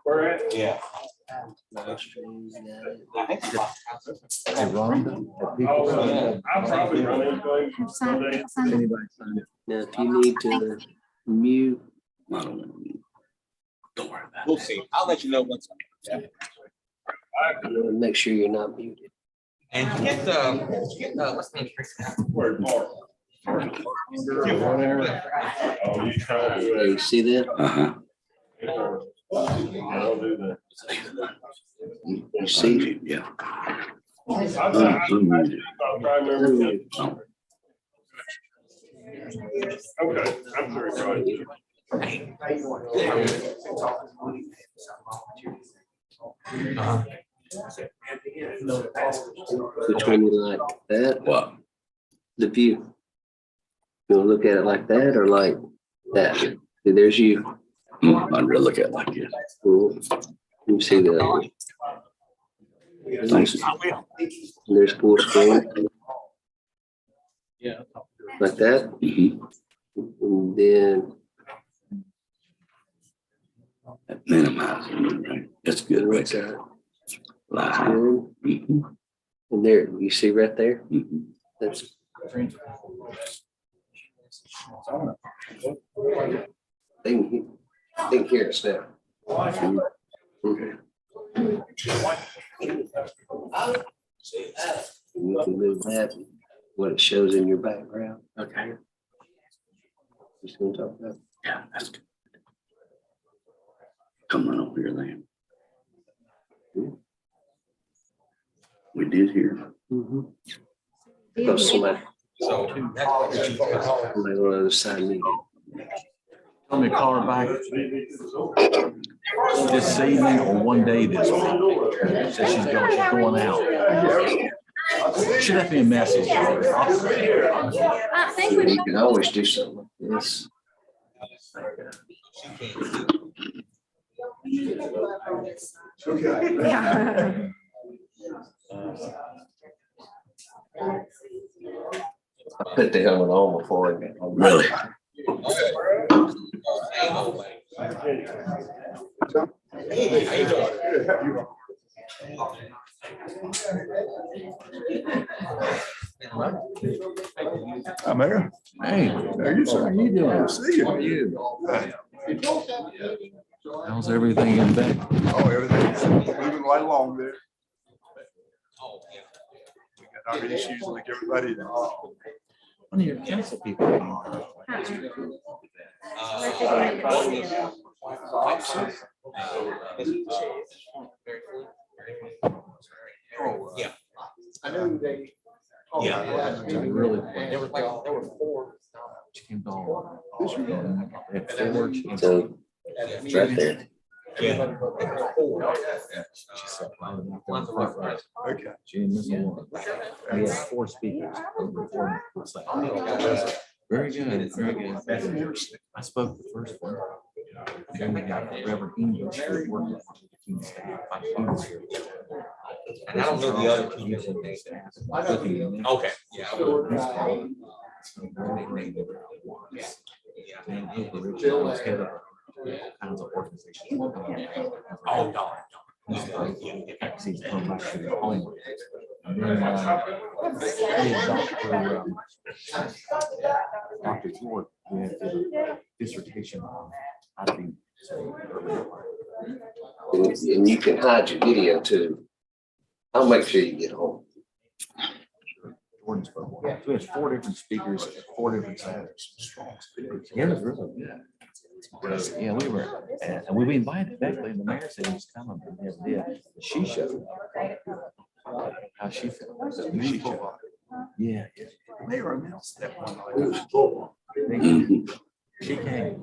Good. Yeah. Hey, Ron, have people I'll probably run into him someday. anybody signed it? Now, if you need to mute, I don't want to. Don't worry about We'll see. I'll let you know once. make sure you're not muted. And get what's the name? Where's Mark? Oh, you trying to do You see that? Uh-huh. I'll do that. You see? Yeah. I'll try to remember. Okay, I'm sorry, Which one you like? That? What? The view. You want to look at it like that or like that? See, there's you. I'd really look at it like this. Cool. You see that? Thanks. There's full screen. Yeah. Like that. Mm-hmm. And then Minimizing, right? That's good right there. that's Live. good. Mm-hmm. And there, you see right there? Mm-hmm. That's they can hear us now. Okay. You can move that, what it shows in your background. Okay. Just gonna talk about. Yeah, that's good. Come on over here, then. We did here. So somebody So on the other side need it. Tell me to call her back this evening or one day this week. Says she's going out. She left me a message. I think we You can always do something like this. yeah. I put the helmet on before I got home. Really? Hey, how you doing? Hi, Mayor. Hey, How are you, sir? how you doing? See you. How are you? How's everything in back? Oh, everything's moving right along there. We got our issues like everybody else. One of your council people. Yeah. I know they. Yeah. Really. There were 4. Chicken dog. They had 4 chicken. So right there. Yeah. She said, Okay. she didn't miss one. We had 4 speakers. Very good, very good. I spoke the first one. Then we got Reverend English who worked with the team staff. And I don't know the other 2 names. Okay. Yeah. Kinds of organizations. Oh, darn. He's come back to the home. And then Dr. Ford, we had a dissertation on, I think. And you can hide your video too. I'll make sure you get home. Jordan spoke one. So we had 4 different speakers at 4 different sides. Yeah, it was really good. Yeah, we were, and we invited Beckley, and the mayor said he was coming, but he never did. She showed how she felt. She showed. Yeah, yeah. The mayor announced that one. She came.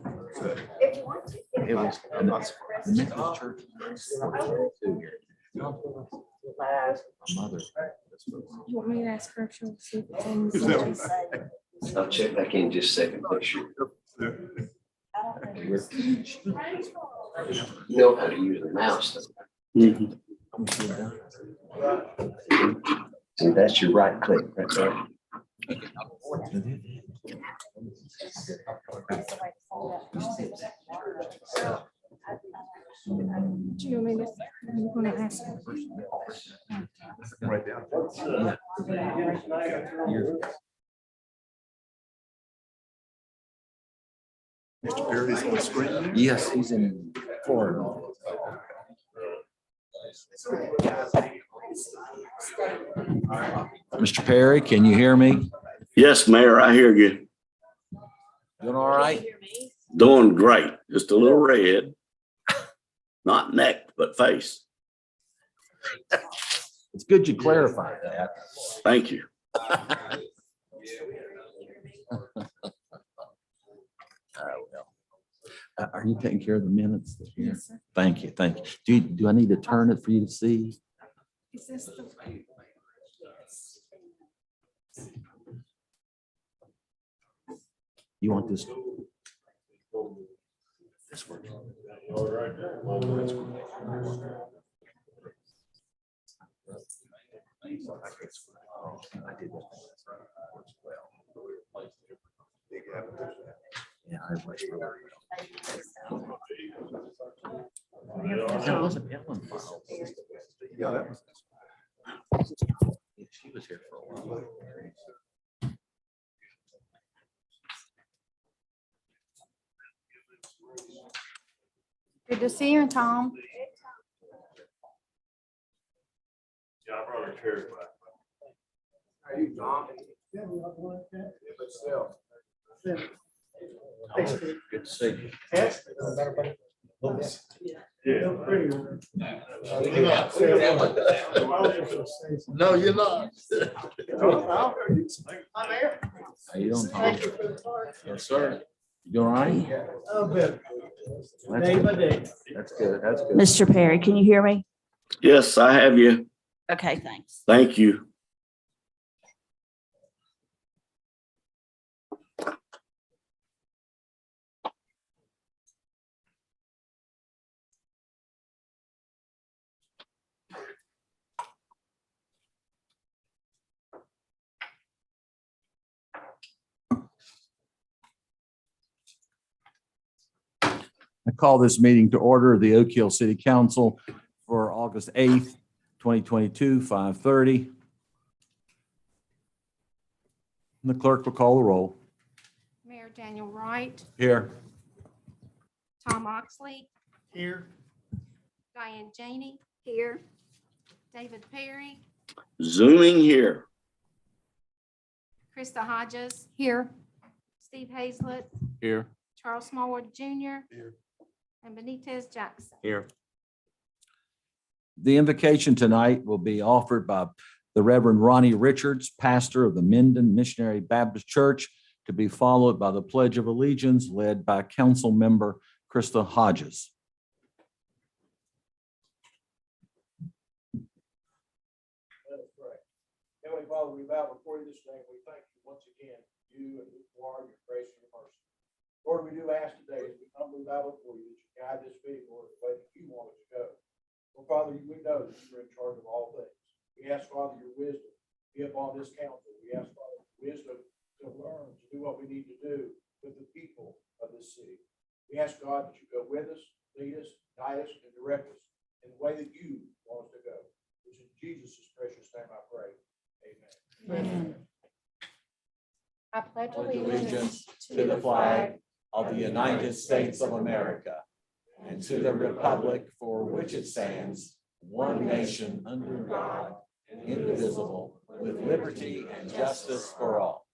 It was the Methodist church. My mother. You want me to ask her if she'll see the things? Is that right? I'll check back in just a second, make sure. You know how to use the mouse though. See, that's your right click right there. Mr. Perry's on the screen there? Yes, he's in Florida. Mr. Perry, can you hear me? Yes, Mayor, I hear you. Doing all right? Doing great. Just a little red. Not neck, but face. It's good you clarified that. Thank you. Are you taking care of the minutes? Yes, sir. Thank you, thank you. Do I need to turn it for you to see? Is this the? You want this? This works. All right. I did that. Yeah, I was really well. That wasn't Ellen file. Yeah, that was. She was here for a while. Good to see you, Tom. Yeah, I brought a chair back. How you, Tom? But still. Good to see you. Yeah. No, you're not. How you doing, Tom? Yes, sir. You doing all right? Day by day. That's good, that's good. Mr. Perry, can you hear me? Yes, I have you. Okay, thanks. Thank you. I call this meeting to order of the Oak Hill City Council for August 8th, 2022, 5:30. The clerk will call the roll. Mayor Daniel Wright, Here. Tom Oxley, Here. Diane Janey. Here. David Perry, Zooming here. Krista Hodges. Here. Steve Hazlett, Here. Charles Smallwood Jr. Here. And Benitez Jackson. Here. The invocation tonight will be offered by the Reverend Ronnie Richards, pastor of the Minden Missionary Baptist Church, to be followed by the Pledge of Allegiance led by Council Member Krista Hodges. Let us pray. Heavenly Father, we bow before you this day. We thank you once again, you and who you are, your grace and your mercy. Lord, we do ask today as we humbly bow before you that you guide this meeting, Lord, the way that you want it to go. Well, Father, we know that you're in charge of all things. We ask, Father, your wisdom be upon this council. We ask, Father, wisdom to learn, to do what we need to do with the people of this city. We ask, God, that you go with us, lead us, guide us, and direct us in the way that you want us to go. Which in Jesus' precious name I pray. Amen. I pledge Allegiance to the flag of the United States of America and to the republic for which it stands, one nation under God, indivisible, with liberty and justice for all.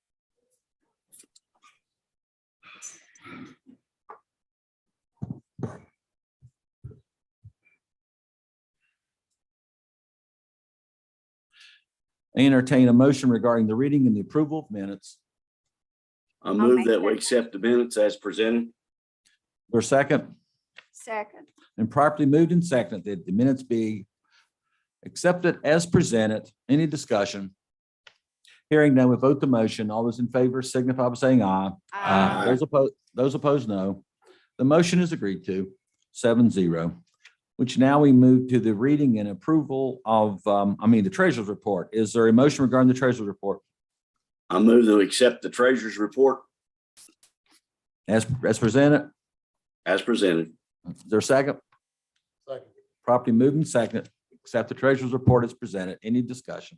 I entertain a motion regarding the reading and the approval of minutes. I move that we accept the minutes as presented. For a second, Second. and properly moved and seconded that the minutes be accepted as presented. Any discussion? Hearing none, we vote the motion. All those in favor signify by saying aye. Those opposed, no. The motion is agreed to, 7-0. Which now we move to the reading and approval of, the treasurer's report. Is there a motion regarding the treasurer's report? I move that we accept the treasurer's report As presented? as presented. Is there a second? Second. Properly moved and seconded. Accept the treasurer's report as presented. Any discussion?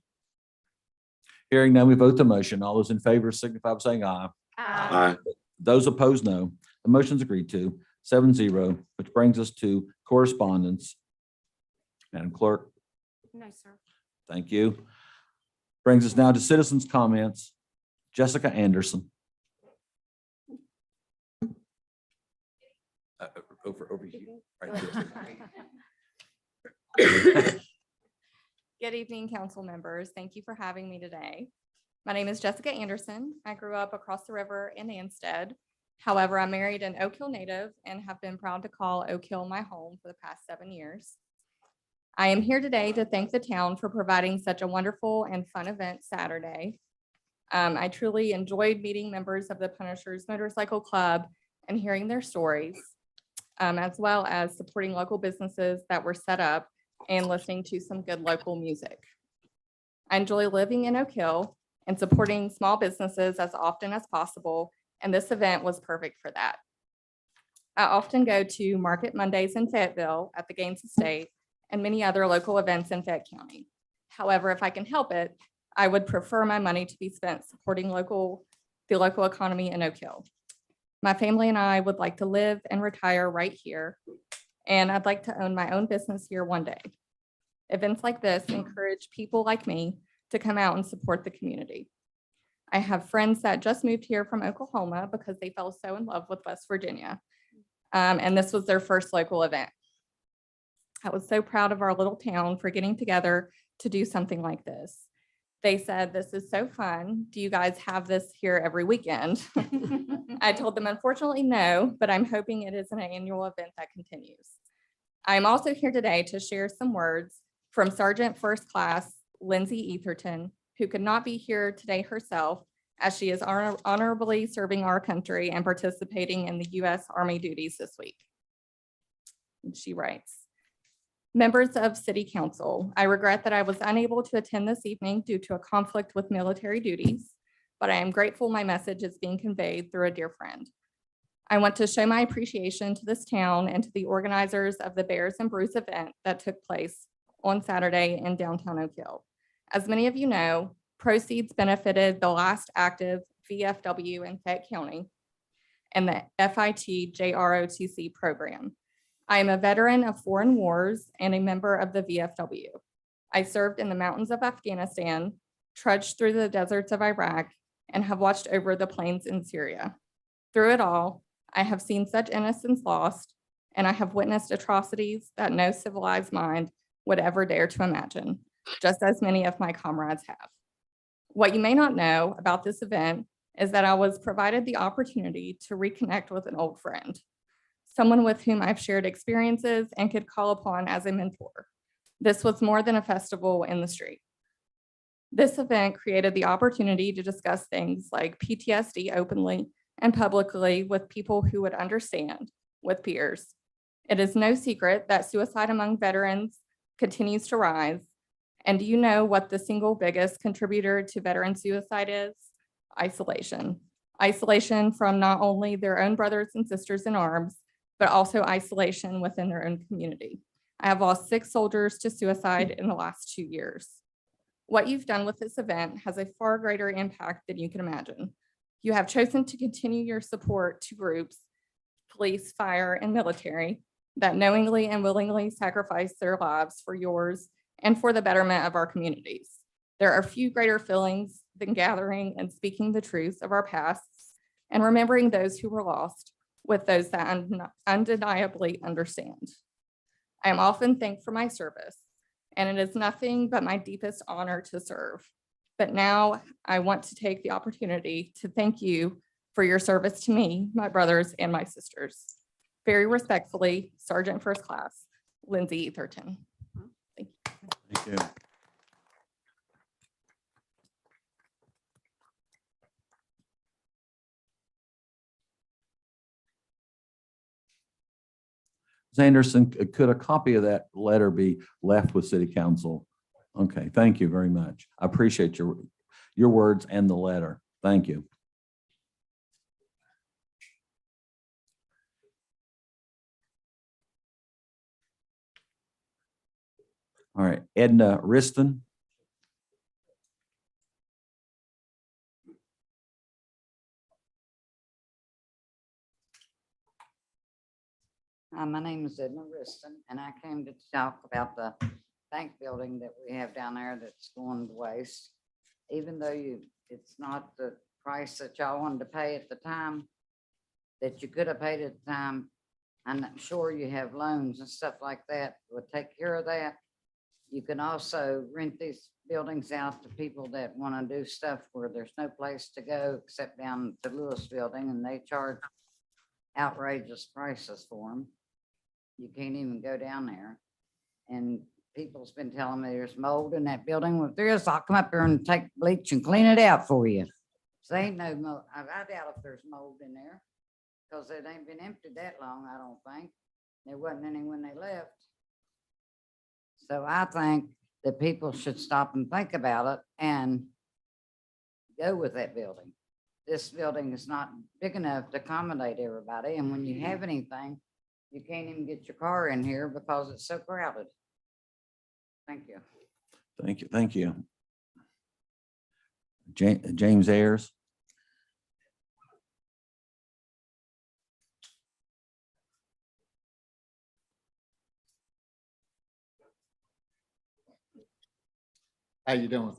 Hearing none, we vote the motion. All those in favor signify by saying aye. Aye. Those opposed, no. The motion's agreed to 7-0, which brings us to correspondence. Madam Clerk, No, sir. thank you. Brings us now to citizens' comments. Jessica Anderson. Over here. Right there. Good evening, council members. Thank you for having me today. My name is Jessica Anderson. I grew up across the river in Anstead. However, I'm married an Oak Hill native and have been proud to call Oak Hill my home for the past 7 years. I am here today to thank the town for providing such a wonderful and fun event Saturday. I truly enjoyed meeting members of the Punishers Motorcycle Club and hearing their stories, as well as supporting local businesses that were set up and listening to some good local music. I enjoy living in Oak Hill and supporting small businesses as often as possible, and this event was perfect for that. I often go to Market Mondays in Fayetteville at the Gaines Estate and many other local events in Fayette County. However, if I can help it, I would prefer my money to be spent supporting the local economy in Oak Hill. My family and I would like to live and retire right here, and I'd like to own my own business here one day. Events like this encourage people like me to come out and support the community. I have friends that just moved here from Oklahoma because they fell so in love with West Virginia, and this was their first local event. I was so proud of our little town for getting together to do something like this. They said, "This is so fun. Do you guys have this here every weekend?" I told them, unfortunately, no, but I'm hoping it is an annual event that continues. I am also here today to share some words from Sergeant First Class Lindsay Etherton, who could not be here today herself, as she is honorably serving our country and participating in the U.S. Army duties this week. And she writes, "Members of City Council, I regret that I was unable to attend this evening due to a conflict with military duties, but I am grateful my message is being conveyed through a dear friend. I want to show my appreciation to this town and to the organizers of the Bears and Brews event that took place on Saturday in downtown Oak Hill. As many of you know, proceeds benefited the last active VFW in Fayette County and the FIT JROTC program. I am a veteran of foreign wars and a member of the VFW. I served in the mountains of Afghanistan, trudged through the deserts of Iraq, and have watched over the plains in Syria. Through it all, I have seen such innocence lost, and I have witnessed atrocities that no civilized mind would ever dare to imagine, just as many of my comrades have. What you may not know about this event is that I was provided the opportunity to reconnect with an old friend, someone with whom I've shared experiences and could call upon as a mentor. This was more than a festival in the street. This event created the opportunity to discuss things like PTSD openly and publicly with people who would understand, with peers. It is no secret that suicide among veterans continues to rise. And do you know what the single biggest contributor to veteran suicide is? Isolation. Isolation from not only their own brothers and sisters in arms, but also isolation within their own community. I have lost 6 soldiers to suicide in the last 2 years. What you've done with this event has a far greater impact than you can imagine. You have chosen to continue your support to groups, police, fire, and military, that knowingly and willingly sacrifice their lives for yours and for the betterment of our communities. There are few greater feelings than gathering and speaking the truth of our pasts and remembering those who were lost with those that undeniably understand. I am often thanked for my service, and it is nothing but my deepest honor to serve. But now I want to take the opportunity to thank you for your service to me, my brothers, and my sisters. Very respectfully, Sergeant First Class Lindsay Etherton. Thank you. Thank you. Ms. Anderson, could a copy of that letter be left with City Council? Okay, thank you very much. I appreciate your words and the letter. Thank you. All right, Edna Riston. Hi, my name is Edna Riston, and I came to talk about the bank building that we have down there that's going to waste. Even though it's not the price that y'all wanted to pay at the time, that you could have paid at the time. I'm sure you have loans and stuff like that, would take care of that. You can also rent these buildings out to people that want to do stuff where there's no place to go except down to Lewis Building, and they charge outrageous prices for them. You can't even go down there. And people's been telling me there's mold in that building. Well, if there is, I'll come up here and take bleach and clean it out for you. So ain't no mold. I doubt if there's mold in there, because it ain't been emptied that long, I don't think. There wasn't any when they left. So I think that people should stop and think about it and go with that building. This building is not big enough to accommodate everybody, and when you have anything, you can't even get your car in here because it's so crowded. Thank you. Thank you, thank you. James Ayers. How you doing?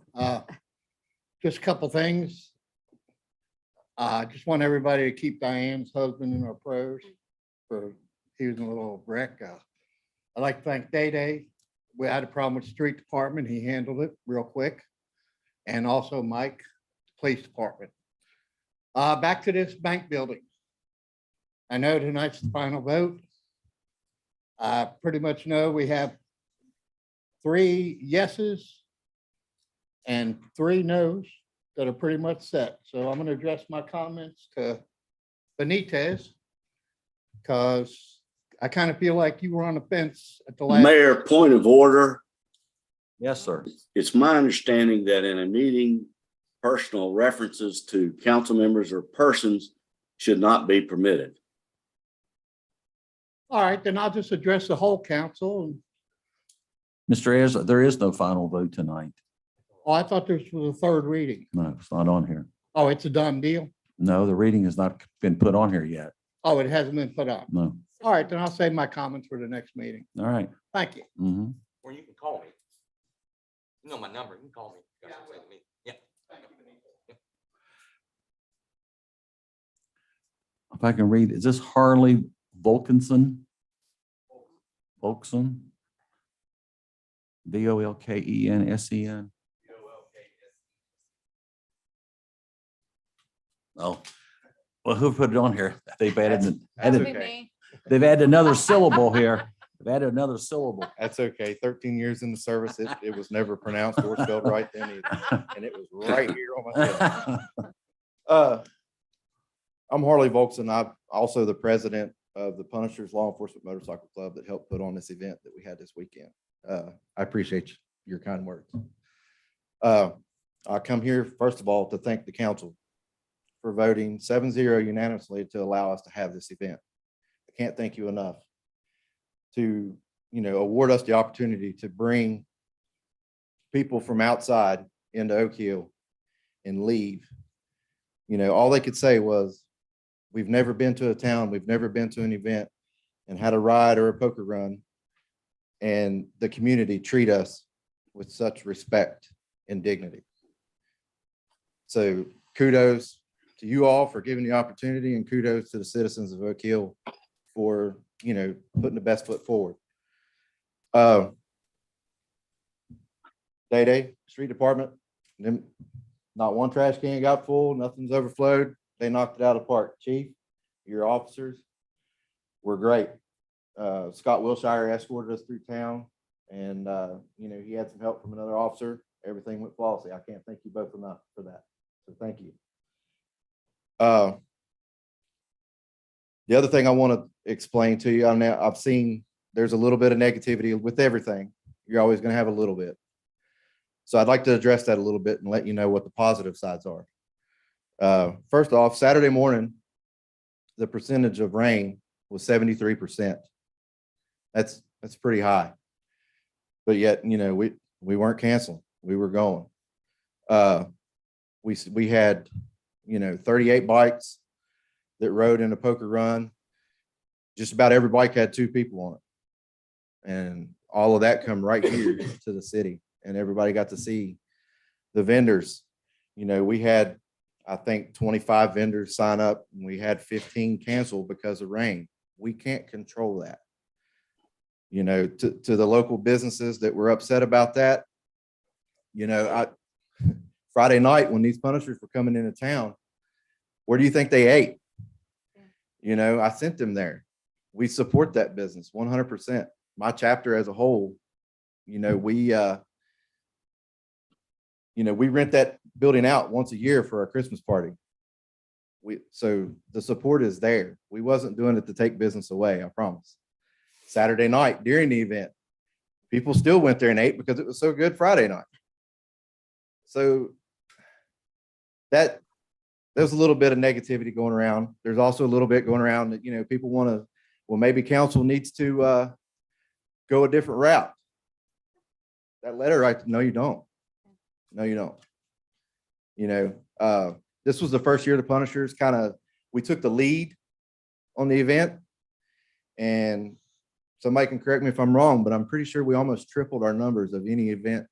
Just a couple things. I just want everybody to keep Diane's husband in our prayers for, he was in a little wreck. I'd like to thank Day Day. We had a problem with the street department. He handled it real quick. And also Mike, police department. Back to this bank building. I know tonight's the final vote. I pretty much know we have 3 yeses and 3 no's that are pretty much set. So I'm going to address my comments to Benitez, because I kind of feel like you were on the fence at the last. Mayor, point of order. Yes, sir. It's my understanding that in a meeting, personal references to council members or persons should not be permitted. All right, then I'll just address the whole council. Mr. Ayers, there is no final vote tonight. Oh, I thought this was a 3rd reading. No, it's not on here. Oh, it's a done deal? No, the reading has not been put on here yet. Oh, it hasn't been put up. No. All right, then I'll save my comments for the next meeting. All right. Thank you. Mhm. Or you can call me. You know my number. You can call me. You guys can say to me. Yeah. If I can read, is this Harley Volkenson? Volkson? Volkensen? Oh, well, who put it on here? They've added, That would be me. they've added another syllable here. They've added another syllable. That's okay. 13 years in the service, it was never pronounced or spelled right then either. And it was right here on my head. I'm Harley Volkson. I'm also the president of the Punishers Law Enforcement Motorcycle Club that helped put on this event that we had this weekend. I appreciate your kind words. I come here, first of all, to thank the council for voting 7-0 unanimously to allow us to have this event. I can't thank you enough to, award us the opportunity to bring people from outside into Oak Hill and leave. All they could say was, we've never been to a town, we've never been to an event and had a ride or a poker run, and the community treat us with such respect and dignity. So kudos to you all for giving the opportunity, and kudos to the citizens of Oak Hill for, putting the best foot forward. Day, street department, not one trash can got full, nothing's overflowed. They knocked it out of the park. Chief, your officers were great. Scott Wilshire escorted us through town, and he had some help from another officer. Everything went flawlessly. I can't thank you both enough for that. So thank you. The other thing I want to explain to you, I've seen there's a little bit of negativity with everything. You're always going to have a little bit. So I'd like to address that a little bit and let you know what the positive sides are. First off, Saturday morning, the percentage of rain was 73%. That's pretty high. But yet, we weren't canceling. We were going. We had 38 bikes that rode in a poker run. just about every bike had 2 people on it. And all of that come right here to the city, and everybody got to see the vendors. You know, we had, I think, 25 vendors sign up, and we had 15 cancel because of rain. We can't control that. You know, to the local businesses that were upset about that, you know, Friday night when these punishers were coming into town, where do you think they ate? You know, I sent them there. We support that business 100%. My chapter as a whole, you know, we rent that building out once a year for our Christmas party. So the support is there. We wasn't doing it to take business away, I promise. Saturday night during the event, people still went there and ate because it was so good Friday night. So there's a little bit of negativity going around. There's also a little bit going around that, you know, people want to, well, maybe council needs to go a different route. That letter, no, you don't. No, you don't. You know, this was the first year the punishers we took the lead on the event, and somebody can correct me if I'm wrong, but I'm pretty sure we almost tripled our numbers of any event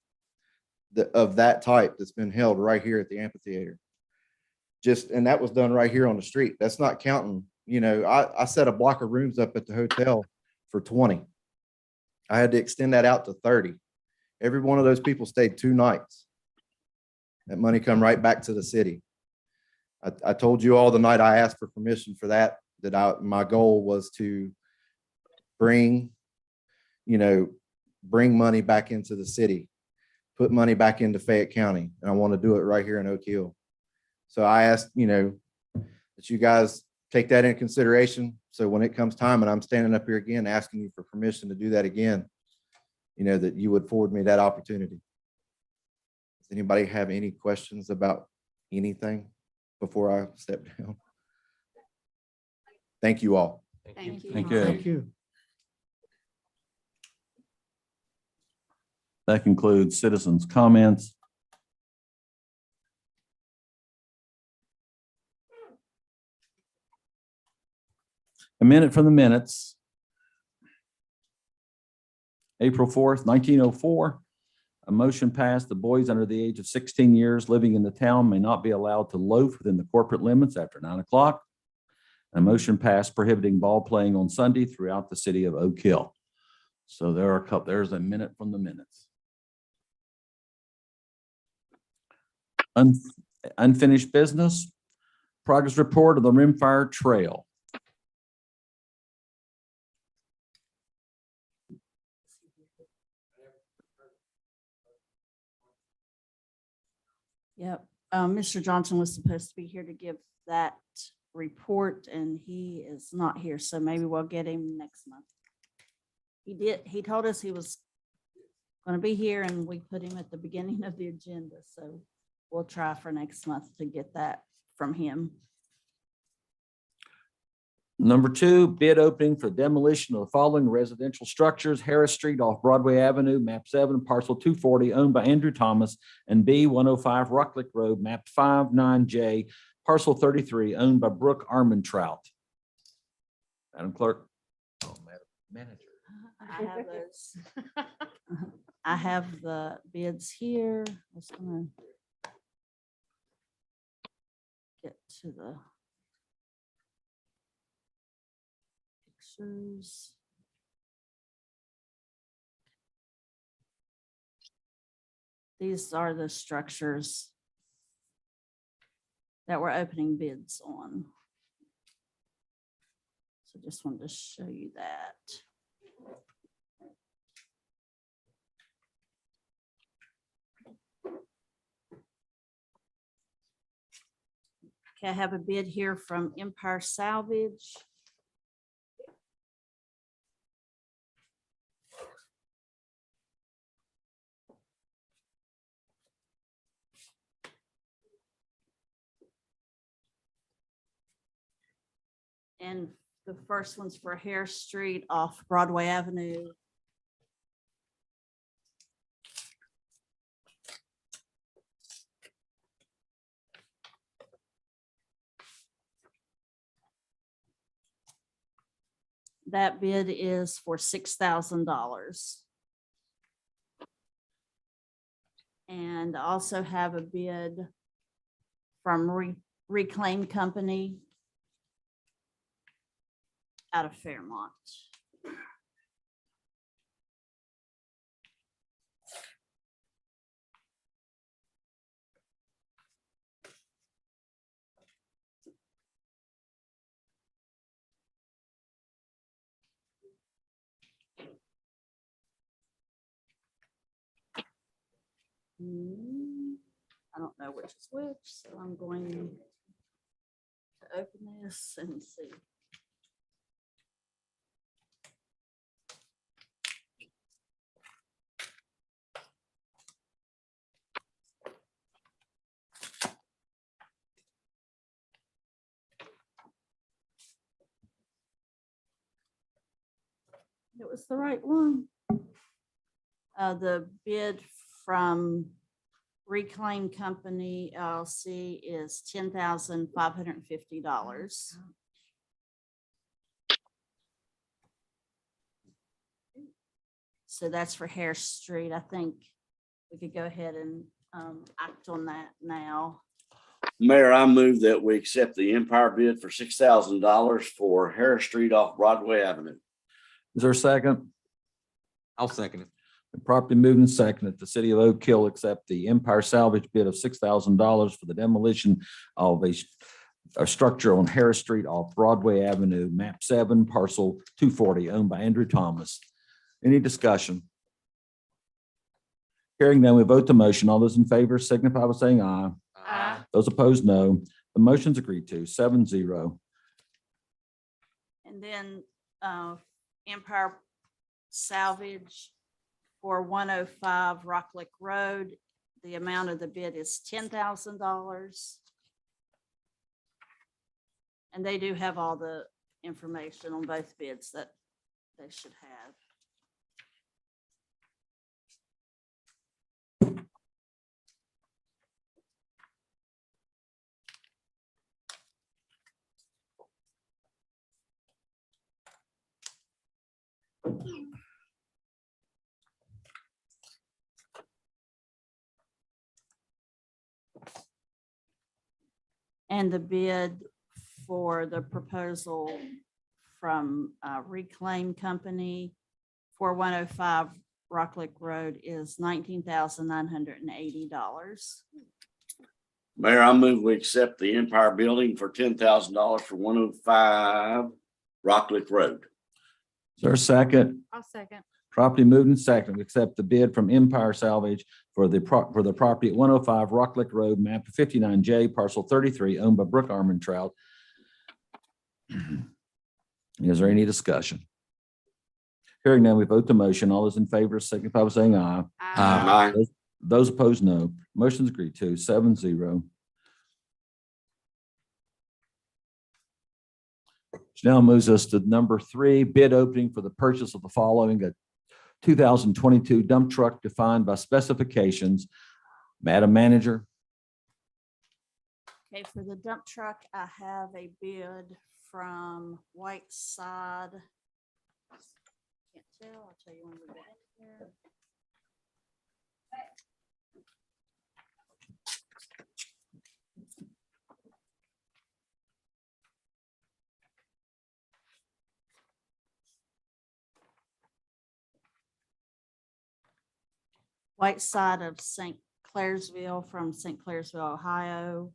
of that type that's been held right here at the amphitheater. And that was done right here on the street. That's not counting, you know, I set a block of rooms up at the hotel for 20. I had to extend that out to 30. Every one of those people stayed 2 nights. That money come right back to the city. I told you all the night I asked for permission for that my goal was to bring money back into the city, put money back into Fayette County, and I want to do it right here in Oak Hill. So I asked, you know, that you guys take that into consideration. So when it comes time and I'm standing up here again, asking you for permission to do that again, you know, that you would forward me that opportunity. Does anybody have any questions about anything before I step down? Thank you all. Thank you. Thank you. Thank you. That concludes citizens' comments. A minute from the minutes. April 4th, 1904. A motion passed. The boys under the age of 16 years living in the town may not be allowed to loaf within the corporate limits after 9 o'clock. A motion passed prohibiting ball playing on Sunday throughout the city of Oak Hill. So there's a minute from the minutes. Unfinished business. Progress report of the Rimfire Trail. Yep. Mr. Johnson was supposed to be here to give that report and he is not here. So maybe we'll get him next month. He told us he was going to be here and we put him at the beginning of the agenda. So we'll try for next month to get that from him. Number 2, bid opening for demolition of the following residential structures: Harris Street off Broadway Avenue, map 7, parcel 240, owned by Andrew Thomas, and B 105 Rocklick Road, map 59J, parcel 33, owned by Brooke Armentrout. Madam Clerk. Oh, Madam Manager. I have those. I have the bids here. I was gonna get to the pictures. These are the structures that we're opening bids on. So just wanted to show you that. Okay, I have a bid here from Empire Salvage. And the first one's for Hare Street off Broadway Avenue. That bid is for $6,000. And also have a bid from Reclaim Company out of Fairmont. I don't know which is which, so I'm going to open this and see. It was the right one. The bid from Reclaim Company LLC is $10,550. So that's for Harris Street. I think we could go ahead and act on that now. Mayor, I move that we accept the Empire bid for $6,000 for Harris Street off Broadway Avenue. Is there a second? I'll second it. Properly moved and seconded, the city of Oak Hill accept the Empire salvage bid of $6,000 for the demolition of a structure on Harris Street off Broadway Avenue, map 7, parcel 240, owned by Andrew Thomas. Any discussion? Hearing none, we vote the motion. All those in favor signify by saying aye. Aye. Those opposed, no. The motion's agreed to, 7-0. And then Empire Salvage for 105 Rocklick Road. The amount of the bid is $10,000. And they do have all the information on both bids that they should have. And the bid for the proposal from Reclaim Company for 105 Rocklick Road is $19,980. Mayor, I move we accept the Empire building for $10,000 for 105 Rocklick Road. Is there a second? I'll second. Properly moved and seconded, we accept the bid from Empire Salvage for the property at 105 Rocklick Road, map 59J, parcel 33, owned by Brooke Armentrout. Is there any discussion? Hearing none, we vote the motion. All those in favor signify by saying aye. Aye. Those opposed, no. Motion's agreed to, 7-0. Which now moves us to number 3, bid opening for the purchase of the following: a 2022 dump truck defined by specifications. Madam Manager. Okay, for the dump truck, I have a bid from Whiteside. Can't tell, I'll tell you when we get in here. Whiteside of St. Clairsville from St. Clairsville, Ohio.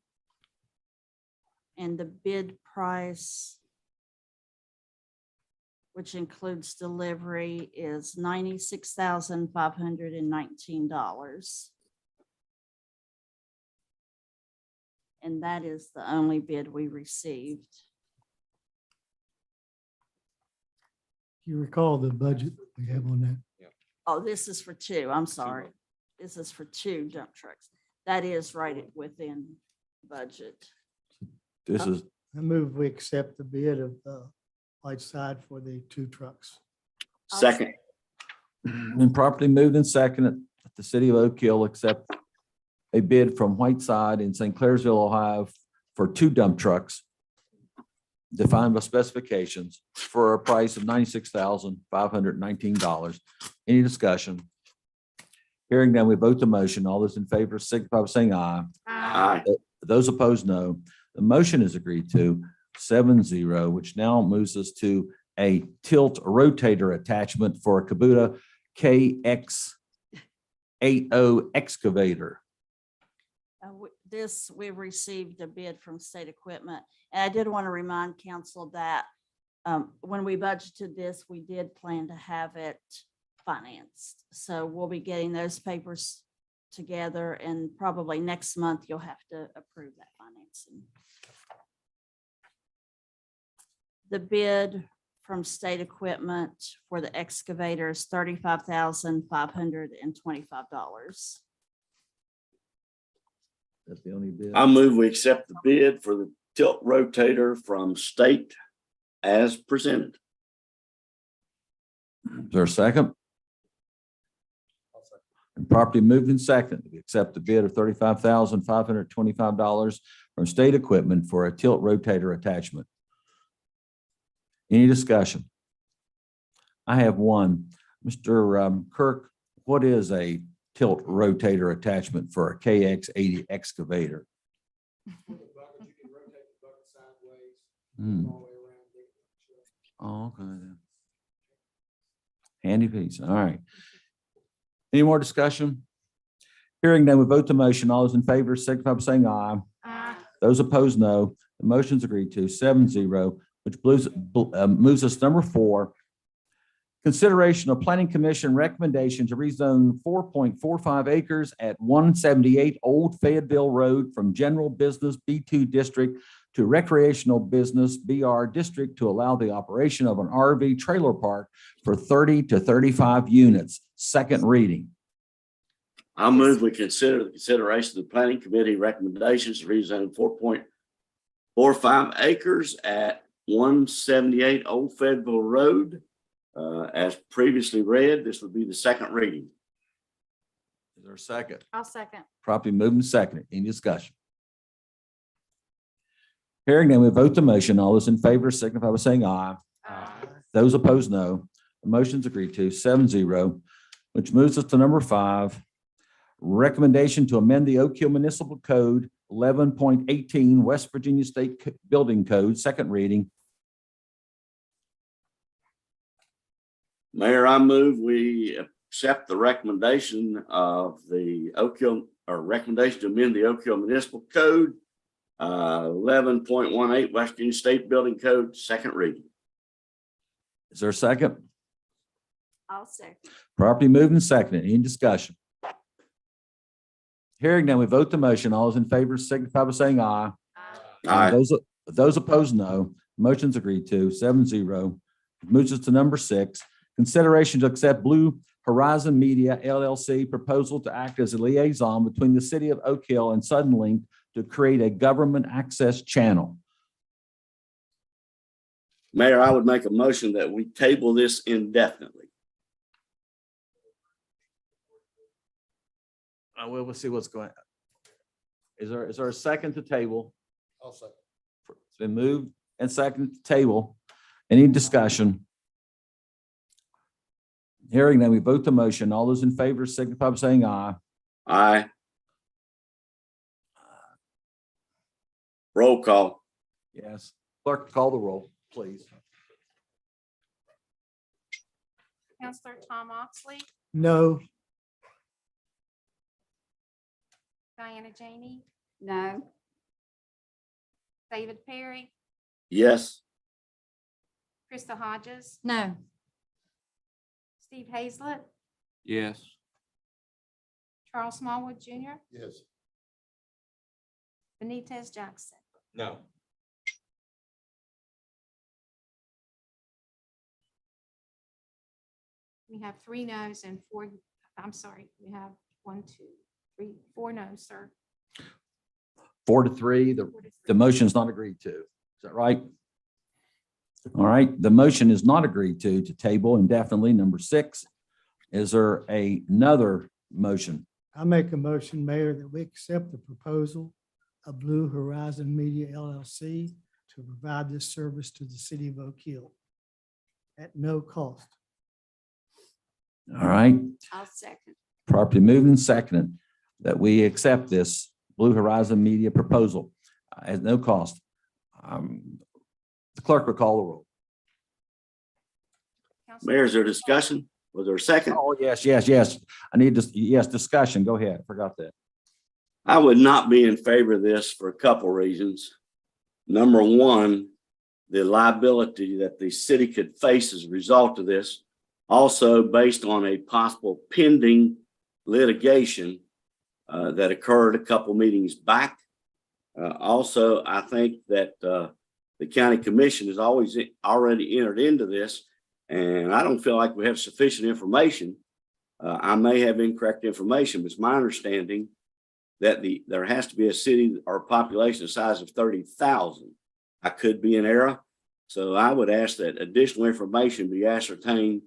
And the bid price, which includes delivery, is $96,519. And that is the only bid we received. You recall the budget we have on that? Oh, this is for 2. I'm sorry. This is for 2 dump trucks. That is right within budget. This is, I move we accept the bid of Whiteside for the 2 trucks. Second. been properly moved and seconded that the city of Oak Hill accept a bid from Whiteside in St. Clairsville, Ohio for 2 dump trucks. defined by specifications for a price of $96,519. Any discussion? Hearing none, we vote the motion. All those in favor signify by saying aye. Aye. Those opposed, no. The motion is agreed to 7-0, which now moves us to a tilt rotator attachment for a Kubota KX80 excavator. We've received a bid from State Equipment. And I did want to remind council that when we budgeted this, we did plan to have it financed. So we'll be getting those papers together, and probably next month you'll have to approve that financing. The bid from State Equipment for the excavator is $35,525. That's the only bid. I move we accept the bid for the tilt rotator from State as presented. Is there a second? And properly moved and second, we accept the bid of $35,525 from State Equipment for a tilt rotator attachment. Any discussion? I have one. Mr. Kirk, what is a tilt rotator attachment for a KX80 excavator? Hmm. Oh, okay. then. Handy piece. All right. Any more discussion? Hearing none, we vote the motion. All those in favor signify by saying aye. Aye. Those opposed, no. The motion's agreed to 7-0, which moves us to number 4. Consideration of Planning Commission recommendation to rezone 4.45 acres at 178 Old Fayetteville Road from General Business B2 District to Recreational Business BR District to allow the operation of an RV trailer park for 30 to 35 units. Second reading. I move we consider the consideration of the planning committee recommendations to rezone 4.45 acres at 178 Old Fayetteville Road. As previously read, this would be the second reading. Is there a second? I'll second. Properly moved and seconded. Any discussion? Hearing none, we vote the motion. All those in favor signify by saying aye. Aye. Those opposed, no. The motion's agreed to 7-0, which moves us to number 5. Recommendation to amend the Oak Hill Municipal Code 11.18 West Virginia State Building Code, second reading. Mayor, I move we accept the recommendation of the Oak Hill, or recommendation to amend the Oak Hill Municipal Code 11.18 West Virginia State Building Code, second reading. Is there a second? I'll second. Properly moved and seconded. Any discussion? Hearing none, we vote the motion. All those in favor signify by saying aye. Aye. Those opposed, no. Motion's agreed to 7-0. Moves us to number 6. Consideration to accept Blue Horizon Media LLC proposal to act as a liaison between the city of Oak Hill and Suddenlink to create a government access channel. Mayor, I would make a motion that we table this indefinitely. We'll see what's going on. Is there a second to table? I'll second. It's been moved and second to table. Any discussion? Hearing none, we vote the motion. All those in favor signify by saying aye. Aye. Roll call. Yes. Clerk, call the roll, please. Counselor Tom Oxley, No. Diana Janey, No. David Perry, Yes. Krista Hodges, No. Steve Hazlett, Yes. Charles Smallwood Jr., Yes. Benitez Jackson. No. We have 3 no's and 4, I'm sorry, we have 1, 2, 3, 4 no's, sir. 4-3, 4 to 3. the motion is not agreed to. Is that right? All right, the motion is not agreed to table indefinitely. Number 6. Is there another motion? I make a motion, Mayor, that we accept the proposal of Blue Horizon Media LLC to provide this service to the city of Oak Hill at no cost. All right, I'll second. properly moved and seconded that we accept this Blue Horizon Media proposal at no cost. The clerk will call the roll. Mayor, is there discussion? Was there a second? Oh, yes, yes, yes. I need this, yes, discussion. Go ahead. I forgot that. I would not be in favor of this for a couple reasons. Number one, the liability that the city could face as a result of this. Also, based on a possible pending litigation that occurred a couple meetings back. Also, I think that the county commission has already entered into this, and I don't feel like we have sufficient information. I may have incorrect information, but it's my understanding that there has to be a city or population the size of 30,000. I could be in error. So I would ask that additional information be ascertained.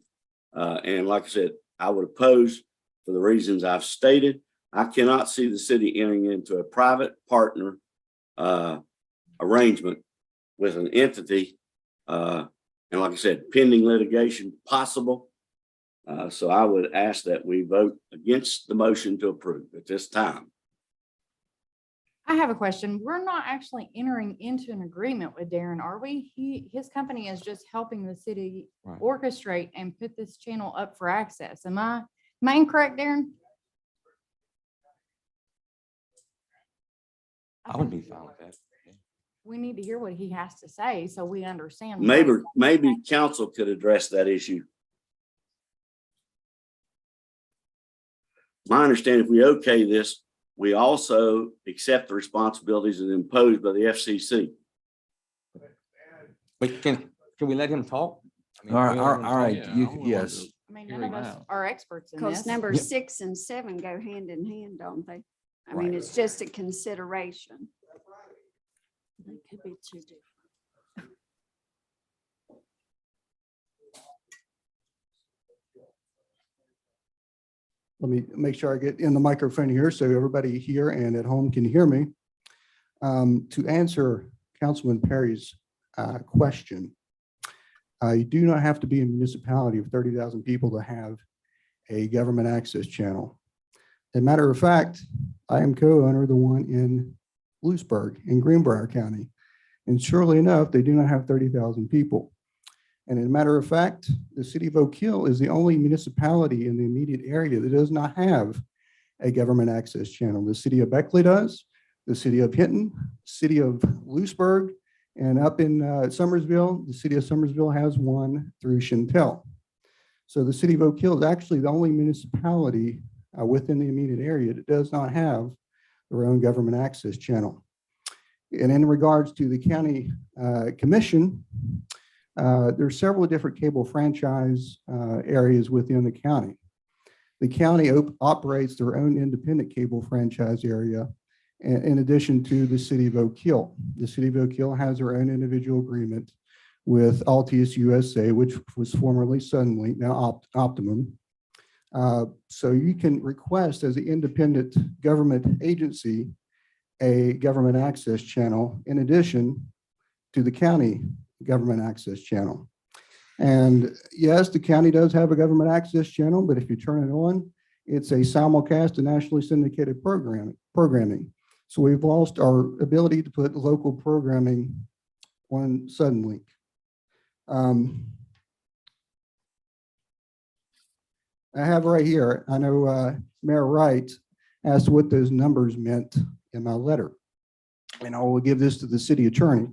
And like I said, I would oppose for the reasons I've stated. I cannot see the city entering into a private partner arrangement with an entity. And like I said, pending litigation possible. So I would ask that we vote against the motion to approve at this time. I have a question. We're not actually entering into an agreement with Darren, are we? His company is just helping the city Right. orchestrate and put this channel up for access. Am I incorrect, Darren? I would be fine with that. We need to hear what he has to say so we understand. what- Maybe council could address that issue. My understanding, if we okay this, we also accept the responsibilities that are imposed by the FCC. But can we let him talk? I mean, All right, we all let right, him all talk. right. Yeah, You, I wouldn't want yes. to- I mean, Hear none of him us out. are experts in Because this. number Yep. 6 and 7 go hand in hand, don't they? I mean, Right. it's just a consideration. They could be too different. Let me make sure I get in the microphone here so everybody here and at home can hear me. To answer Councilman Perry's question, you do not have to be a municipality of 30,000 people to have a government access channel. As a matter of fact, I am co-owner of the one in Lewisburg in Greenbrier County. And surely enough, they do not have 30,000 people. And as a matter of fact, the city of Oak Hill is the only municipality in the immediate area that does not have a government access channel. The city of Beckley does, the city of Hinton, city of Lewisburg, and up in Summersville, the city of Summersville has one through Chantel. So the city of Oak Hill is actually the only municipality within the immediate area that does not have their own government access channel. And in regards to the county commission, there's several different cable franchise areas within the county. The county operates their own independent cable franchise area in addition to the city of Oak Hill. The city of Oak Hill has their own individual agreement with Altius USA, which was formerly Suddenlink, now Optimum. So you can request as an independent government agency a government access channel in addition to the county government access channel. And yes, the county does have a government access channel, but if you turn it on, it's a simulcast and nationally syndicated programming. So we've lost our ability to put local programming on Suddenlink. I have right here, I know Mayor Wright asked what those numbers meant in my letter. And I will give this to the city attorney.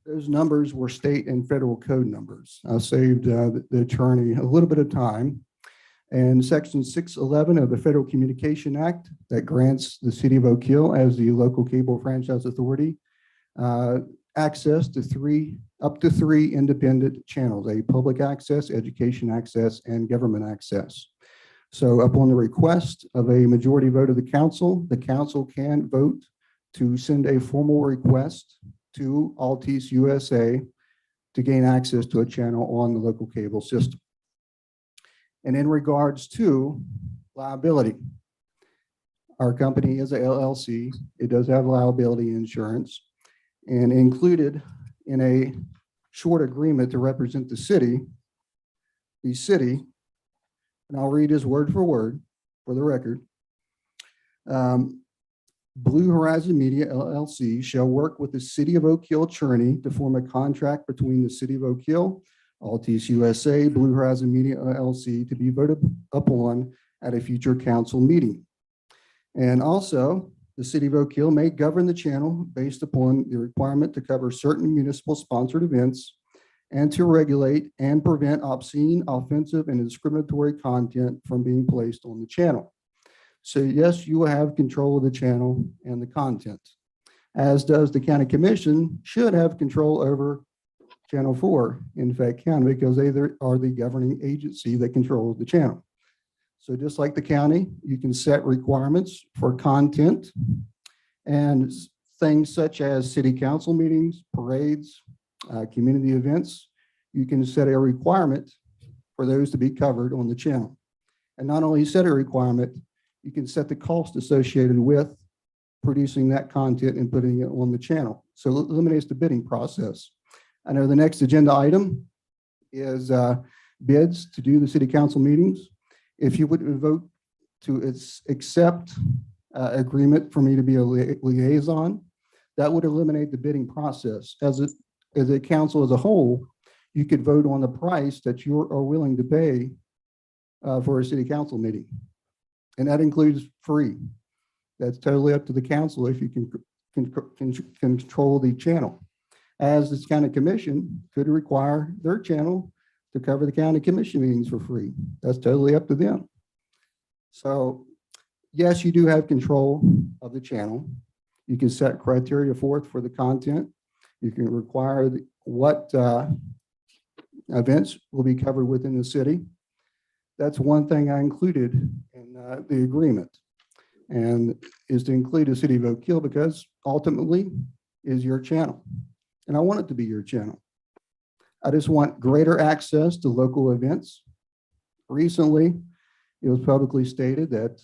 Those numbers were state and federal code numbers. I saved the attorney a little bit of time. And Section 611 of the Federal Communication Act that grants the city of Oak Hill as the local cable franchise authority access to up to three independent channels: a public access, education access, and government access. So upon the request of a majority vote of the council can vote to send a formal request to Altice USA to gain access to a channel on the local cable system. And in regards to liability, our company is a LLC. It does have liability insurance, and included in a short agreement to represent the city, and I'll read his word for word for the record. Blue Horizon Media LLC shall work with the City of Oak Hill attorney to form a contract between the City of Oak Hill, Altice USA, Blue Horizon Media LLC to be voted upon at a future council meeting. And also, the City of Oak Hill may govern the channel based upon the requirement to cover certain municipal sponsored events and to regulate and prevent obscene, offensive, and discriminatory content from being placed on the channel. So yes, you will have control of the channel and the content, as does the county commission should have control over Channel 4 in Fayette County, because they are the governing agency that controls the channel. So just like the county, you can set requirements for content and things such as city council meetings, parades, community events. You can set a requirement for those to be covered on the channel. And not only set a requirement, you can set the cost associated with producing that content and putting it on the channel. So it eliminates the bidding process. I know the next agenda item is bids to do the city council meetings. If you would vote to accept agreement for me to be a liaison, that would eliminate the bidding process. As a council as a whole, you could vote on the price that you are willing to pay for a city council meeting. And that includes free. That's totally up to the council if you can control the channel. As this county commission could require their channel to cover the county commission meetings for free. That's totally up to them. So yes, you do have control of the channel. You can set criteria forth for the content. You can require what events will be covered within the city. That's one thing I included in the agreement, and is to include the City of Oak Hill because ultimately is your channel. And I want it to be your channel. I just want greater access to local events. Recently, it was publicly stated that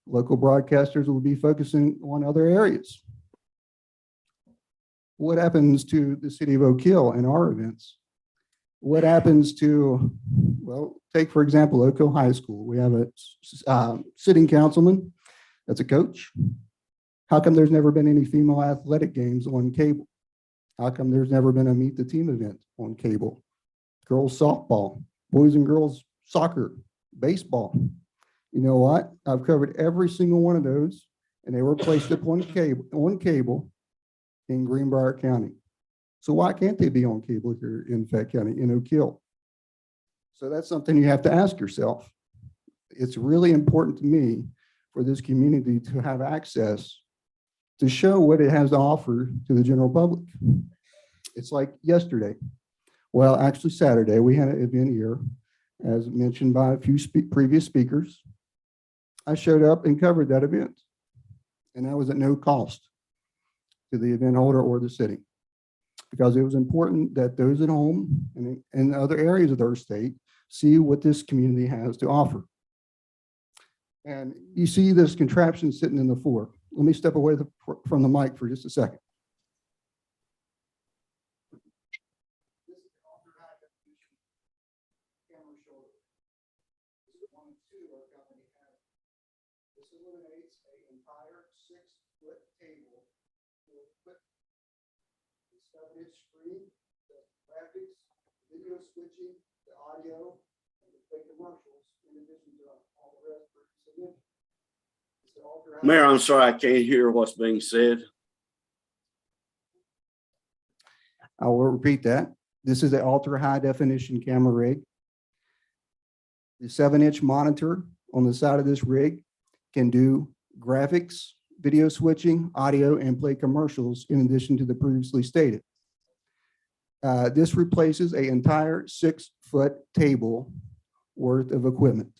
local broadcasters will be focusing on other areas. What happens to the City of Oak Hill and our events? What happens to, well, take for example, Oak Hill High School. We have a sitting councilman that's a coach. How come there's never been any female athletic games on cable? How come there's never been a meet the team event on cable? Girls softball, boys and girls soccer, baseball. You know what? I've covered every single one of those, and they were placed up on cable in Greenbrier County. So why can't they be on cable here in Fayette County, in Oak Hill? So that's something you have to ask yourself. It's really important to me for this community to have access to show what it has to offer to the general public. It's like yesterday. Well, actually Saturday, we had an event here, as mentioned by a few previous speakers. I showed up and covered that event, and that was at no cost to the event holder or the city, because it was important that those at home and in other areas of our state see what this community has to offer. And you see this contraption sitting in the floor. Let me step away from the mic for just a second. This eliminates an entire 6-foot table to put the 7-inch screen, the graphics, video switching, the audio, and the play commercials, in addition to all the rest for submission. Mayor, I'm sorry, I can't hear what's being said. I will repeat that. This is an ultra high definition camera rig. The 7-inch monitor on the side of this rig can do graphics, video switching, audio, and play commercials in addition to the previously stated. This replaces an entire 6-foot table worth of equipment.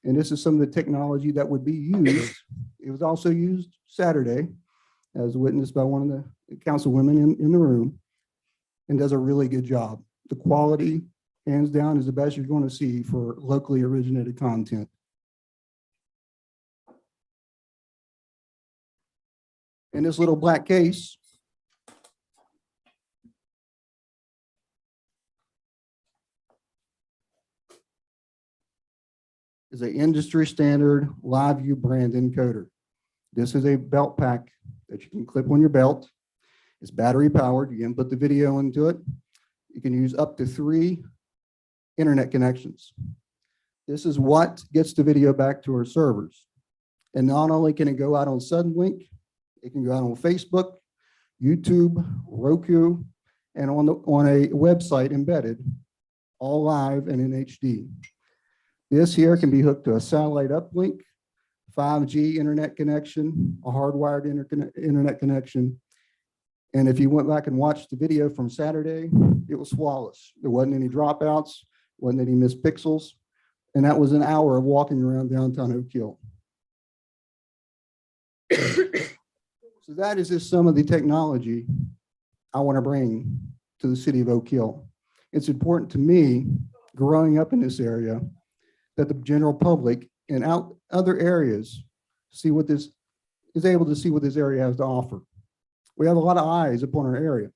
And this is some of the technology that would be used. It was also used Saturday, as witnessed by one of the councilwomen in the room, and does a really good job. The quality hands down, is the best you're going to see for locally originated content. In this little black case, is an industry standard live view brand encoder. This is a belt pack that you can clip on your belt. It's battery powered. You can put the video into it. You can use up to 3 internet connections. This is what gets the video back to our servers. And not only can it go out on Suddenlink, it can go out on Facebook, YouTube, Roku, and on a website embedded, all live and in HD. This here can be hooked to a satellite uplink, 5G internet connection, a hardwired internet connection. And if you went back and watched the video from Saturday, it was flawless. There wasn't any dropouts, wasn't any missed pixels. And that was an hour of walking around downtown Oak Hill. So that is just some of the technology I want to bring to the city of Oak Hill. It's important to me, growing up in this area, that the general public and other areas see what this is able to see what this area has to offer. We have a lot of eyes upon our area,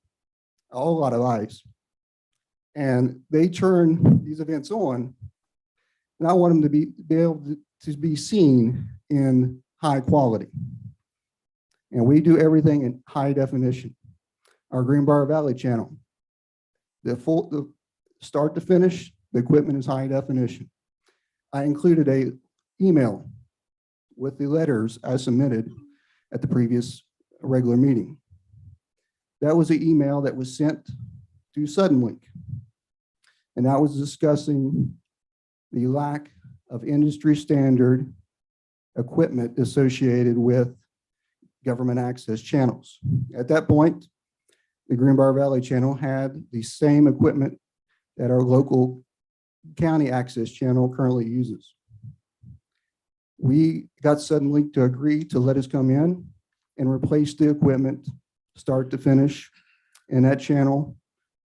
a whole lot of eyes. And they turn these events on, and I want them to be able to be seen in high quality. And we do everything in high definition. Our Greenbrier Valley channel, the start to finish, the equipment is high definition. I included a email with the letters I submitted at the previous regular meeting. That was an email that was sent to Suddenlink. And that was discussing the lack of industry standard equipment associated with government access channels. At that point, the Greenbrier Valley channel had the same equipment that our local county access channel currently uses. We got Suddenlink to agree to let us come in and replace the equipment start to finish, and that channel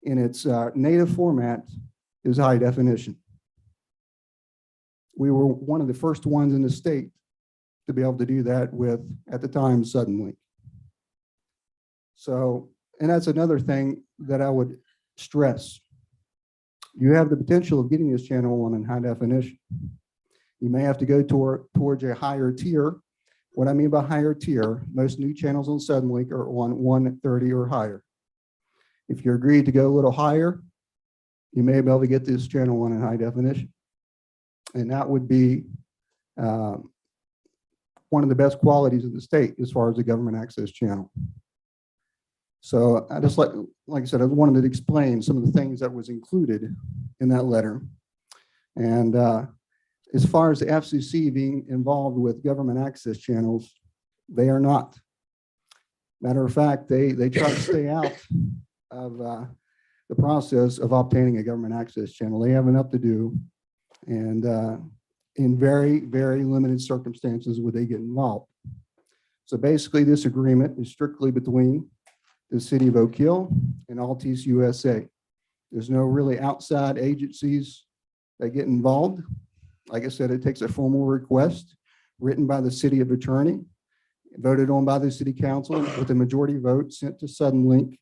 in its native format is high definition. We were one of the first ones in the state to be able to do that with, at the time, Suddenlink. So, and that's another thing that I would stress. You have the potential of getting this channel on in high definition. You may have to go towards a higher tier. What I mean by higher tier, most new channels on Suddenlink are on 130 or higher. If you agree to go a little higher, you may be able to get this channel on in high definition. And that would be one of the best qualities of the state as far as the government access channel. So I just like I said, I wanted to explain some of the things that was included in that letter. And as far as the FCC being involved with government access channels, they are not. Matter of fact, they try to stay out of the process of obtaining a government access channel. They have enough to do. And in very, very limited circumstances would they get involved. So basically this agreement is strictly between the city of Oak Hill and Altice USA. There's no really outside agencies that get involved. Like I said, it takes a formal request written by the city of attorney, voted on by the city council with a majority vote sent to Suddenlink.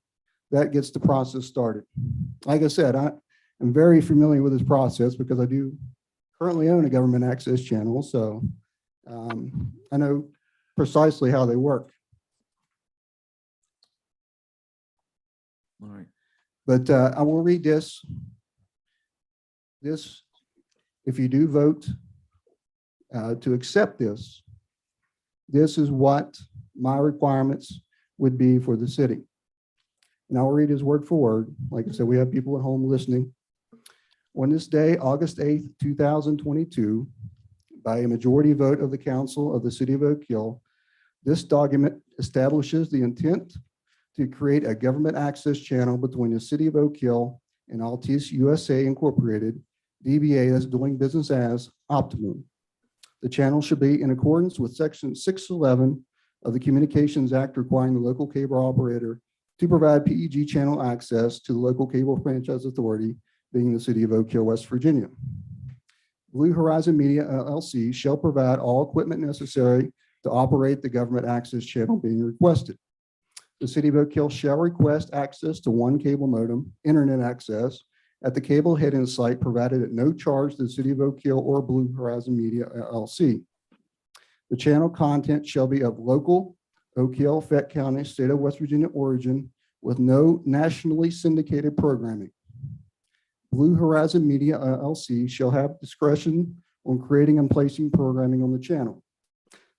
That gets the process started. Like I said, I am very familiar with this process because I do currently own a government access channel. So I know precisely how they work. All right. But I will read this. This, if you do vote to accept this, this is what my requirements would be for the city. And I'll read his word for word. Like I said, we have people at home listening. On this day, August 8th, 2022, by a majority vote of the council of the city of Oak Hill, this document establishes the intent to create a government access channel between the city of Oak Hill and Altice USA Incorporated, DBA that's doing business as Optimum. The channel should be in accordance with Section 611 of the Communications Act, requiring the local cable operator to provide PEG channel access to the local cable franchise authority being the city of Oak Hill, West Virginia. Blue Horizon Media LLC shall provide all equipment necessary to operate the government access channel being requested. The city of Oak Hill shall request access to one cable modem, internet access, at the cable head-in site provided at no charge to the city of Oak Hill or Blue Horizon Media LLC. The channel content shall be of local, Oak Hill, Fayette County, state of West Virginia origin, with no nationally syndicated programming. Blue Horizon Media LLC shall have discretion on creating and placing programming on the channel.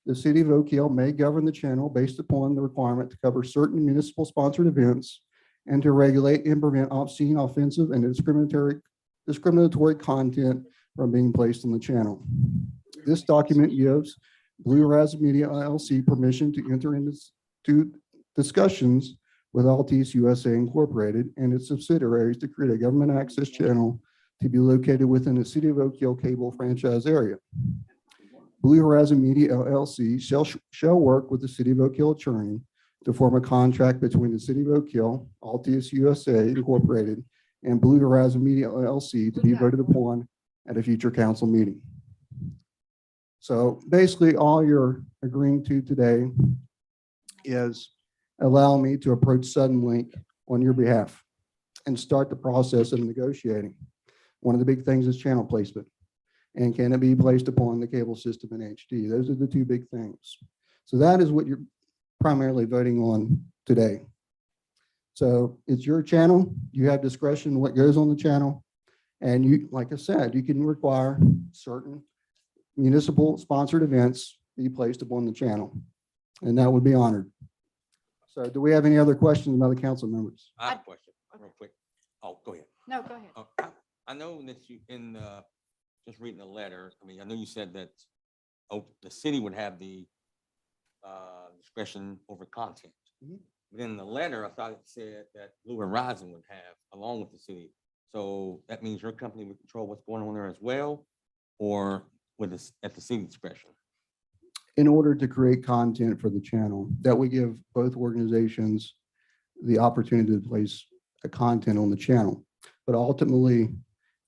The city of Oak Hill may govern the channel based upon the requirement to cover certain municipal sponsored events and to regulate and prevent obscene, offensive, and discriminatory content from being placed on the channel. This document gives Blue Horizon Media LLC permission to enter into discussions with Altice USA Incorporated and its subsidiaries to create a government access channel to be located within the city of Oak Hill cable franchise area. Blue Horizon Media LLC shall work with the city of Oak Hill attorney to form a contract between the city of Oak Hill, Altice USA Incorporated, and Blue Horizon Media LLC to be voted upon at a future council meeting. So basically, all you're agreeing to today is allow me to approach Suddenlink on your behalf and start the process of negotiating. One of the big things is channel placement. And can it be placed upon the cable system in HD? Those are the two big things. So that is what you're primarily voting on today. So it's your channel. You have discretion what goes on the channel. And you, like I said, you can require certain municipal sponsored events be placed upon the channel. And that would be honored. So do we have any other questions about the council members? I have a question, real quick. Oh, go ahead. No, go ahead. I know that you, just reading the letter, I mean, I know you said that, the city would have the discretion over content. Mhm. But in the letter, I thought it said that Blue Horizon would have, along with the city. So that means your company would control what's going on there as well, or with this, at the city discretion? In order to create content for the channel, that would give both organizations the opportunity to place a content on the channel. But ultimately,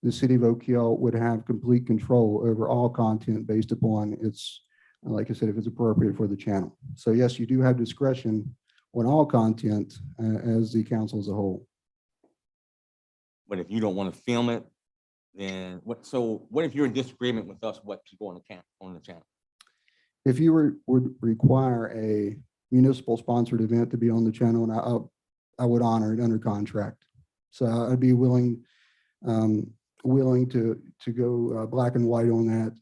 the city of Oak Hill would have complete control over all content based upon its, like I said, if it's appropriate for the channel. So yes, you do have discretion on all content as the council as a whole. But if you don't want to film it, then what, so what if you're in disagreement with us, what people on the channel? If you would require a municipal sponsored event to be on the channel, and I would honor it under contract. So I'd be willing to go black and white on that.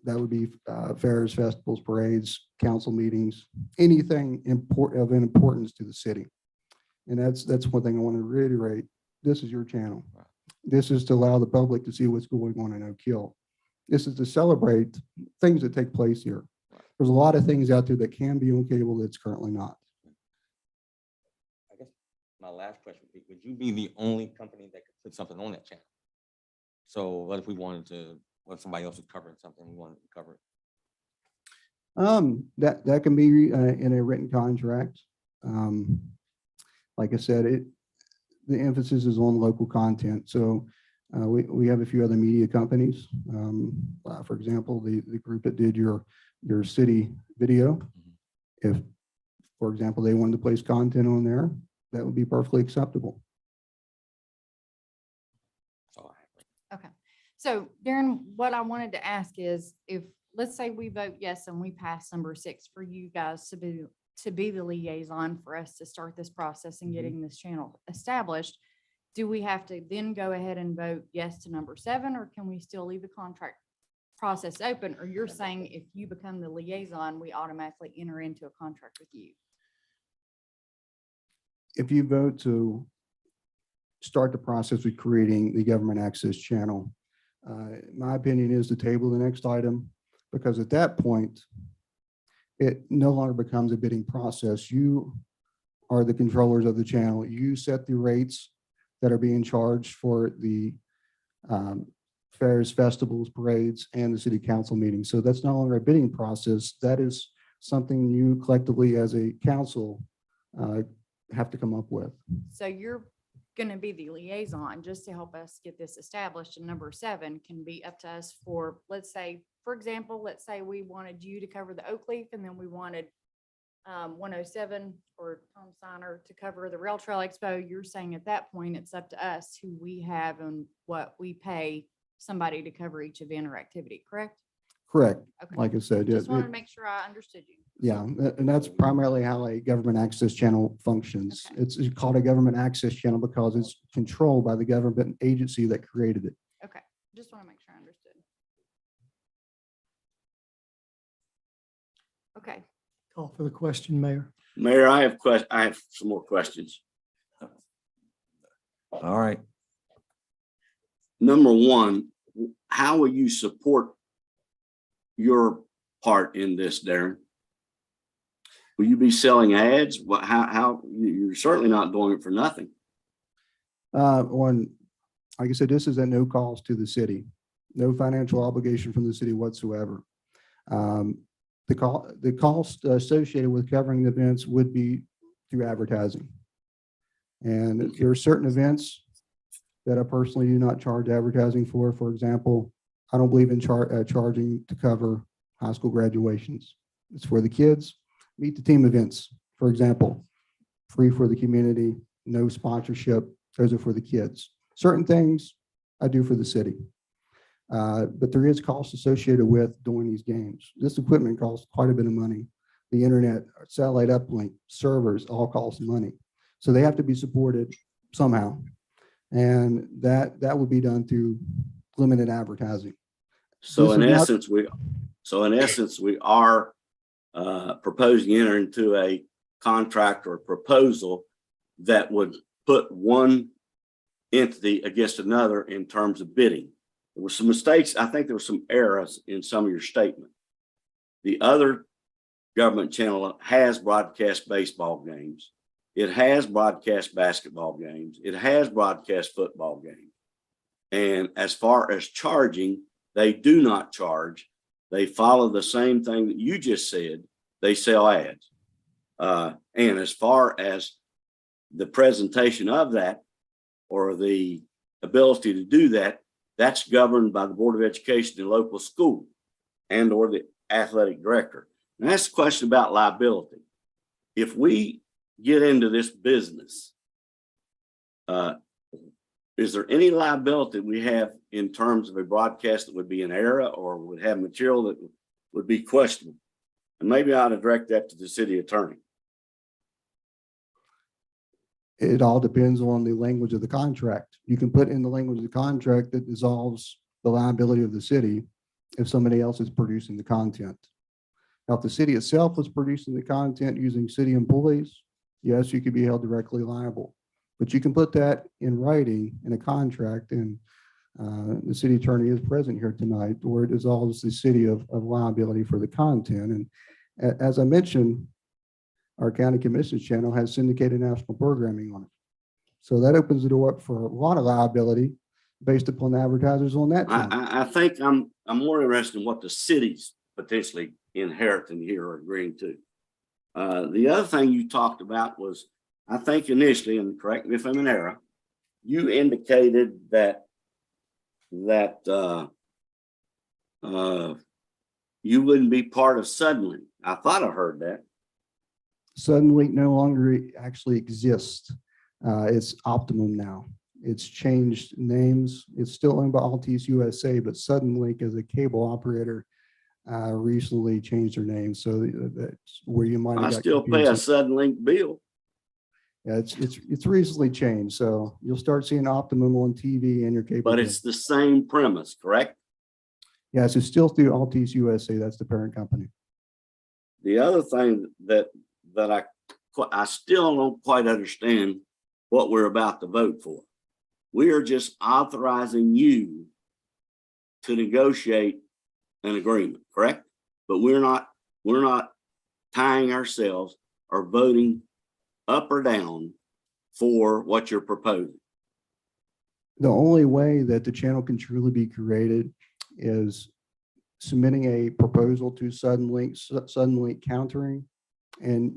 That would be fairs, festivals, parades, council meetings, anything of importance to the city. And that's one thing I want to reiterate. This is your channel. This is to allow the public to see what's going on in Oak Hill. This is to celebrate things that take place here. There's a lot of things out there that can be on cable that's currently not. I guess my last question would be, would you be the only company that could put something on that channel? So what if we wanted to, what if somebody else is covering something, we wanted to cover it? That can be in a written contract. Like I said, the emphasis is on local content. So we have a few other media companies. For example, the group that did your city video. If, for example, they wanted to place content on there, that would be perfectly acceptable. Okay. So Darren, what I wanted to ask is if, let's say we vote yes and we pass number 6 for you guys to be the liaison for us to start this process and getting this channel established, do we have to then go ahead and vote yes to number 7, or can we still leave the contract process open? Or you're saying if you become the liaison, we automatically enter into a contract with you? If you vote to start the process with creating the government access channel, my opinion is to table the next item, because at that point, it no longer becomes a bidding process. You are the controllers of the channel. You set the rates that are being charged for the fairs, festivals, parades, and the city council meetings. So that's no longer a bidding process. That is something you collectively as a council have to come up with. So you're going to be the liaison just to help us get this established. And number 7 can be up to us for, let's say, for example, let's say we wanted you to cover the Oak Leaf and then we wanted 107 or Tom Steiner to cover the Rail Trail Expo. You're saying at that point, it's up to us who we have and what we pay somebody to cover each event or activity, correct? Correct. Okay. Like I said, Just wanted to make sure I understood you. yeah, and that's primarily how a government access channel functions. Okay. It's called a government access channel because it's controlled by the government agency that created it. Okay, just want to make sure I understood. Okay, Call for the question, Mayor. Mayor, I have some more questions. All right. Number one, how will you support your part in this, Darren? Will you be selling ads? What, how, you're certainly not doing it for nothing. Like I said, this is at no cost to the city, no financial obligation from the city whatsoever. The cost associated with covering the events would be through advertising. And there are certain events that I personally do not charge advertising for. For example, I don't believe in charging to cover high school graduations. It's for the kids. Meet the team events, for example, free for the community, no sponsorship. Those are for the kids. Certain things I do for the city. But there is cost associated with doing these games. This equipment costs quite a bit of money. The internet, satellite uplink, servers all cost money. So they have to be supported somehow. And that would be done through limited advertising. So This in is not- essence, we are proposing to enter into a contract or proposal that would put one entity against another in terms of bidding. There were some mistakes. I think there were some errors in some of your statement. The other government channel has broadcast baseball games. It has broadcast basketball games. It has broadcast football games. And as far as charging, they do not charge. They follow the same thing that you just said. They sell ads. And as far as the presentation of that or the ability to do that, that's governed by the Board of Education in local school and or the athletic director. And that's the question about liability. If we get into this business, is there any liability we have in terms of a broadcast that would be an error or would have material that would be questionable? And maybe I ought to direct that to the city attorney. It all depends on the language of the contract. You can put in the language of the contract that dissolves the liability of the city if somebody else is producing the content. Now, if the city itself was producing the content using city employees, yes, you could be held directly liable. But you can put that in writing in a contract, and the city attorney is present here tonight, where it dissolves the city of liability for the content. And as I mentioned, our county commissions channel has syndicated national programming on it. So that opens the door up for a lot of liability based upon the advertisers on that channel. I think I'm more interested in what the cities potentially inheriting here or agreeing to. The other thing you talked about was, I think initially, and correct me if I'm in error, you indicated that you wouldn't be part of Suddenly. I thought I heard that. Suddenlink no longer actually exists. It's Optimum now. It's changed names. It's still owned by Altice USA, but Suddenlink as a cable operator recently changed their name. So that's where you might have I got still pay a confused. Suddenlink bill. Yeah, it's recently changed. So you'll start seeing Optimum on TV and your cable. But bill. it's the same premise, correct? Yes, it's still through Altice USA. That's the parent company. The other thing that I still don't quite understand what we're about to vote for. We are just authorizing you to negotiate an agreement, correct? But we're not tying ourselves or voting up or down for what you're proposing. The only way that the channel can truly be created is submitting a proposal to Suddenlink countering, and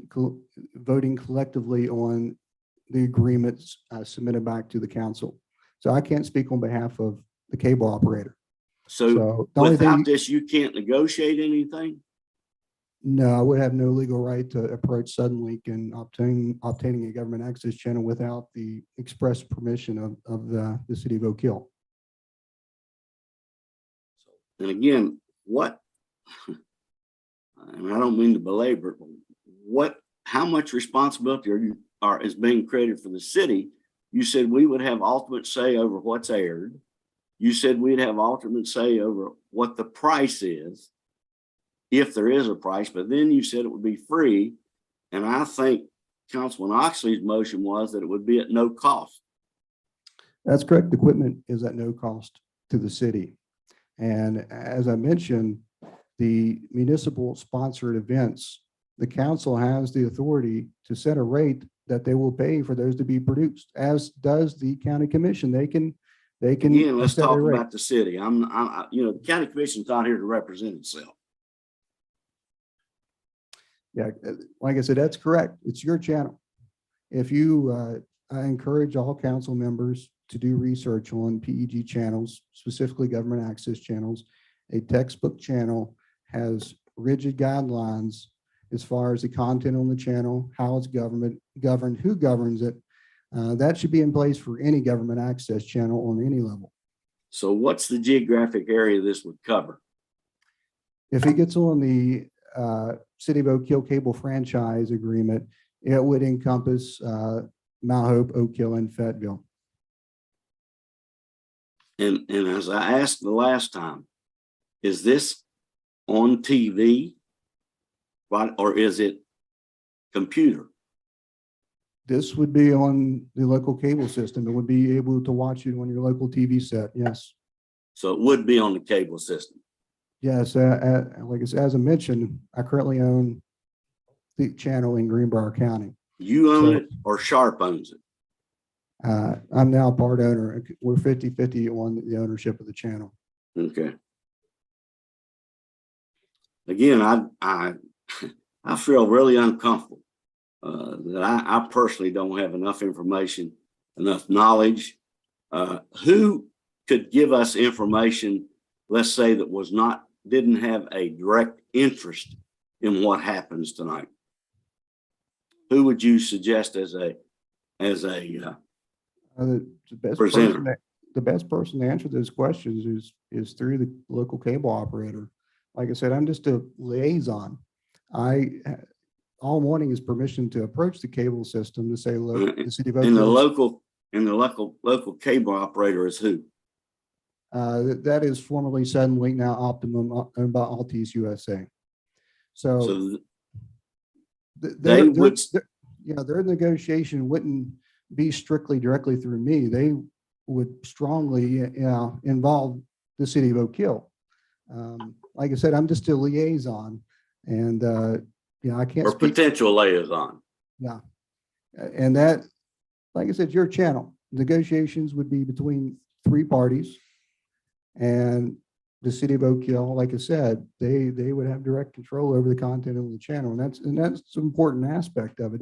voting collectively on the agreements submitted back to the council. So I can't speak on behalf of the cable operator. So the only without thing, this, you can't negotiate anything? no, I would have no legal right to approach Suddenlink and obtaining a government access channel without the express permission of the city of Oak Hill. And again, and I don't mean to belabor it, but how much responsibility is being created for the city? You said we would have ultimate say over what's aired. You said we'd have ultimate say over what the price is, if there is a price, but then you said it would be free. And I think Councilman Oxley's motion was that it would be at no cost. That's correct. The equipment is at no cost to the city. And as I mentioned, the municipal sponsored events, the council has the authority to set a rate that they will pay for those to be produced, as does the county commission. They can. Again, let's set a talk rate. about the city. The county commission's not here to represent itself. Yeah, like I said, that's correct. It's your channel. If you, I encourage all council members to do research on PEG channels, specifically government access channels. A textbook channel has rigid guidelines as far as the content on the channel, how it's governed, who governs it. That should be in place for any government access channel on any level. So what's the geographic area this would cover? If it gets on the City of Oak Hill cable franchise agreement, it would encompass Mount Hope, Oak Hill, and Fayetteville. And as I asked the last time, is this on TV? Right, or is it computer? This would be on the local cable system. It would be able to watch it on your local TV set. Yes. So it would be on the cable system. Yes. Like I said, as I mentioned, I currently own the channel in Greenbrier County. You own it or Sharp owns it? I'm now part owner. We're 50-50 on the ownership of the channel. Okay. Again, I feel really uncomfortable that I personally don't have enough information, enough knowledge. Who could give us information, let's say, that didn't have a direct interest in what happens tonight? Who would you suggest as a presenter? The best person to answer those questions is through the local cable operator. Like I said, I'm just a liaison. All I'm wanting is permission to approach the cable system to say, look, the city of Oak Hill. And the local cable operator is who? That is formerly Suddenlink, now Optimum, owned by Altice USA. So their negotiation wouldn't be strictly directly through me. They would strongly involve the city of Oak Hill. Like I said, I'm just a liaison, and I can't. Or potential liaison. Yeah, and that, like I said, your channel. Negotiations would be between three parties, and the city of Oak Hill. Like I said, they would have direct control over the content of the channel, and that's an important aspect of it.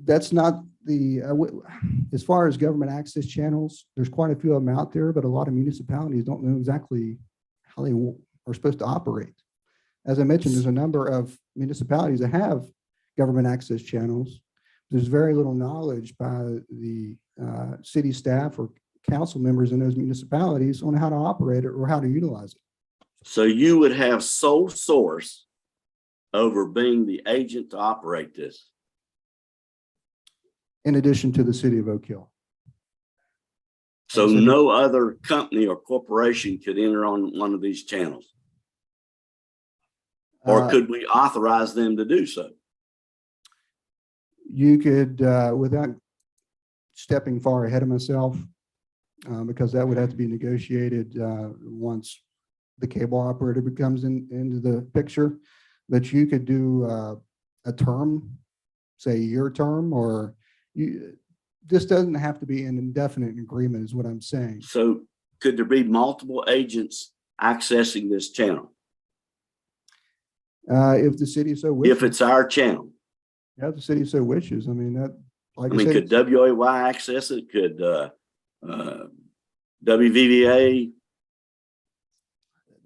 That's not the as far as government access channels. There's quite a few of them out there, but a lot of municipalities don't know exactly how they are supposed to operate. As I mentioned, there's a number of municipalities that have government access channels. There's very little knowledge by the city staff or council members in those municipalities on how to operate it or how to utilize it. So you would have sole source over being the agent to operate this? In addition to the city of Oak Hill. So no other company or corporation could enter on one of these channels? Or could we authorize them to do so? You could, without stepping far ahead of myself, because that would have to be negotiated once the cable operator becomes into the picture, that you could do a term, say your term, or this doesn't have to be an indefinite agreement is what I'm saying. So could there be multiple agents accessing this channel? If the city so wishes. If it's our channel? Yeah, if the city so wishes. I mean, Like I mean, said, could WAY access it? Could WVVA?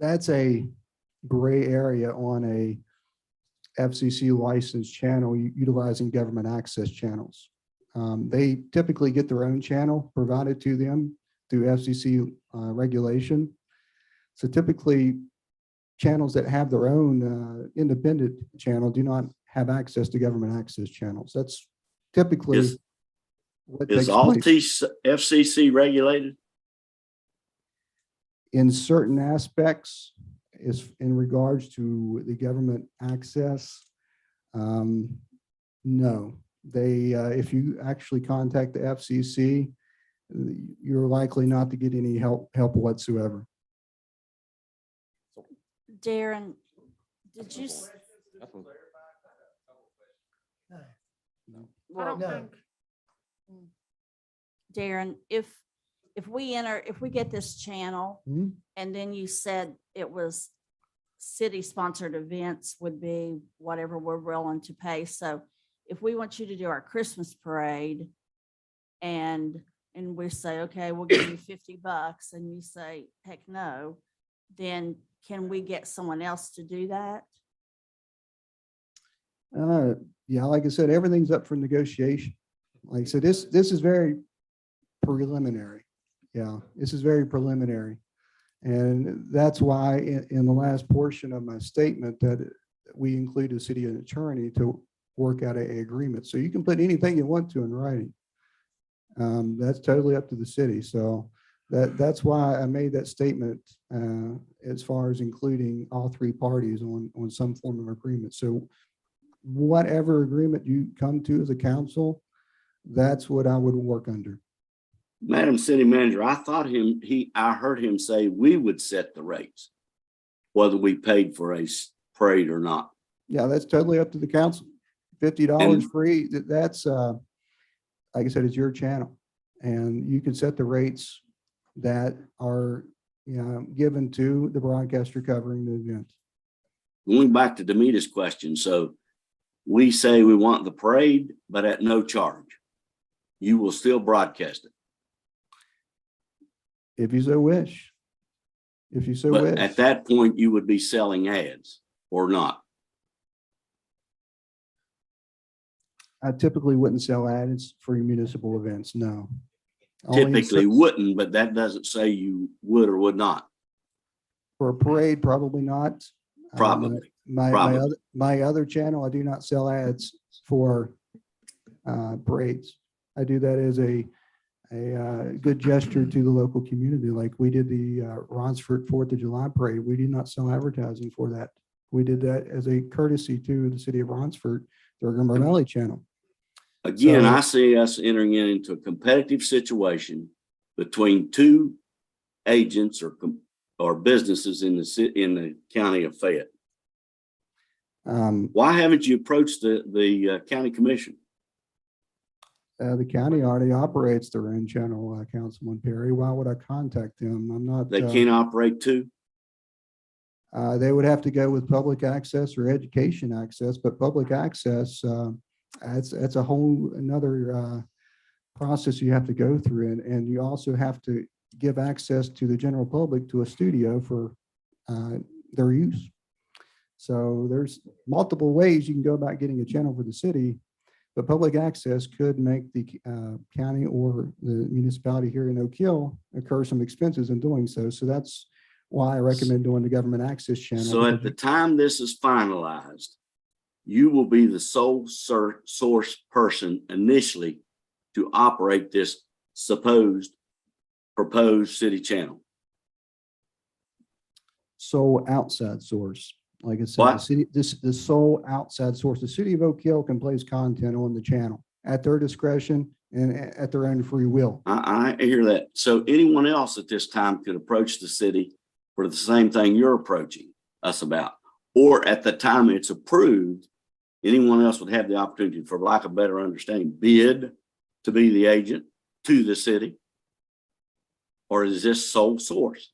that's a gray area on a FCC licensed channel utilizing government access channels. They typically get their own channel provided to them through FCC regulation. So typically, channels that have their own independent channel do not have access to government access channels. That's typically Is- what Is takes place. FCC regulated? In certain aspects, is in regards to the government access. No, they, if you actually contact the FCC, you're likely not to get any help whatsoever. Darren, did you, That's what- well, No. Darren, if we get this channel Mhm. and then you said it was city-sponsored events would be whatever we're willing to pay. So if we want you to do our Christmas parade and we say, okay, we'll give you $50 and you say, heck no, then can we get someone else to do that? Yeah, like I said, everything's up for negotiation. Like I said, this is very preliminary. Yeah, this is very preliminary. And that's why in the last portion of my statement that we include the city attorney to work out a agreement. So you can put anything you want to in writing. That's totally up to the city. So that's why I made that statement as far as including all three parties on some form of agreement. So whatever agreement you come to as a council, that's what I would work under. Madam City Manager, I heard him say we would set the rates, whether we paid for a parade or not. Yeah, that's totally up to the council. $50 And- free, that's, like I said, it's your channel. And you can set the rates that are, given to the broadcaster covering the event. Going back to Demita's question, so we say we want the parade, but at no charge. You will still broadcast it. If you so wish. If you so But wish. at that point, you would be selling ads or not. I typically wouldn't sell ads for your municipal events, no. Only in Typically cer- wouldn't, but that doesn't say you would or would not. For a parade, probably not. Probably. My other channel, I do not sell ads for parades. I do that as a good gesture to the local community. Like we did the Ronsford 4th of July parade. We did not sell advertising for that. We did that as a courtesy to the city of Ronsford, the Montgomery Valley channel. Again, So- I see us entering into a competitive situation between two agents or businesses in the county of Fayette. Why haven't you approached the county commission? The county already operates their own channel, Councilman Perry. Why would I contact them? I'm not. They can't operate two? They would have to go with public access or education access, but public access, that's a whole another process you have to go through. And you also have to give access to the general public to a studio for their use. So there's multiple ways you can go about getting a channel for the city, but public access could make the county or the municipality here in Oak Hill incur some expenses in doing so. So that's why I recommend doing the government access channel. So at the time this is finalized, you will be the sole source person initially to operate this proposed city channel. Sole outside source. Like I said, the What? city, the sole outside source, the city of Oak Hill can place content on the channel at their discretion and at their own free will. I hear that. So anyone else at this time could approach the city for the same thing you're approaching us about, or at the time it's approved, anyone else would have the opportunity, for lack of better understanding, bid to be the agent to the city? Or is this sole source?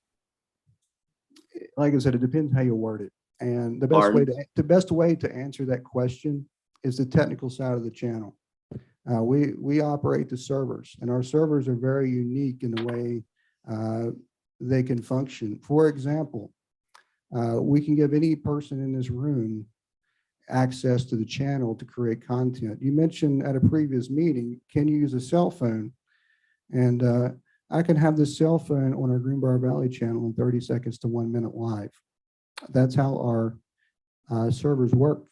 Like I said, it depends how you word it. And the best way Pardon? to answer that question is the technical side of the channel. We operate the servers, and our servers are very unique in the way they can function. For example, we can give any person in this room access to the channel to create content. You mentioned at a previous meeting, can you use a cell phone? And I can have this cell phone on our Greenbrier Valley channel in 30 seconds to 1 minute live. That's how our servers work.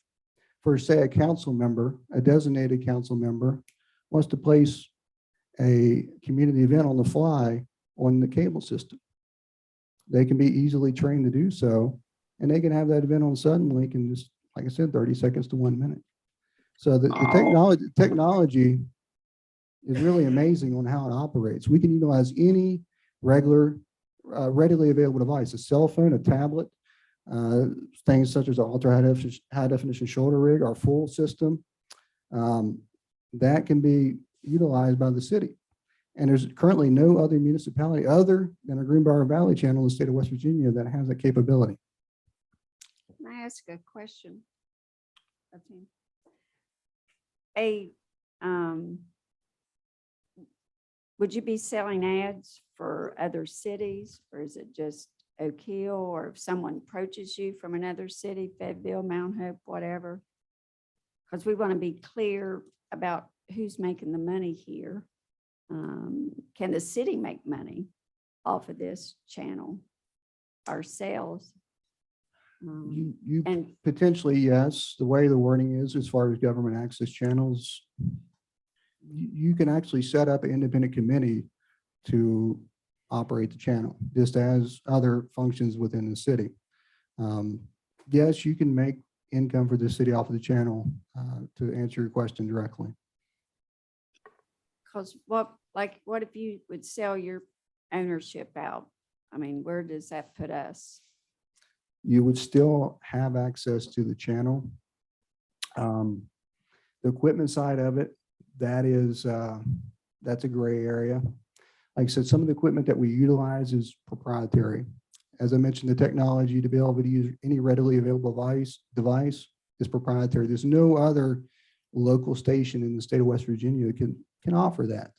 For say a council member, a designated council member wants to place a community event on the fly on the cable system. They can be easily trained to do so, and they can have that event on Suddenlink in just, like I said, 30 seconds to 1 minute. So the technology is really amazing on how it operates. We can utilize any readily available device, a cell phone, a tablet, things such as our high definition shoulder rig, our full system, that can be utilized by the city. And there's currently no other municipality other than a Greenbrier Valley channel in the state of West Virginia that has that capability. Can I ask a question? Okay. Would you be selling ads for other cities, or is it just Oak Hill, or if someone approaches you from another city, Fayetteville, Mount Hope, whatever? Because we want to be clear about who's making the money here. Can the city make money off of this channel ourselves? You And potentially, yes. The way the wording is, as far as government access channels, you can actually set up an independent committee to operate the channel, just as other functions within the city. Yes, you can make income for the city off of the channel, to answer your question directly. because what if you would sell your ownership out? I mean, where does that put us? You would still have access to the channel. The equipment side of it, that's a gray area. Like I said, some of the equipment that we utilize is proprietary. As I mentioned, the technology to be able to use any readily available device is proprietary. There's no other local station in the state of West Virginia that can offer that.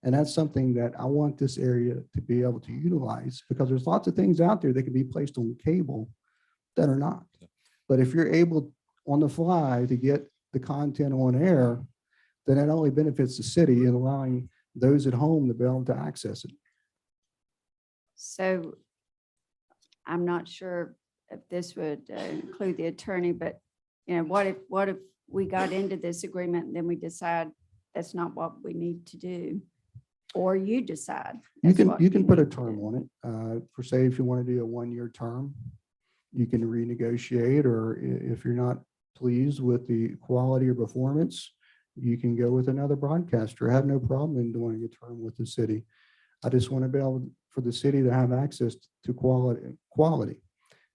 And that's something that I want this area to be able to utilize, because there's lots of things out there that can be placed on cable that are not. But if you're able on the fly to get the content on air, then it only benefits the city in allowing those at home to be able to access it. So I'm not sure if this would include the attorney, but what if we got into this agreement and then we decide that's not what we need to do? Or you decide. You that's what can put a need to term do. on it. For say, if you want to do a 1-year term, you can renegotiate, or if you're not pleased with the quality or performance, you can go with another broadcaster. I have no problem in doing a term with the city. I just want to be able for the city to have access to quality.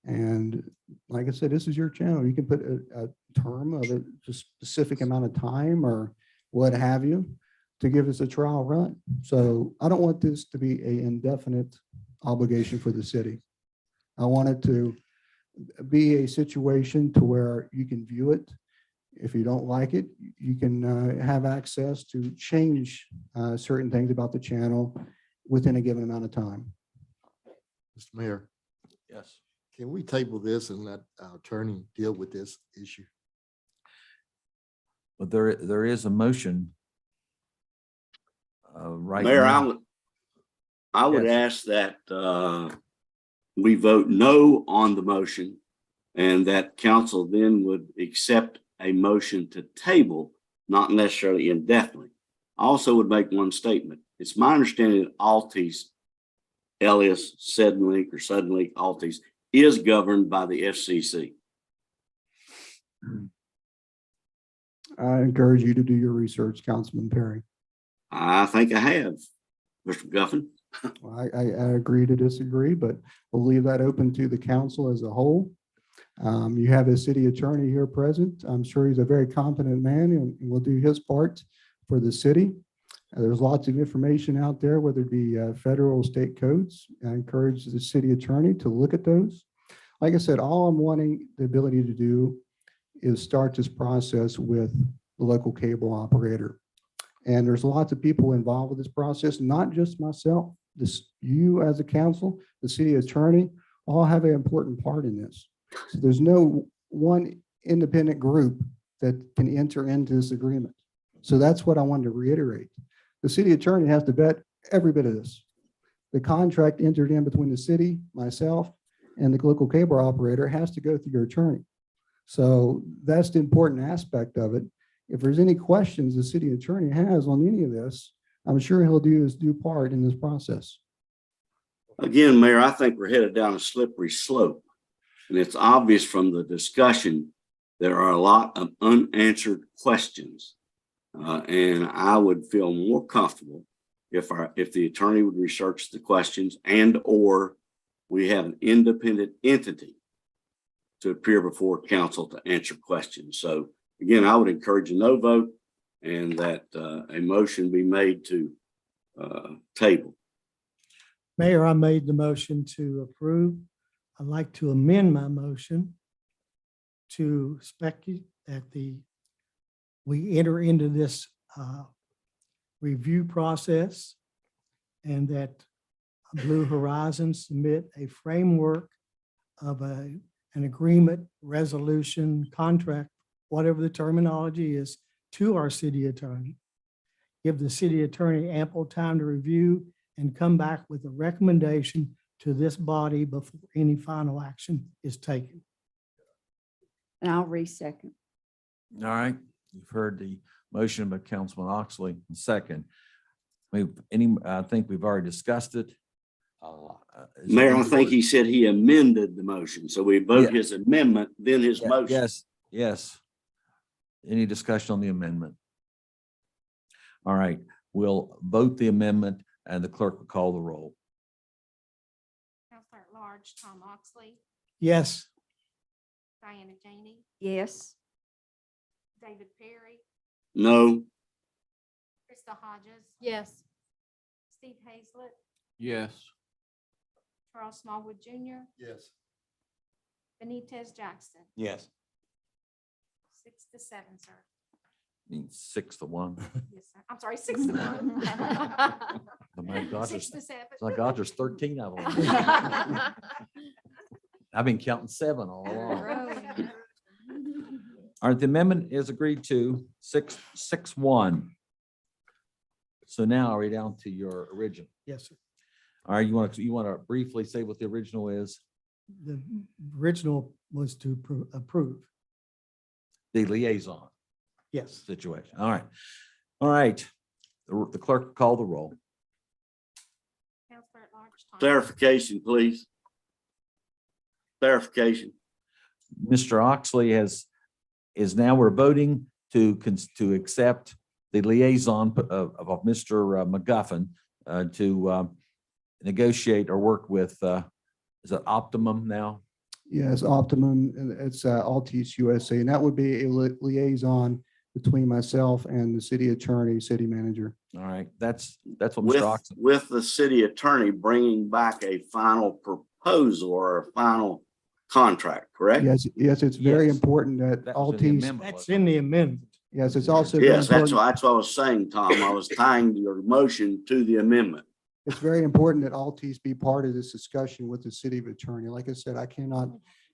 And like I said, this is your channel. You can put a term of a specific amount of time or what have you to give us a trial run. So I don't want this to be an indefinite obligation for the city. I want it to be a situation to where you can view it. If you don't like it, you can have access to change certain things about the channel within a given amount of time. Mr. Mayor, Yes. can we table this and let our attorney deal with this issue? But there is a motion. Right Mayor, now. I would Yes. ask that we vote no on the motion, and that council then would accept a motion to table, not necessarily indefinitely. I also would make one statement. It's my understanding that Altice, alias Suddenlink or Suddenlink Altice, is governed by the FCC. I encourage you to do your research, Councilman Perry. I think I have, Mr. Guffin. I agree to disagree, but we'll leave that open to the council as a whole. You have a city attorney here present. I'm sure he's a very competent man and will do his part for the city. There's lots of information out there, whether it be federal or state codes. I encourage the city attorney to look at those. Like I said, all I'm wanting the ability to do is start this process with the local cable operator. And there's lots of people involved with this process, not just myself. You as a council, the city attorney, all have an important part in this. So there's no one independent group that can enter into this agreement. So that's what I wanted to reiterate. The city attorney has to vet every bit of this. The contract entered in between the city, myself, and the local cable operator has to go through your attorney. So that's the important aspect of it. If there's any questions the city attorney has on any of this, I'm sure he'll do his due part in this process. Again, Mayor, I think we're headed down a slippery slope. And it's obvious from the discussion, there are a lot of unanswered questions. And I would feel more comfortable if the attorney would research the questions or we have an independent entity to appear before council to answer questions. So again, I would encourage a no vote and that a motion be made to table. Mayor, I made the motion to approve. I'd like to amend my motion to speculate that we enter into this review process and that Blue Horizon submit a framework of an agreement, resolution, contract, whatever the terminology is, to our city attorney. Give the city attorney ample time to review and come back with a recommendation to this body before any final action is taken. And I'll re-second. All right, you've heard the motion by Councilman Oxley, second. I think we've already discussed it. Is there Mayor, I any think more- he said he amended the motion. So we vote his amendment, then his motion. Yes, yes. Any discussion on the amendment? All right, we'll vote the amendment and the clerk will call the roll. Counselor at Large, Tom Oxley, Yes. Diana Janey, Yes. David Perry, No, Krista Hodges, Yes. Steve Hazlett, Yes. Charles Smallwood Jr., Yes. Benitez Jackson, Yes. 6-7, sir. Means 6-1. Yes, sir. I'm sorry, 6-1. Oh my God, 6-7. my God, there's 13 of them. I've been counting 7 all along. All right, the amendment is agreed to 6-1. So now are we down to your original? Yes, sir. All right, you want to briefly say what the original is? The original was to approve. The liaison Yes. situation. All right. All right. The clerk will call the roll. Counselor at Large, Tom. clarification, please. Clarification. Mr. Oxley is now we're voting to accept the liaison of Mr. McGuffin to negotiate or work with, is it Optimum now? Yes, Optimum, and it's Altice USA, and that would be a liaison between myself and the city attorney, city manager. All right, that's what Mr. With, Oxley. with the city attorney bringing back a final proposal or a final contract, correct? Yes, it's very Yes. important that That was in the Altice, amendment, That's wasn't in the amendment. yes, it's also very Yes, that's important. what I was saying, Tom. I was tying your motion to the amendment. It's very important that Altice be part of this discussion with the city attorney. Like I said, I cannot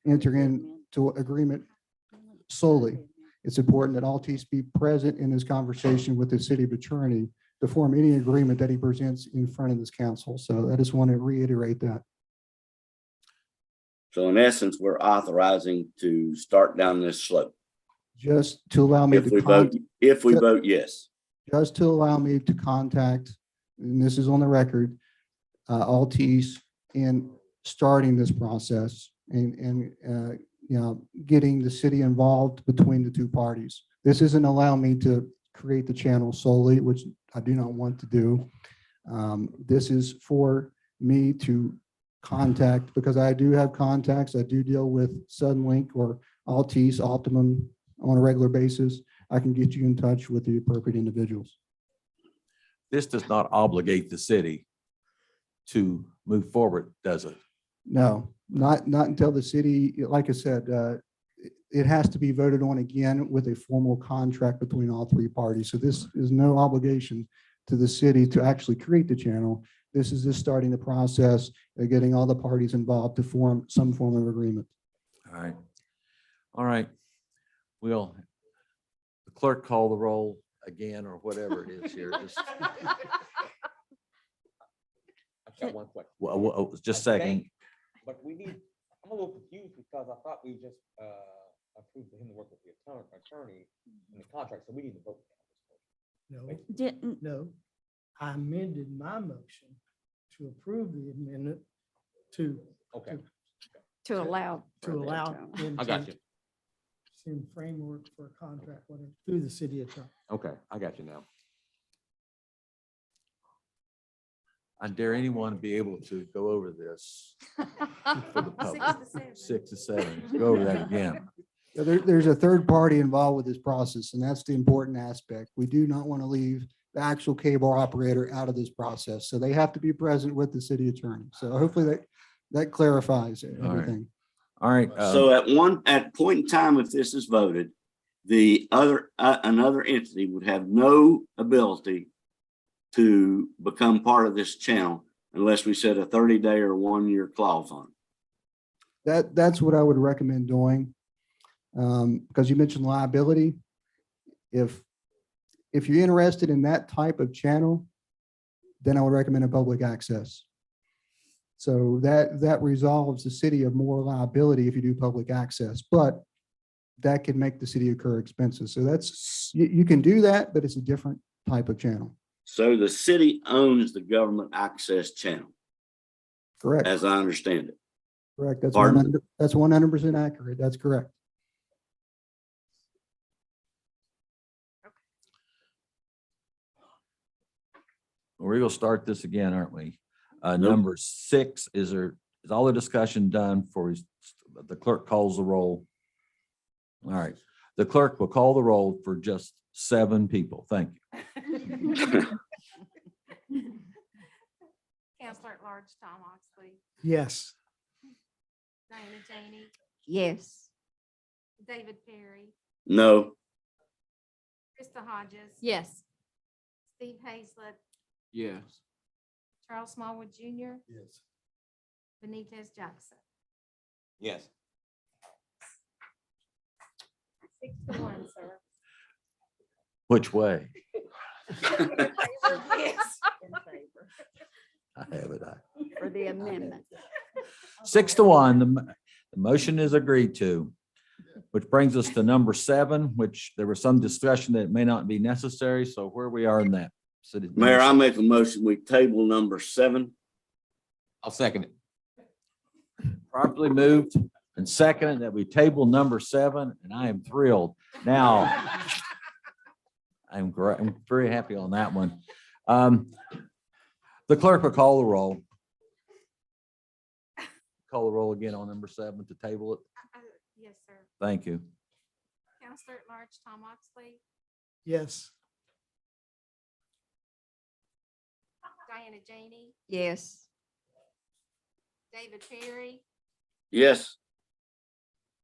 enter into agreement solely. It's important that Altice be present in this conversation with the city attorney to form any agreement that he presents in front of this council. So I just want to reiterate that. So in essence, we're authorizing to start down this slope. Just to allow me If to we vote, if we Ju- vote yes. just to allow me to contact, and this is on the record, Altice in starting this process and getting the city involved between the two parties. This isn't allowing me to create the channel solely, which I do not want to do. This is for me to contact, because I do have contacts. I do deal with Suddenlink or Altice, Optimum on a regular basis. I can get you in touch with the appropriate individuals. This does not obligate the city to move forward, does it? No, not until the city, like I said, it has to be voted on again with a formal contract between all three parties. So this is no obligation to the city to actually create the channel. This is just starting the process of getting all the parties involved to form some form of agreement. All right. All right. Will the clerk call the roll again or whatever it is here? Just, I've got one question. just a I second. think- But we need, I'm a little confused because I thought we just approved him to work with the attorney in the contract, so we need to vote. No, Didn't, no. I amended my motion to approve the amendment to. Okay. To allow. To further allow. term. them I got to you. Send framework for a contract, whatever, through the city attorney. Okay, I got you now. I dare anyone to be able to go over this for the public. 6 to 7. Go over that again. Yeah, there's a third party involved with this process, and that's the important aspect. We do not want to leave the actual cable operator out of this process. So they have to be present with the city attorney. So hopefully that clarifies everything. All right. So at point in time, if this is voted, the other, another entity would have no ability to become part of this channel unless we set a 30-day or 1-year clause on it. That's what I would recommend doing. Because you mentioned liability. If you're interested in that type of channel, then I would recommend a public access. So that resolves the city of more liability if you do public access, but that can make the city incur expenses. So that's, you can do that, but it's a different type of channel. So the city owns the government access channel, Correct. as I understand it. Correct. That's Pardon? that's 100% accurate. That's correct. We're going to start this again, aren't we? Number 6, is all the discussion done for the clerk calls the roll? All right. The clerk will call the roll for just 7 people. Thank you. Counselor at Large Tom Oxley, Yes. Diana Janey, Yes. David Perry, No, Krista Hodges. Yes. Steve Hazlett, Yes. Charles Smallwood Jr., Yes. Benitez Jackson. Yes. 6-1, sir. Which way? Yes. I have it. For the amendment. 6-1, the motion is agreed to, which brings us to number 7, which there was some discussion that it may not be necessary. So where we are in that. City Mayor, I make a motion, we table number 7. I'll second it. Properly moved and seconded that we table number 7, and I am thrilled. Now, I'm very happy on that one. The clerk will call the roll. Call the roll again on number 7 to table it. Yes, sir. Thank you. Counselor at Large Tom Oxley, Yes. Diana Janey, Yes. David Perry, Yes,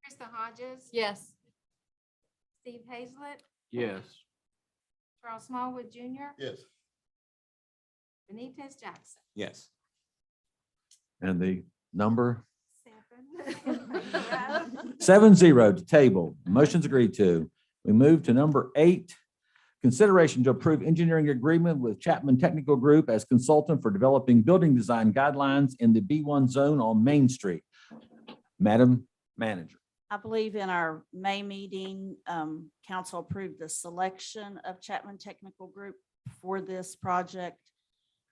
Krista Hodges. Yes. Steve Hazlett, Yes. Charles Smallwood Jr., Yes. Benitez Jackson. Yes. And the number 7. 7-0 to table. Motion's agreed to. We move to number 8. Consideration to approve engineering agreement with Chapman Technical Group as consultant for developing building design guidelines in the B1 zone on Main Street. Madam Manager. I believe in our May meeting, council approved the selection of Chapman Technical Group for this project.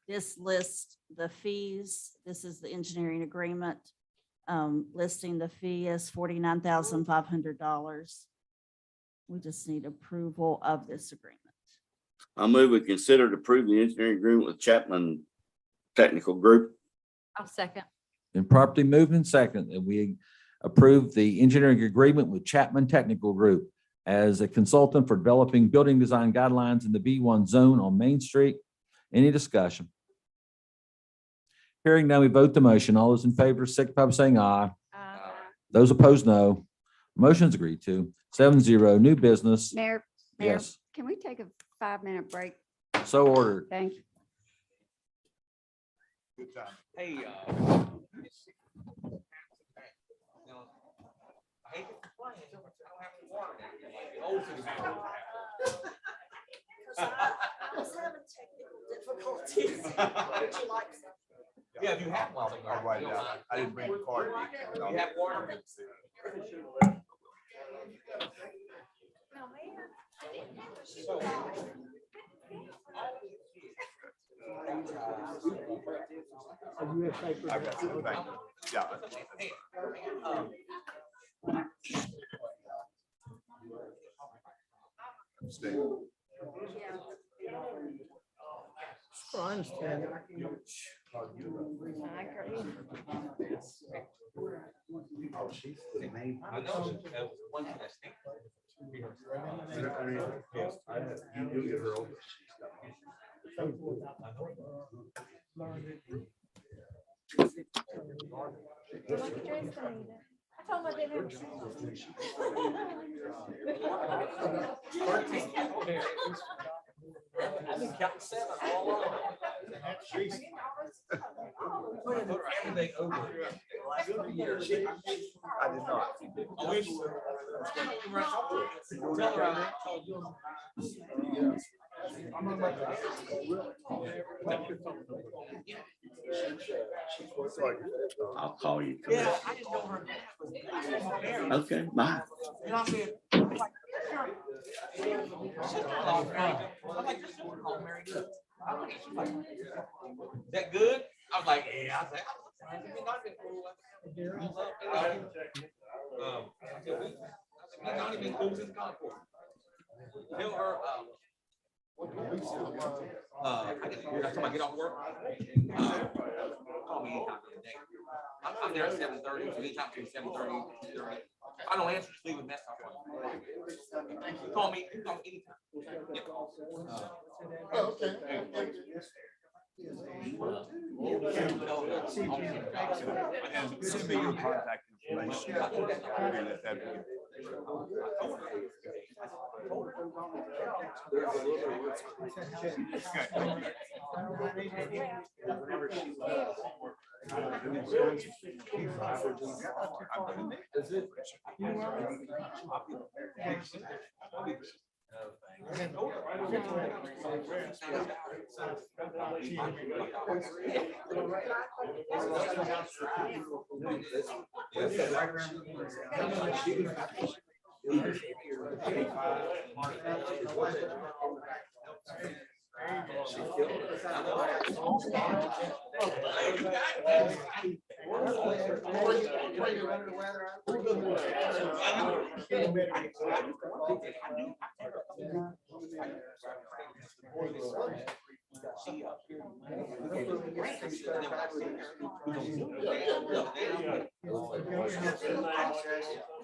This lists the fees. This is the engineering agreement, listing the fee as $49,500. We just need approval of this agreement. I move we consider to approve the engineering agreement with Chapman Technical Group. I'll second. Been properly moved and second that we approve the engineering agreement with Chapman Technical Group as a consultant for developing building design guidelines in the B1 zone on Main Street. Any discussion? Hearing none, we vote the motion. All those in favor, signify by saying aye. Those opposed, no. Motion's agreed to. 7-0, new business. Mayor, Yes, can we take a 5-minute break? so ordered. Thank you. Hey, I hate to complain, I don't have any water down here like the old city hall. I was having technical difficulties. Would you like some? Yeah, if you have one. I'll write it down. I didn't bring the card. You have water? No, Mayor, I didn't have a shoe. I got some, thank you. Yeah. Stay. I understand. I know, that was one thing that's. Yes, you'll get her over. I told him I didn't have shoes. I've been counting 7 all along. Everything over the last 3 years. I did not. I wish. Tell her I told you. I'll call you. Yeah, I didn't know her. Okay, bye. And I said, like, I'm like, your sister-in-law married good. She's like, is that good? I was like, yeah. I was like, I mean, not been cool. I said, we've not even cool since Concord. Tell her, I didn't, I get off work. Call me anytime of the day. I'm there at 7:30, so anytime between 7:30 and 2:30. If I don't answer, just leave a message. Call me anytime. Yep. Send me your contact information.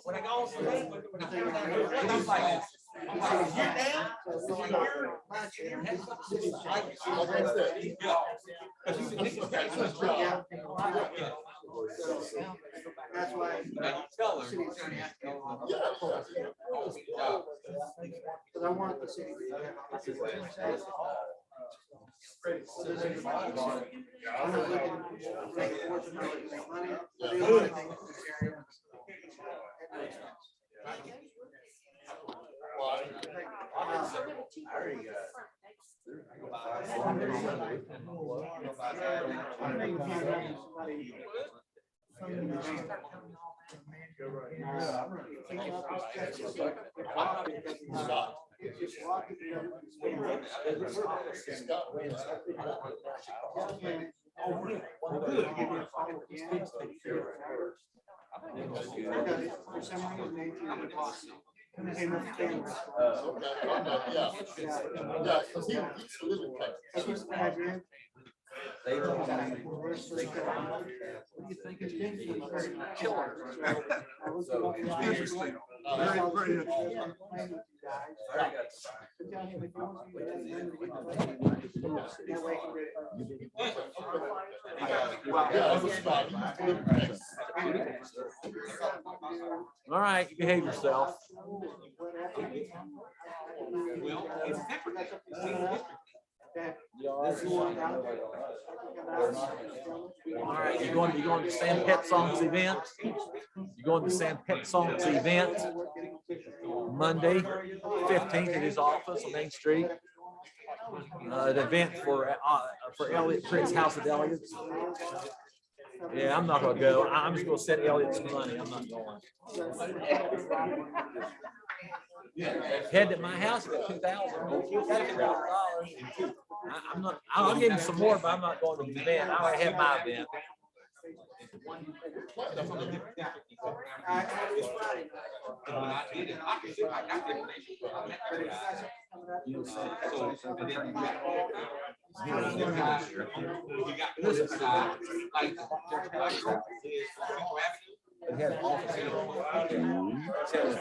When I go on today, when I found that, I'm like, you're down. That's why. Tell her. Because I want the city. I'm not looking to make a fortune, I'm looking to make money. I do a lot of things in this area. For some reason, they do the boss. Came up with cameras. All right, you behave yourself. All right, you going to Sam Pet Songs event? You going to Sam Pet Songs event Monday, 15th at his office on Main Street. An event for Elliot, Prince House of Elliot's. Yeah, I'm not gonna go. I'm just gonna send Elliot some money. I'm not going. Head to my house at $2,000. I'm not. I'll give him some more, but I'm not going to the event. I already have my event. It had an office here. It had a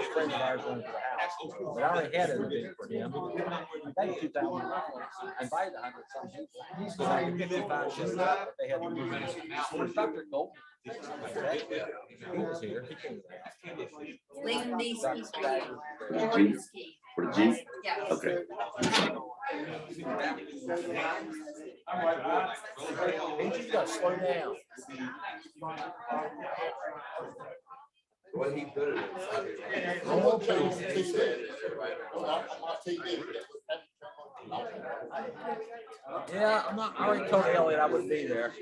friend of ours going to the house, but I already had an event for him. They had 2,000. I invited 100 some people. So I could 55 shows up, but they had to move. Dr. Gold. He was here. He came to the house. For the Jeep? Yeah. Okay. Hey, you gotta slow down. What he put it in. Yeah, I'm not. I already told Elliot I wouldn't be there.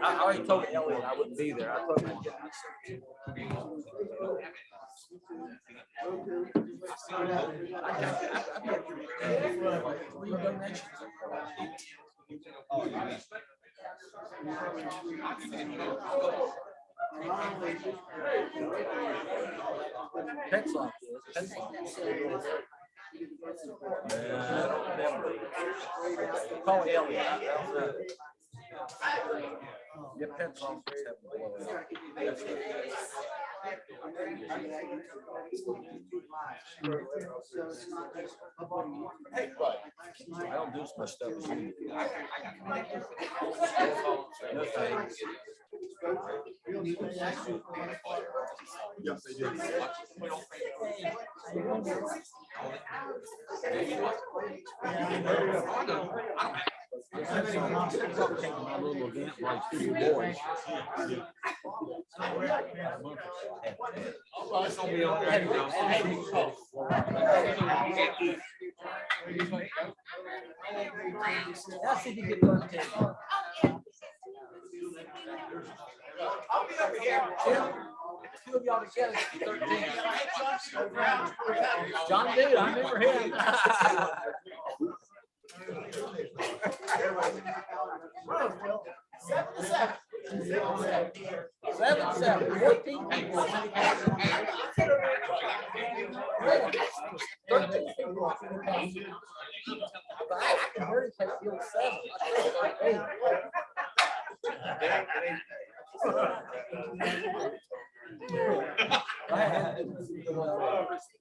I already told Elliot I wouldn't be there. I told him I'd get Pet Song. Pet Song. Call Elliot. Get Pet Song. I don't do so much stuff as you do. No thanks. Yes, they did. My little event like 2 boys. That's if you get 13. I'll be over here. Two of y'all together, 13. John Dude, I remember him. 7-7, 14 people. 13 people. But I can barely take field 7.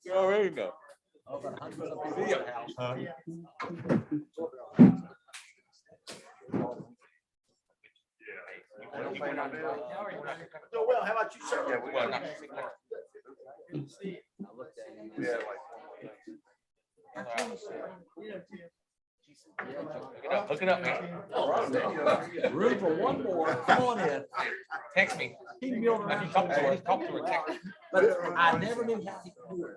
You already know. See ya. So well, how about you, sir? Yeah, we got Look it up, man. Room for one more. Come on in. Text me. He milled around. Talk to her, text me. But I never knew how he could do it.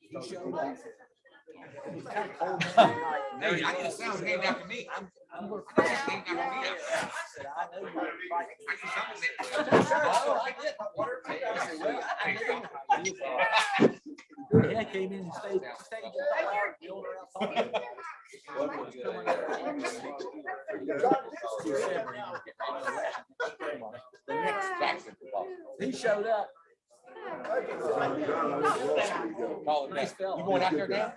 He showed up. It was kind of cold. Hey, I need a sound named after me. I'm going to cry. I said, I know you're fighting. Oh, I did. I said, well, I knew. Yeah, came in and stayed. Milled around talking. The next Jackson. He showed up. Nice fella. You going out there now?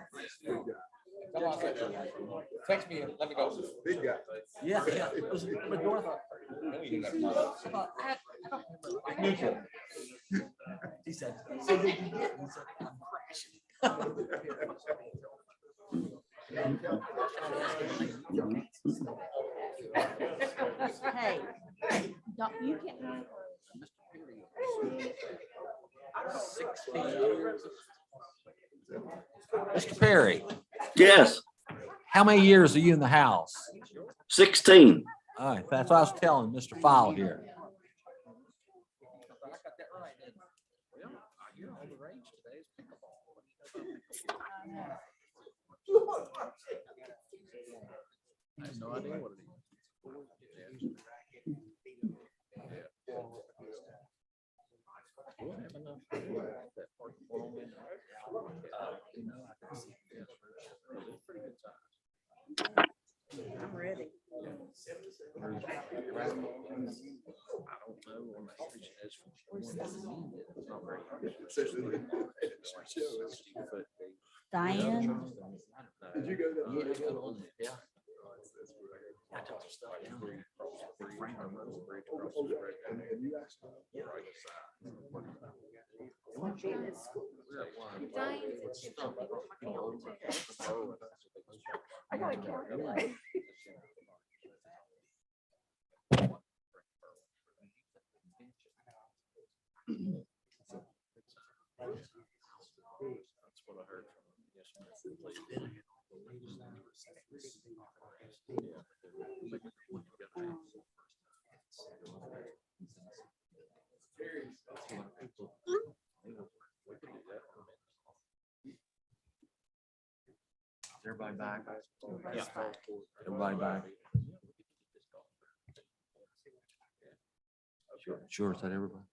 Text me and let me go. Big guy. Yeah, yeah. It was north. Neutral. He said, so did you get? He said, I'm Hey, don't, you can't. Mr. Perry, Yes, how many years are you in the house? 16. All right, that's what I was telling Mr. File here. I have no idea what it is. I'm ready. Diane? Did you go to? Yeah, I got on it, yeah. I took the stuff down there. I got a calculator. That's what I heard from everybody back? Yeah. Everybody back? Sure, is that everybody?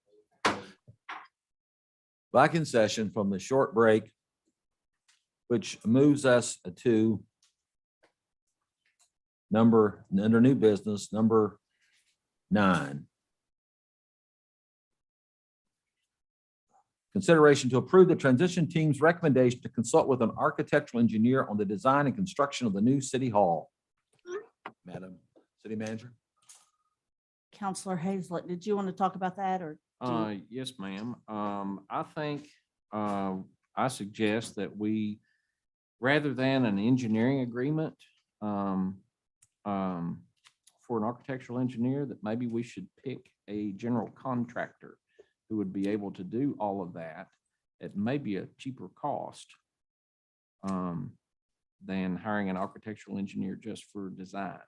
Back in session from the short break, which moves us to under new business, number 9. Consideration to approve the transition team's recommendation to consult with an architectural engineer on the design and construction of the new city hall. Madam City Manager. Counselor Hazlett, did you want to talk about that or? Yes, ma'am. I think, I suggest that we, rather than an engineering agreement, for an architectural engineer, that maybe we should pick a general contractor who would be able to do all of that at maybe a cheaper cost, than hiring an architectural engineer just for design.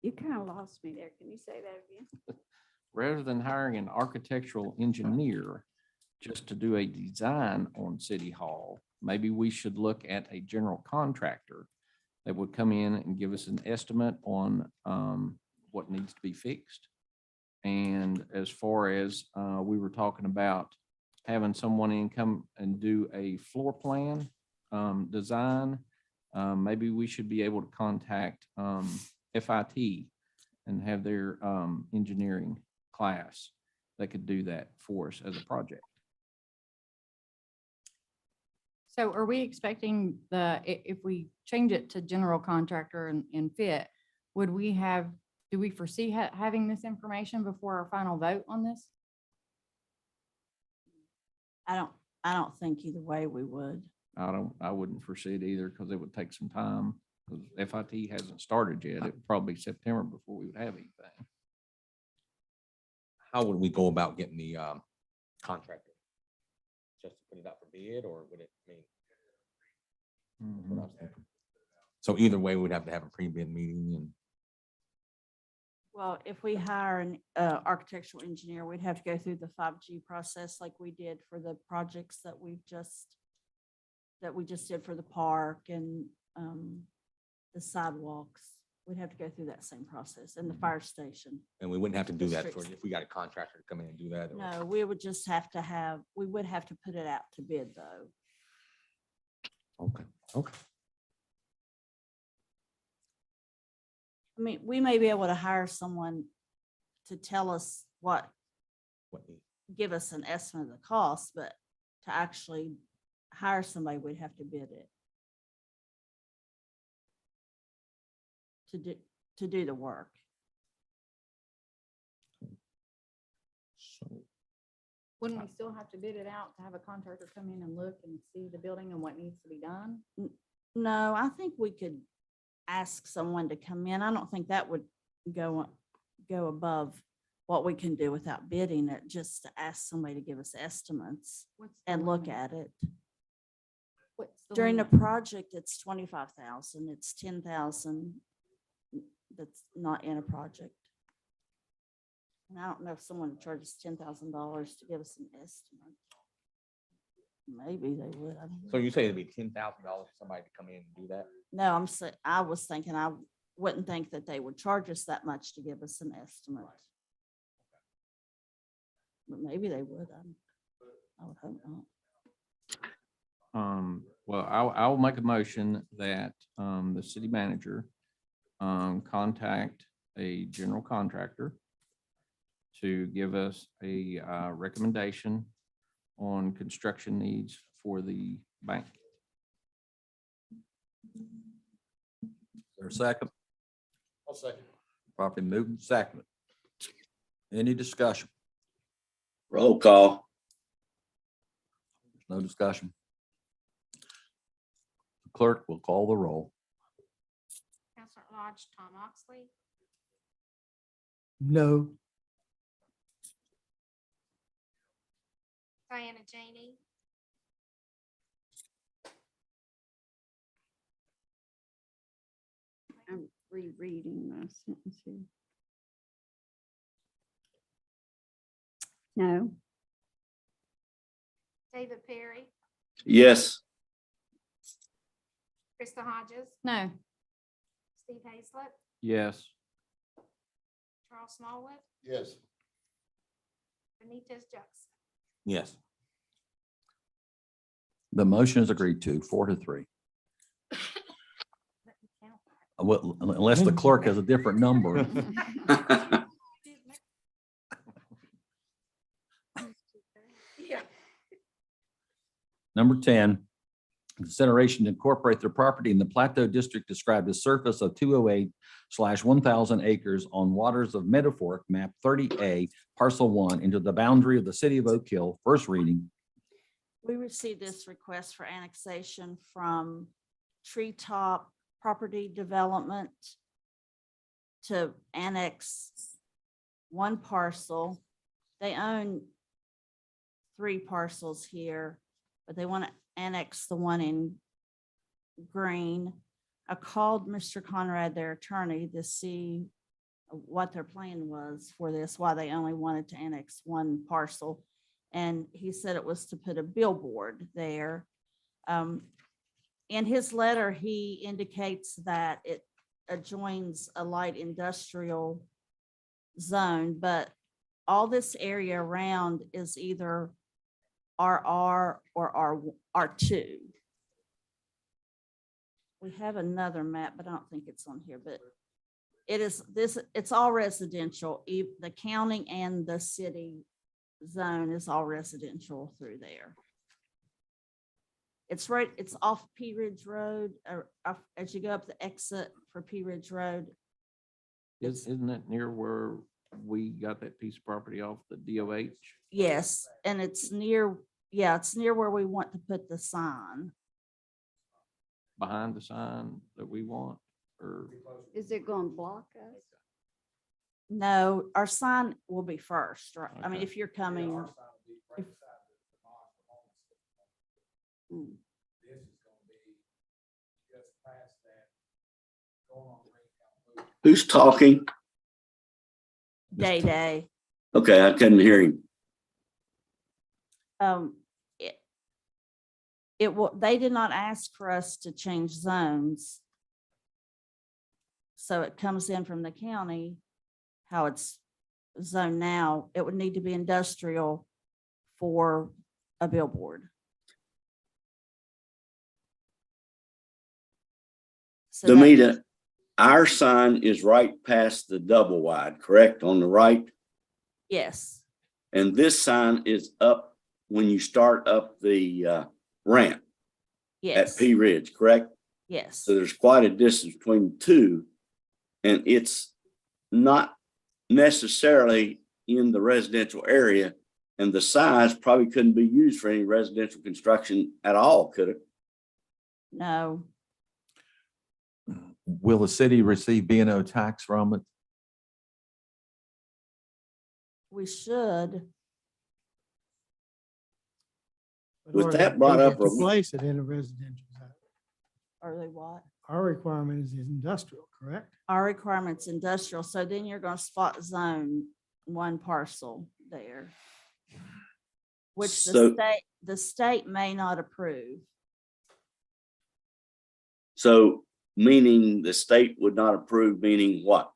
You kind of lost me there. Can you say that again? Rather than hiring an architectural engineer just to do a design on City Hall, maybe we should look at a general contractor that would come in and give us an estimate on what needs to be fixed. And as far as we were talking about having someone in come and do a floor plan design, maybe we should be able to contact FIT and have their engineering class that could do that for us as a project. So are we expecting if we change it to general contractor and fit, do we foresee having this information before our final vote on this? I don't think either way we would. I wouldn't foresee it either because it would take some time. Because FIT hasn't started yet. It would probably be September before we would have anything. How would we go about getting the contractor? Just to put it out for bid, or would it mean? That's what I was thinking. So either way, we'd have to have a pre-bid meeting and. Well, if we hire an architectural engineer, we'd have to go through the 5G process like we did for the projects that we just did for the park and the sidewalks. We'd have to go through that same process and the fire station. And we wouldn't have to do that for, Districts. if we got a contractor to come in and do that. or- No, we would just have to we would have to put it out to bid though. Okay, okay. I mean, we may be able to hire someone to tell us What give us an estimate of the cost, but to actually hire somebody, we'd have to bid it. To do the work. So Wouldn't we still have to bid it out to have a contractor come in and look and see the building and what needs to be done? No, I think we could ask someone to come in. I don't think that would go go above what we can do without bidding it, just to ask somebody to give us estimates What's the and look limit? at it. What's the During the limit? project, it's 25,000, it's 10,000 that's not in a project. And I don't know if someone charges $10,000 to give us an estimate. Maybe they would. I don't know. So you say it'd be $10,000 for somebody to come in and do that? No, I was thinking, I wouldn't think that they would charge us that much to give us an estimate. But maybe they would. I would hope not. Well, I'll make a motion that, the city manager, contact a general contractor to give us a, recommendation on construction needs for the bank. There a second? I'll second. Properly moved and seconded. Any discussion? Roll call. No discussion. Clerk will call the roll. Counselor at Large Tom Oxley, No. Diana Janey, I'm rereading my sentence here. No. David Perry, Yes. Krista Hodges. No. Steve Hazlett, Yes. Charles Smallwood, Yes. Benitez Jackson. Yes. The motion is agreed to, 4-3. Let me count that. Well, unless the clerk has a different number. Yeah. Number 10, consideration to incorporate their property in the Plateau District described as surface of 208/1000 acres on waters of Meadowfork, map 30A, parcel 1, into the boundary of the city of Oak Hill. First reading. We received this request for annexation from Treetop Property Development to annex one parcel. They own 3 parcels here, but they want to annex the one in green. I called Mr. Conrad, their attorney, to see what their plan was for this, why they only wanted to annex one parcel. And he said it was to put a billboard there. In his letter, he indicates that it adjoins a light industrial zone, but all this area around is either RR or R2. We have another map, but I don't think it's on here, but it is this, it's all residential. The county and the city zone is all residential through there. It's right, it's off Pea Ridge Road, or as you go up the exit for Pea Ridge Road. Isn't it near where we got that piece of property off the DOH? Yes, and it's near, it's near where we want to put the sign. Behind the sign that we want, or? Is it going to block us? No, our sign will be first, right? I mean, Okay. if you're coming. if- Mm. Who's talking? Day. Okay, I couldn't hear him. They did not ask for us to change zones. So it comes in from the county, how it's zoned now. It would need to be industrial for a billboard. So that- Demita, our sign is right past the double wide, correct, on the right? Yes, And this sign is up when you start up the ramp at yes, Pea Ridge, correct? yes. So there's quite a distance between the two. And it's not necessarily in the residential area. And the size probably couldn't be used for any residential construction at all, could it? No, Will the city receive B&O tax from it? we should. In With order that to brought be up able to a- Place it in a residential zone. Are they what? Our requirement is industrial, correct? Our requirement's industrial, so then you're gonna spot zone one parcel there. Which So- the state may not approve. So meaning the state would not approve, meaning what?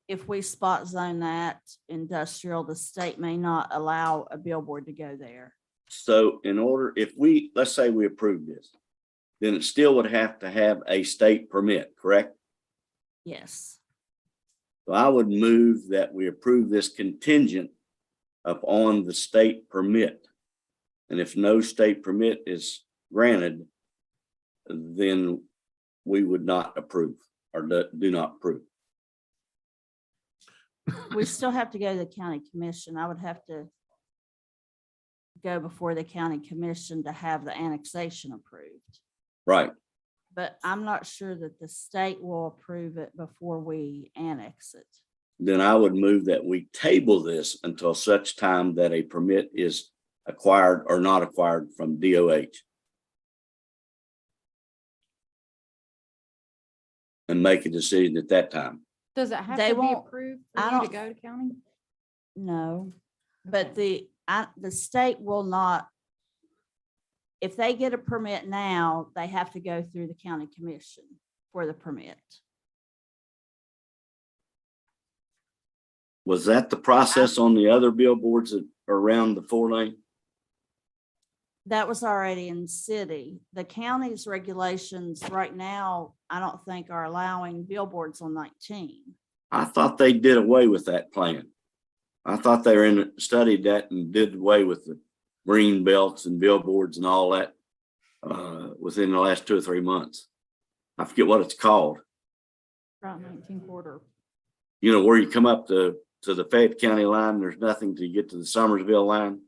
If we spot zone that industrial, the state may not allow a billboard to go there. So in order, if we, let's say we approve this, then it still would have to have a state permit, correct? Yes. So I would move that we approve this contingent upon the state permit. And if no state permit is granted, then we would not approve or do not approve. We still have to go to the county commission. I would have to go before the county commission to have the annexation approved. Right. But I'm not sure that the state will approve it before we annex it. Then I would move that we table this until such time that a permit is acquired or not acquired from DOH. And make a decision at that time. Does it have They to be won't- approved I for you to don't- go to county? No, but the state will not. If they get a permit now, they have to go through the county commission for the permit. Was that the process on the other billboards that are around the 4-lane? That was already in city. The county's regulations right now, I don't think are allowing billboards on 19. I thought they did away with that plan. I thought they were studied that and did away with the green belts and billboards and all that within the last 2 or 3 months. I forget what it's called. Route 19 corridor. You know, where you come up to the Fayette County line, there's nothing till you get to the Summersville line.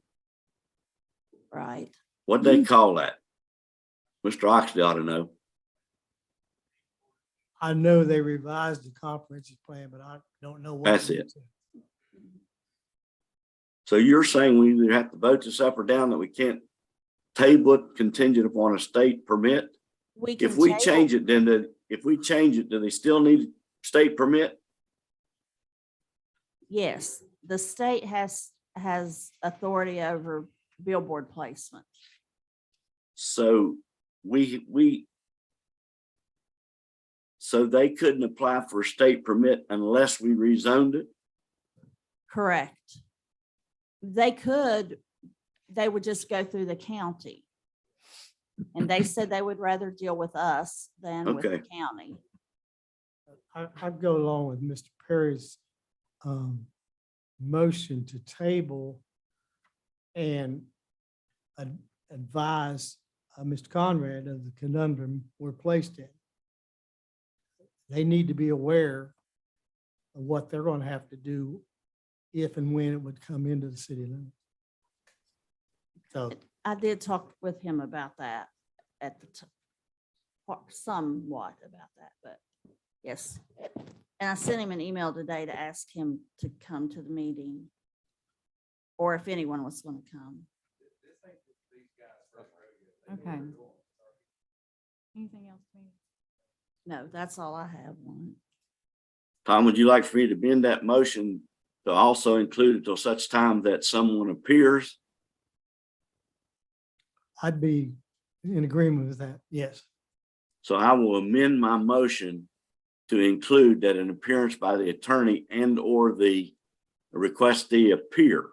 Right. What'd they call that? Mr. Oxley ought to know. I know they revised the comprehensive plan, but I don't know what. That's it. So you're saying we either have to vote this up or down, that we can't table it contingent upon a state permit? We can If we table- change it, then do they still need a state permit? Yes, the state has authority over billboard placement. So so they couldn't apply for a state permit unless we rezoned it? Correct. They could, they would just go through the county. And they said they would rather deal with us than with the Okay. county. I'd go along with Mr. Perry's motion to table and advise Mr. Conrad of the conundrum we're placed in. They need to be aware of what they're going to have to do if and when it would come into the city limits. So I did talk with him about that at the somewhat about that, but yes. And I sent him an email today to ask him to come to the meeting. Or if anyone was going to come. Okay. Anything else? Lee? No, that's all I have on it. Tom, would you like for me to amend that motion to also include until such time that someone appears? I'd be in agreement with that, yes. So I will amend my motion to include that an appearance by the attorney and or the requestee appear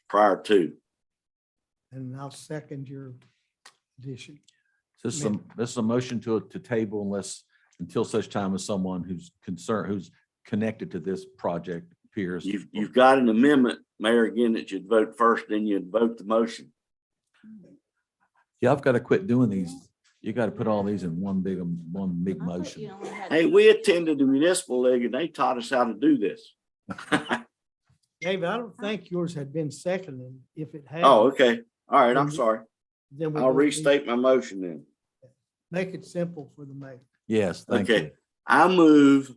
prior to. And I'll second your addition. This is a motion to table until such time as someone who's concerned, who's connected to this project appears. You've got an amendment, Mayor, again, that you'd vote first, then you'd vote the motion. Yeah, I've got to quit doing these. You got to put all these in one big motion. Hey, we attended the Municipal League and they taught us how to do this. David, I don't think yours had been seconded. If it had. Oh, okay. All right, I'm sorry. Then we I'll don't need- restate my motion then. Make it simple for the mayor. Yes, thank you. Okay, I move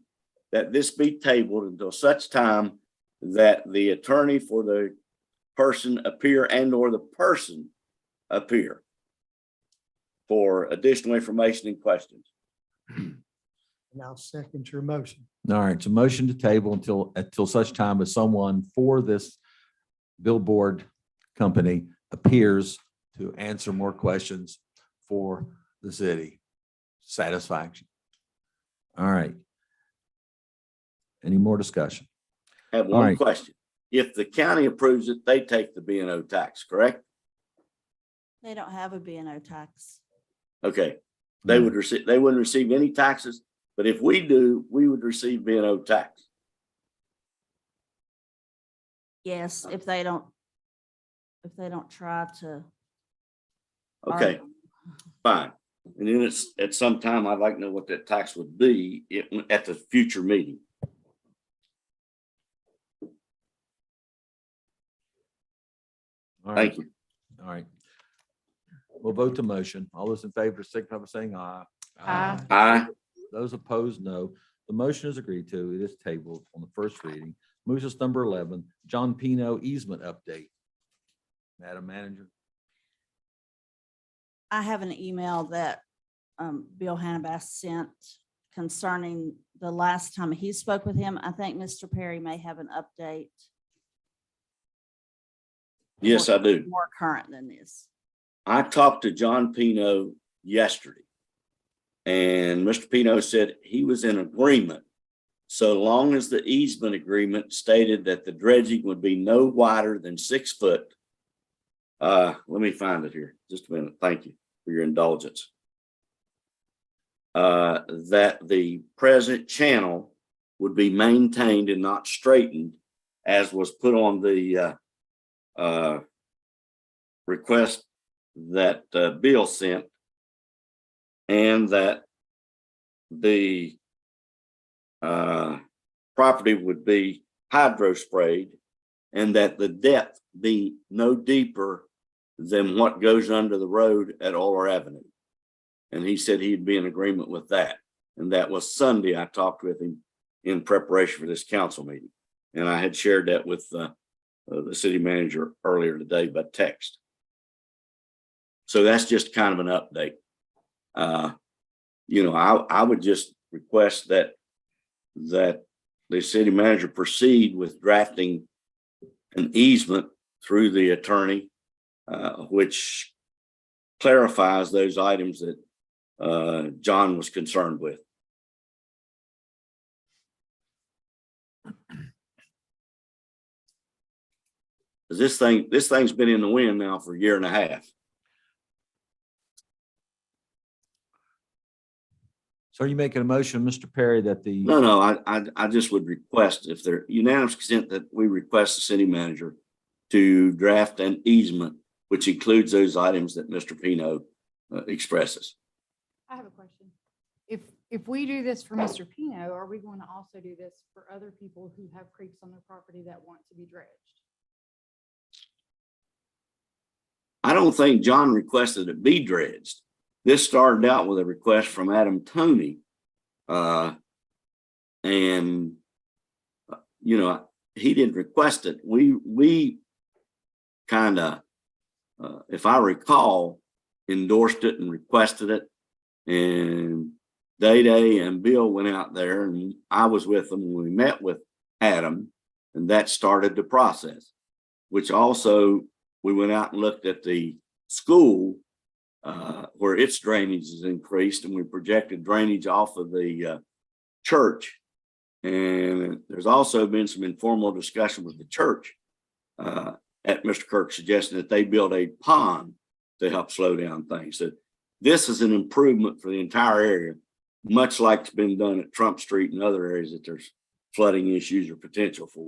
that this be tabled until such time that the attorney for the person appear and or the person appear for additional information and questions. And I'll second your motion. All right, so motion to table until such time as someone for this billboard company appears to answer more questions for the city. Satisfaction. All right. Any more discussion? I have All one right. question. If the county approves it, they take the B&O tax, correct? They don't have a B&O tax. Okay, they would receive, they wouldn't receive any taxes, but if we do, we would receive B&O tax. Yes, if they don't try to. Okay, fine. And then it's, at some time, I'd like to know what that tax would be at the future meeting. All right. Thank you. All right. We'll vote to motion. All those in favor, signify by saying aye. Aye. Aye. Those opposed, no. The motion is agreed to. It is tabled on the first reading. Moves us number 11, John Pino easement update. Madam Manager. I have an email that Bill Hannibal sent concerning the last time he spoke with him. I think Mr. Perry may have an update. Yes, I do. More current than this. I talked to John Pino yesterday. And Mr. Pino said he was in agreement so long as the easement agreement stated that the dredging would be no wider than 6 foot. Let me find it here. Just a minute. Thank you for your indulgence. That the present channel would be maintained and not straightened as was put on the request that Bill sent, and that the property would be hydro sprayed, and that the depth be no deeper than what goes under the road at Oler Avenue. And he said he'd be in agreement with that. And that was Sunday. I talked with him in preparation for this council meeting. And I had shared that with the city manager earlier today by text. So that's just kind of an update. You know, I would just request that the city manager proceed with drafting an easement through the attorney, which clarifies those items that John was concerned with. This thing's been in the wind now for a year and a half. So are you making a motion, Mr. Perry, that the? No, I just would request, if there unanimous consent, that we request the city manager to draft an easement, which includes those items that Mr. Pino expresses. I have a question. If we do this for Mr. Pino, are we going to also do this for other people who have creeks on their property that want to be dredged? I don't think John requested it be dredged. This started out with a request from Adam Toney. And, you know, he didn't request it. We kind of, if I recall, endorsed it and requested it. And Day and Bill went out there, and I was with them when we met with Adam, and that started the process, which also we went out and looked at the school where its drainage is increased, and we projected drainage off of the church. And there's also been some informal discussion with the church at Mr. Kirk's suggestion that they build a pond to help slow down things. So this is an improvement for the entire area, much like it's been done at Trump Street and other areas that there's flooding issues or potential for.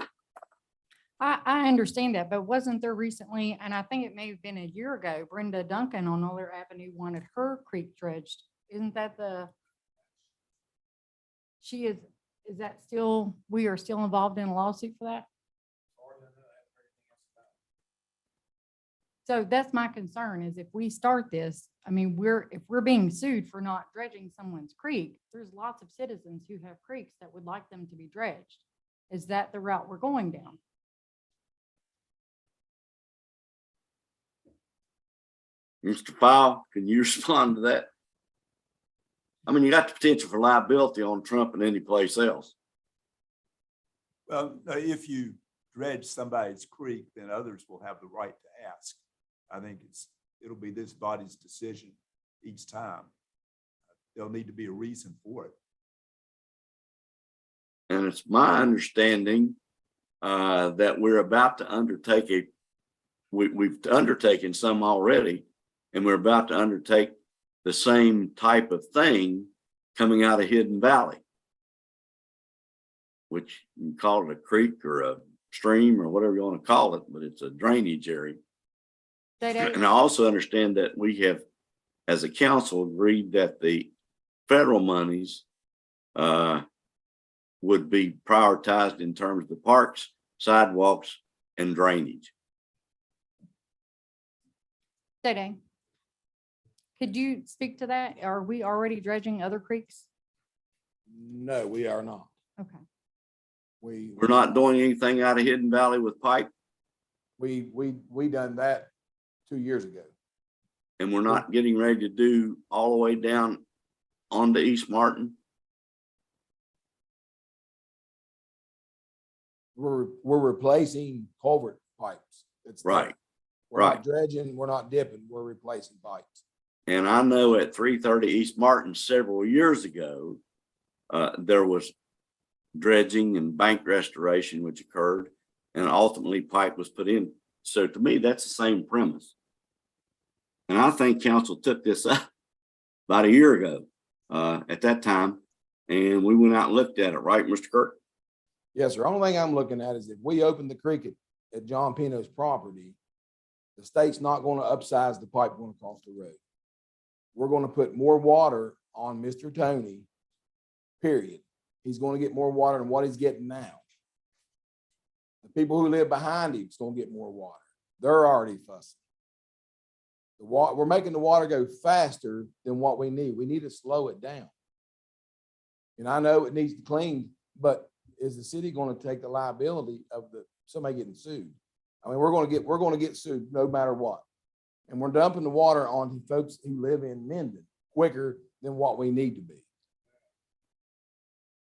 I understand that, but wasn't there recently, and I think it may have been a year ago, Brenda Duncan on Oler Avenue wanted her creek dredged. Isn't that is that still, we are still involved in a lawsuit for that? So that's my concern, is if we start this, I mean, if we're being sued for not dredging someone's creek, there's lots of citizens who have creeks that would like them to be dredged. Is that the route we're going down? Mr. Powell, can you respond to that? I mean, you got the potential for liability on Trump and any place else. Well, if you dredge somebody's creek, then others will have the right to ask. I think it'll be this body's decision each time. There'll need to be a reason for it. And it's my understanding that we're about to undertake we've undertaken some already, and we're about to undertake the same type of thing coming out of Hidden Valley, which you can call it a creek or a stream or whatever you want to call it, but it's a drainage area. And I also understand that we have, as a council, agreed that the federal monies would be prioritized in terms of the parks, sidewalks, and drainage. Day. Could you speak to that? Are we already dredging other creeks? No, we are not. Okay. We're not doing anything out of Hidden Valley with pipe, We done that 2 years ago. and we're not getting ready to do all the way down onto East Martin. We're replacing culvert pipes. It's Right. We're not dredging, we're not dipping, we're replacing pipes. And I know at 330 East Martin several years ago, there was dredging and bank restoration which occurred, and ultimately pipe was put in. So to me, that's the same premise. And I think council took this up about a year ago at that time, and we went out and looked at it, right, Mr. Kirk? Yes, sir. Only thing I'm looking at is if we open the creek at John Pino's property, the state's not going to upsize the pipe going across the road. We're going to put more water on Mr. Tony, period. He's going to get more water than what he's getting now. The people who live behind him is going to get more water. They're already fussing. We're making the water go faster than what we need. We need to slow it down. And I know it needs to clean, but is the city going to take the liability of somebody getting sued? I mean, we're going to get sued no matter what. And we're dumping the water on folks who live in Minden quicker than what we need to be.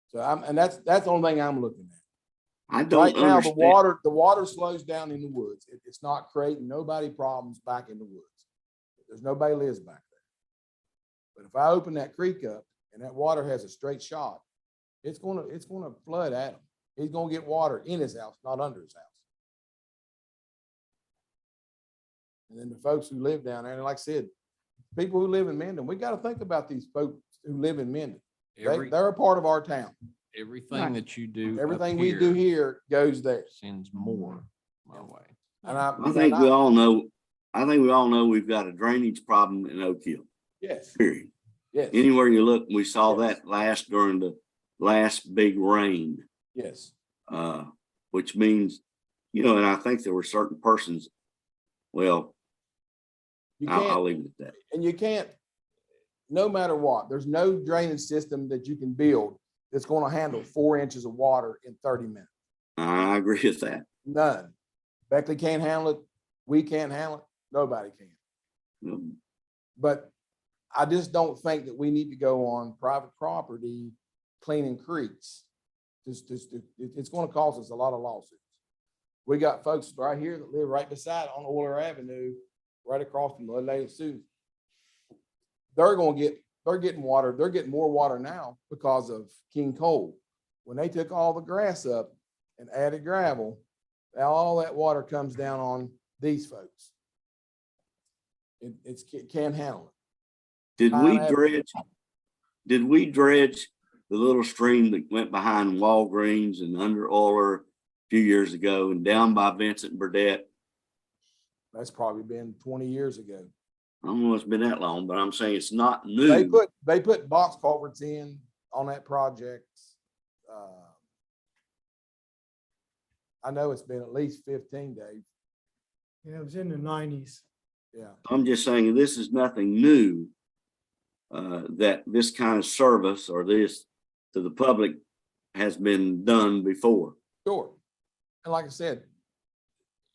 So that's the only thing I'm looking at. I don't Right now, understand. the water slows down in the woods. It's not creating nobody problems back in the woods. There's nobody lives back there. But if I open that creek up and that water has a straight shot, it's gonna flood at him. He's gonna get water in his house, not under his house. And then the folks who live down there, and like I said, people who live in Minden, we got to think about these folks who live in Minden. They're a part of our town. Everything that you do. up Everything we do here goes there. Sends more my way. And I think we all know we've got a drainage problem in Oak Hill, Yes, period. yes, Anywhere you look, we saw Yes. that during the last big rain, yes. which means, and I think there were certain persons, well, You I'll can't, leave it at that. and you can't, no matter what, there's no drainage system that you can build that's going to handle 4 inches of water in 30 minutes. I agree with that. None. Beckley can't handle it. We can't handle it. Nobody can. But I just don't think that we need to go on private property cleaning creeks. It's going to cost us a lot of lawsuits. We got folks right here that live right beside on Euler Avenue, right across from the Lady Susan. They're getting water. They're getting more water now because of King Cole. When they took all the grass up and added gravel, now all that water comes down on these folks. It can't handle it. Did we dredge the little stream that went behind Walgreens and under Euler a few years ago and down by Vincent Burdette? That's probably been 20 years ago. I don't know if it's been that long, but I'm saying it's not new. They put box culverts in on that project. I know it's been at least 15 days. Yeah, it was in the 90s. Yeah. I'm just saying this is nothing new, that this kind of service or this to the public has been done before. Sure. And like I said,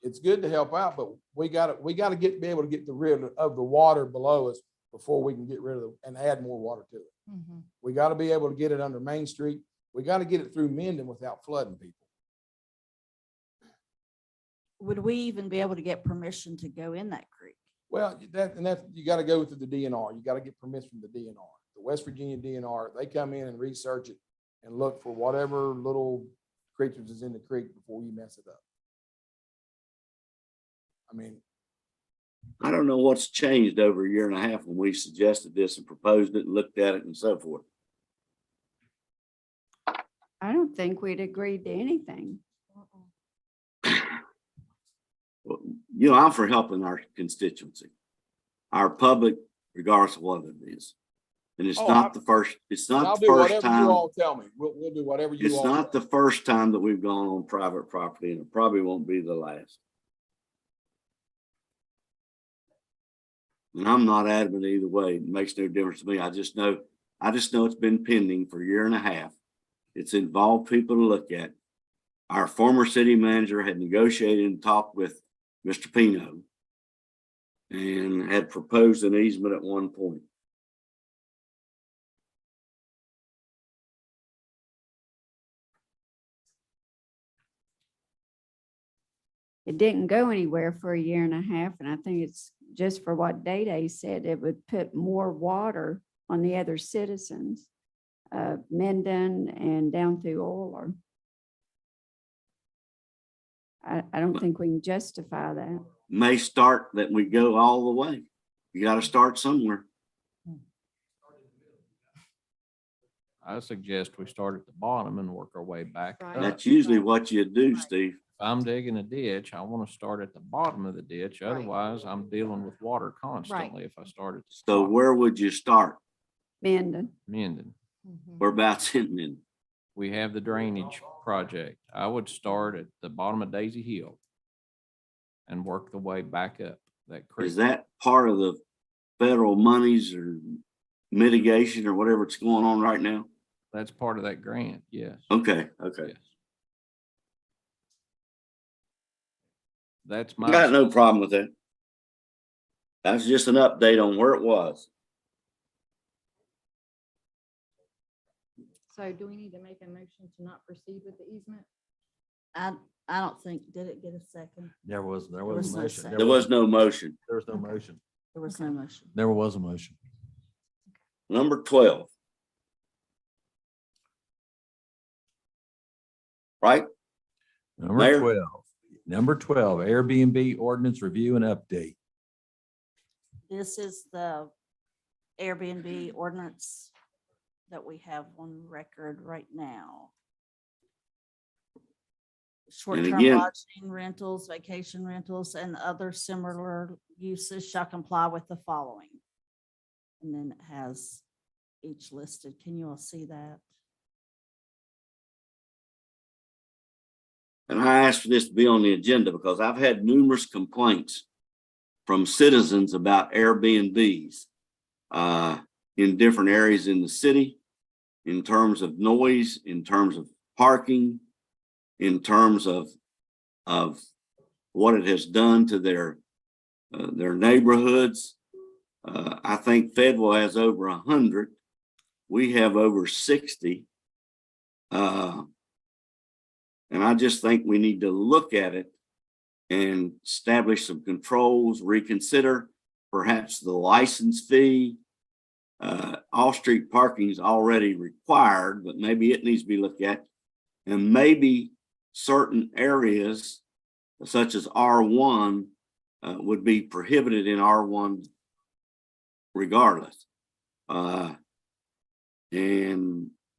it's good to help out, but we gotta be able to get rid of the water below us before we can get rid of and add more water to it. We gotta be able to get it under Main Street. We gotta get it through Mendon without flooding people. Would we even be able to get permission to go in that creek? Well, you gotta go through the DNR. You gotta get permission from the DNR. The West Virginia DNR, they come in and research it and look for whatever little creatures is in the creek before you mess it up. I mean, I don't know what's changed over a year and a half when we suggested this and proposed it and looked at it and so forth. I don't think we'd agreed to anything. Well, you know, I'm for helping our constituency, our public, regardless of what it is. And it's not the first, it's I'll not the do first whatever time. you all tell me. We'll do whatever you It's all. not the first time that we've gone on private property, and it probably won't be the last. And I'm not adamant either way. It makes no difference to me. I just know it's been pending for a year and a half. It's involved people to look at. Our former city manager had negotiated and talked with Mr. Pino and had proposed an easement at one point. It didn't go anywhere for a year and a half, and I think it's just for what Day said, it would put more water on the other citizens of Mendon and down through Euler. I don't think we can justify that. May start that we go all the way. You got to start somewhere. I suggest we start at the bottom and work our way back Right. up. That's usually what you do, Steve. If I'm digging a ditch, I want to start at the bottom of the ditch. Right. Otherwise, I'm dealing with water constantly if I start at the So top. where would you start? Mendon. Mendon. Whereabouts in Minden? We have the drainage project. I would start at the bottom of Daisy Hill and work the way back up that creek. Is that part of the federal monies or mitigation or whatever it's going on right now? That's part of that grant, yes. Okay. Yes. That's I my. got no problem with that. That's just an update on where it was. So do we need to make a motion to not proceed with the easement? I don't think, did it get a second? There was was a no motion. second. There was no motion. There was no motion. There was no motion. There was a motion. Number 12. Right? Number Mayor? 12. Number 12, Airbnb ordinance review and update. This is the Airbnb ordinance that we have on record right now. Short-term again- lodging rentals, vacation rentals, and other similar uses shall comply with the following. And then it has each listed. Can you all see that? And I asked for this to be on the agenda because I've had numerous complaints from citizens about Airbnbs in different areas in the city, in terms of noise, in terms of parking, in terms of what it has done to their neighborhoods. I think Federal has over 100. We have over 60. And I just think we need to look at it and establish some controls, reconsider perhaps the license fee. Off-street parking is already required, but maybe it needs to be looked at. And maybe certain areas such as R1 would be prohibited in R1 regardless. And,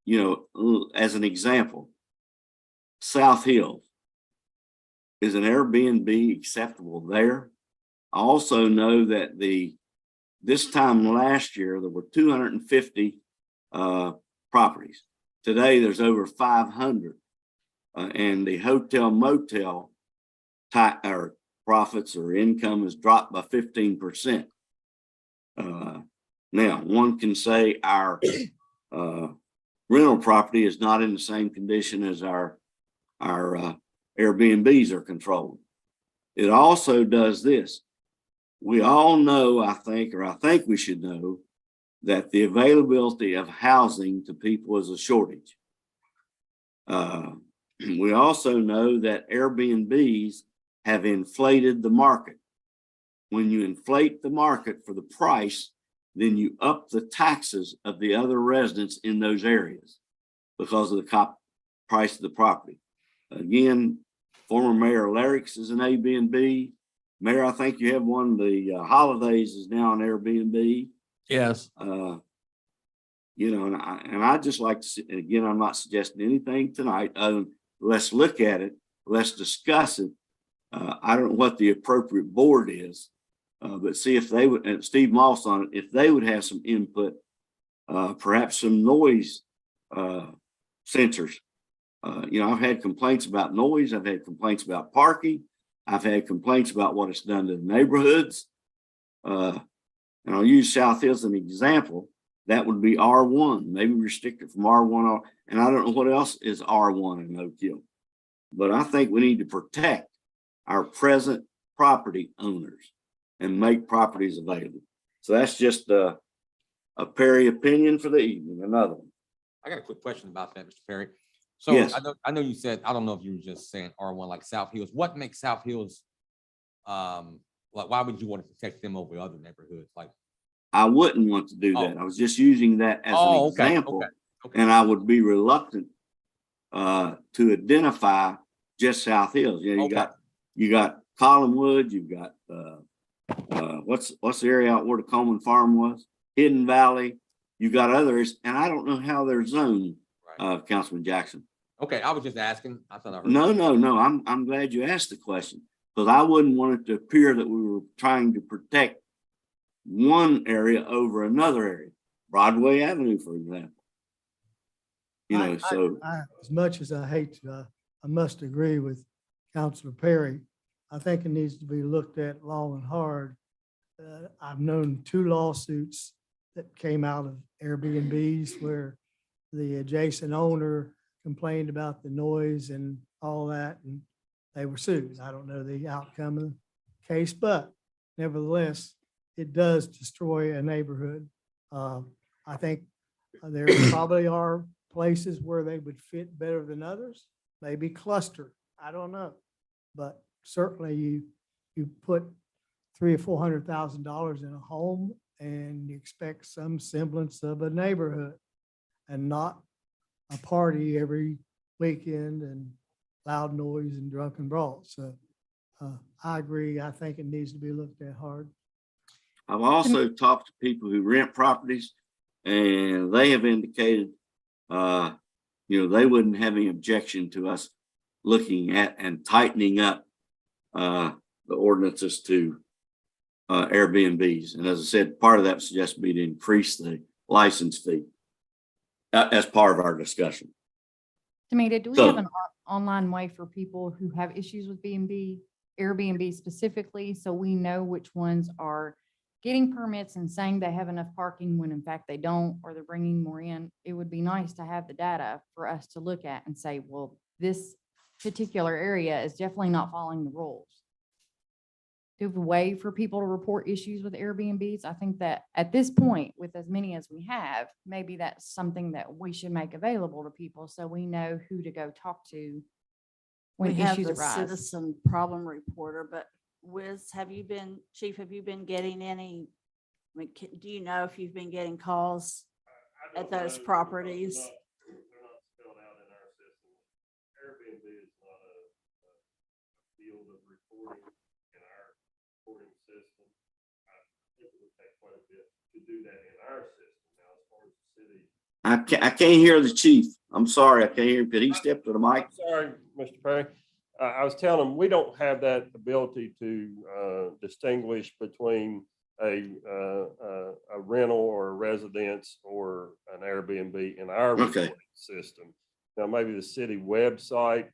you know, as an example, South Hill, is an Airbnb acceptable there? I also know that this time last year, there were 250 properties. Today, there's over 500. And the hotel motel or profits or income has dropped by 15%. Now, one can say our rental property is not in the same condition as our our Airbnbs are controlled. It also does this. We all know, I think we should know, that the availability of housing to people is a shortage. We also know that Airbnbs have inflated the market. When you inflate the market for the price, then you up the taxes of the other residents in those areas because of the price of the property. Again, former Mayor Larrick's is an Airbnb. Mayor, I think you have one. The Holidays is now an Airbnb. Yes. You know, and I just like to see, and again, I'm not suggesting anything tonight. Let's look at it. Let's discuss it. I don't know what the appropriate board is, but see if they would, and Steve Moss on it, if they would have some input, perhaps some noise sensors. You know, I've had complaints about noise. I've had complaints about parking. I've had complaints about what it's done to the neighborhoods. And I'll use South Hill as an example. That would be R1, maybe restricted from R1. And I don't know what else is R1 in Oak Hill. But I think we need to protect our present property owners and make properties available. So that's just a Perry opinion for the evening, another one. I got a quick question about that, Mr. Perry. So Yes. I know you said, I don't know if you were just saying R1 like South Hills. What makes South Hills, like, why would you want to protect them over other neighborhoods? Like, I wouldn't want to do that. I was just using that as an example. And I would be reluctant to identify just South Hills. You know, you got Collinwood, you've got what's the area out where the Coleman Farm was? Hidden Valley. You got others, and I don't know how they're zoned, Councilman Jackson. Okay, I was just asking. I thought I heard. No. I'm glad you asked the question, because I wouldn't want it to appear that we were trying to protect one area over another area. Broadway Avenue, for example. You know, As much as I hate to, I must agree with Councilor Perry. I think it needs to be looked at long and hard. I've known 2 lawsuits that came out of Airbnbs where the adjacent owner complained about the noise and all that, and they were sued. I don't know the outcome of the case, but nevertheless, it does destroy a neighborhood. I think there probably are places where they would fit better than others, maybe cluster. I don't know, but certainly you put $300,000 or $400,000 in a home and you expect some semblance of a neighborhood and not a party every weekend and loud noise and drunken brawls. So I agree. I think it needs to be looked at hard. I've also talked to people who rent properties, and they have indicated, you know, they wouldn't have any objection to us looking at and tightening up the ordinances to Airbnbs. And as I said, part of that suggests me to increase the license fee as part of our discussion. Tamita, do we have an online way for people who have issues with Airbnb specifically, so we know which ones are getting permits and saying they have enough parking when in fact they don't, or they're bringing more in? It would be nice to have the data for us to look at and say, well, this particular area is definitely not following the rules. Do we have a way for people to report issues with Airbnbs? I think that at this point, with as many as we have, maybe that's something that we should make available to people so we know who to go talk to when We have issues the arise. citizen problem reporter, but Chief, have you been getting any, I mean, do you know if you've been getting calls at those properties? They're not spelled out in our system. Airbnb is not a field of reporting in our reporting system. I think it would take quite a bit to do that in our system. Now, as far as the city. I can't hear the chief. I'm sorry, I can't hear him. Could he step to the mic? Sorry, Mr. Perry. I was telling them, we don't have that ability to distinguish between a rental or a residence or an Airbnb in our reporting system. Now, maybe the city website,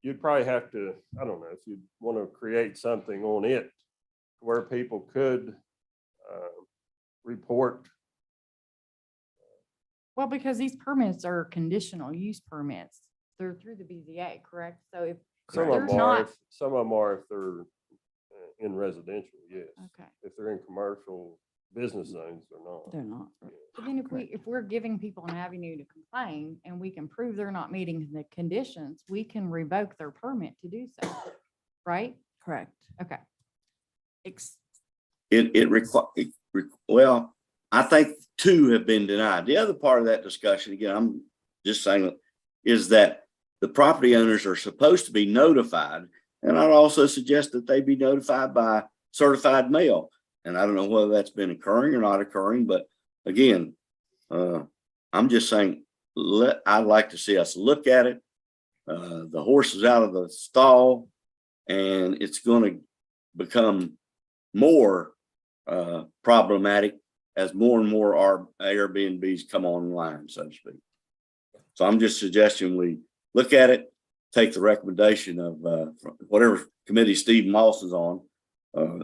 you'd probably have to, I don't know, if you want to create something on it where people could report. Well, because these permits are conditional use permits. they're through the BZA, correct? So if Some of there's them are, not, some of them are if they're in residential, yes. okay. If they're in commercial business zones, they're not. They're not. But then if we're giving people an avenue to complain and we can prove they're not meeting the conditions, we can revoke their permit to do so, right? Correct. Okay. Well, I think 2 have been denied. The other part of that discussion, again, I'm just saying, is that the property owners are supposed to be notified. And I'd also suggest that they be notified by certified mail. And I don't know whether that's been occurring or not occurring, but again, I'm just saying, I'd like to see us look at it. The horse is out of the stall and it's going to become more problematic as more and more our Airbnbs come online, so to speak. So I'm just suggesting we look at it, take the recommendation of whatever committee Steve Moss is on.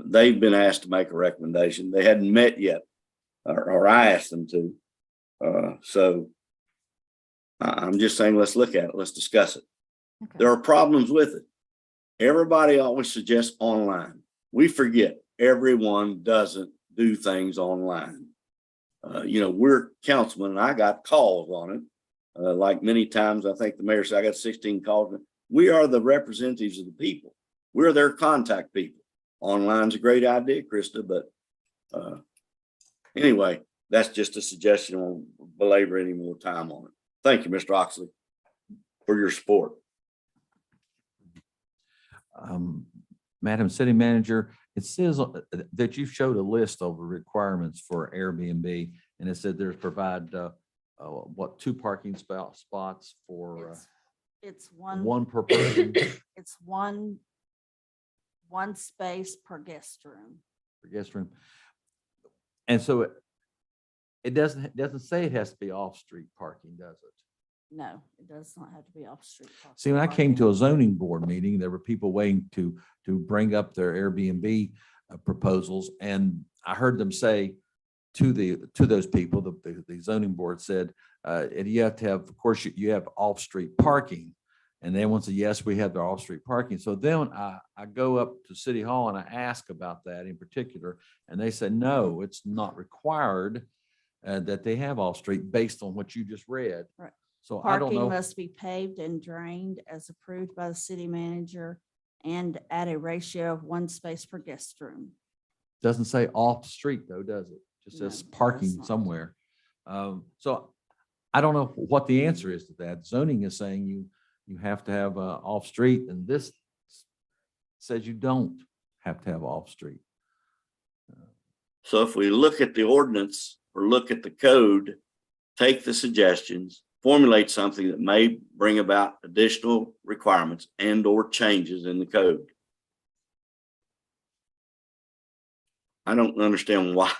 They've been asked to make a recommendation. They hadn't met yet, or I asked them to. So I'm just saying, let's look at it. Let's discuss it. Okay. There are problems with it. Everybody always suggests online. We forget everyone doesn't do things online. We're councilmen and I got calls on it. Like many times, I think the mayor said, I got 16 calls. We are the representatives of the people. We're their contact people. Online's a great idea, Krista, but anyway, that's just a suggestion. I won't belabor any more time on it. Thank you, Mr. Oxley, for your support. Madam City Manager, it says that you showed a list of requirements for Airbnb, and it said there's provide 2 parking spots for It's one. one per person It's one space per guest room. per guest room. And so it doesn't say it has to be off-street parking, does it? No, it does not have to be off-street. See, when I came to a zoning board meeting, there were people waiting to bring up their Airbnb proposals, and I heard them say to those people, the zoning board said, and you have to have, of course, you have off-street parking, and they want to say, yes, we have their off-street parking. So then I go up to City Hall and I ask about that in particular, and they said, no, it's not required that they have off-street based on what you just read. Right. So I don't Parking know. must be paved and drained as approved by the city manager and at a ratio of 1 space per guest room. Doesn't say off the street though, does it? Just No, says it does parking not. somewhere. So I don't know what the answer is to that. Zoning is saying you have to have off street, and this says you don't have to have off street. So if we look at the ordinance or look at the code, take the suggestions, formulate something that may bring about additional requirements and or changes in the code. I don't understand why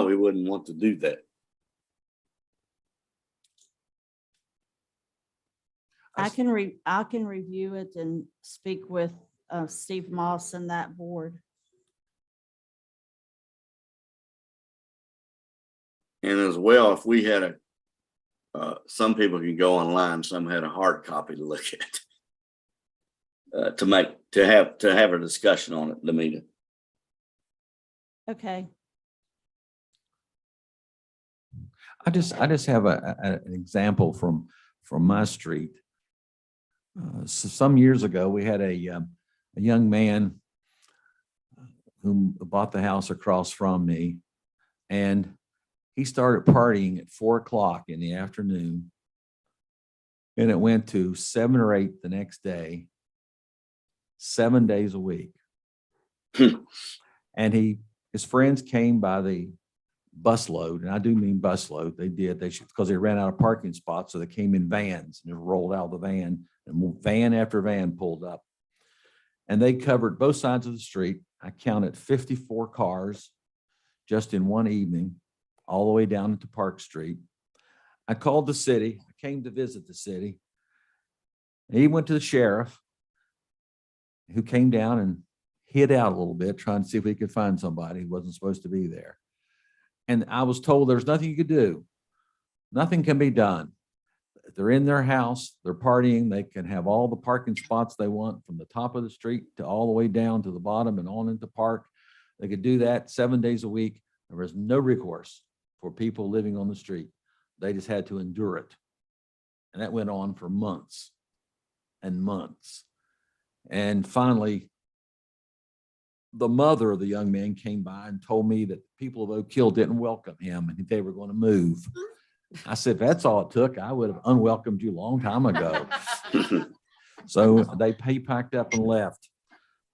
we wouldn't want to do that. I can review it and speak with Steve Moss and that board. And as well, if we had some people can go online, some had a hard copy to look at. To have a discussion on it, Lamita. Okay. I just have an example from my street. So some years ago, we had a young man who bought the house across from me, and he started partying at 4 o'clock in the afternoon, and it went to 7 or 8 the next day, 7 days a week. And his friends came by the busload, and I do mean busload. They should, because they ran out of parking spots, so they came in vans and rolled out of the van, and van after van pulled up. And they covered both sides of the street. I counted 54 cars just in one evening, all the way down into Park Street. I called the city. I came to visit the city. And he went to the sheriff, who came down and hid out a little bit, trying to see if we could find somebody who wasn't supposed to be there. And I was told there's nothing you could do. Nothing can be done. If they're in their house, they're partying, they can have all the parking spots they want from the top of the street to all the way down to the bottom and on into park. They could do that 7 days a week. There was no recourse for people living on the street. They just had to endure it. And that went on for months and months. And finally, the mother of the young man came by and told me that the people of Oak Hill didn't welcome him and they were going to move. I said, if that's all it took, I would have unwelcomed you a long time ago. So he packed up and left.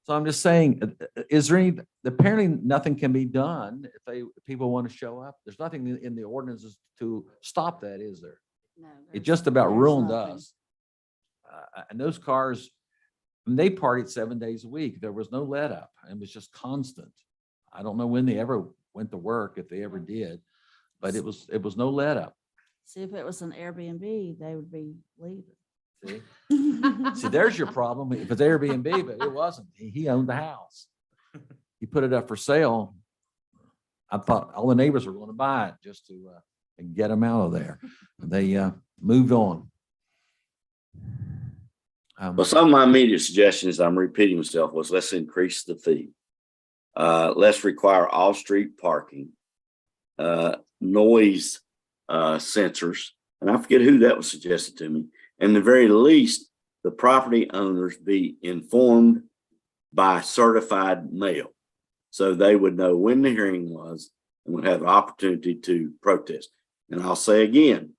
So I'm just saying, is there any, apparently nothing can be done if people want to show up. There's nothing in the ordinances to stop that, is there? No, It just about ruined us. And those cars, they partied 7 days a week. There was no let up. It was just constant. I don't know when they ever went to work, if they ever did, but it was no let up. See, if it was an Airbnb, they would be leaving. See? See, there's your problem. If it's Airbnb, but it wasn't. He owned the house. He put it up for sale. I thought all the neighbors were going to buy it just to get them out of there. They moved on. Well, some of my immediate suggestions, I'm repeating myself, was let's increase the fee. Let's require off-street parking, noise sensors, and I forget who that was suggested to me. And the very least, the property owners be informed by certified mail. So they would know when the hearing was and would have an opportunity to protest. And I'll say again,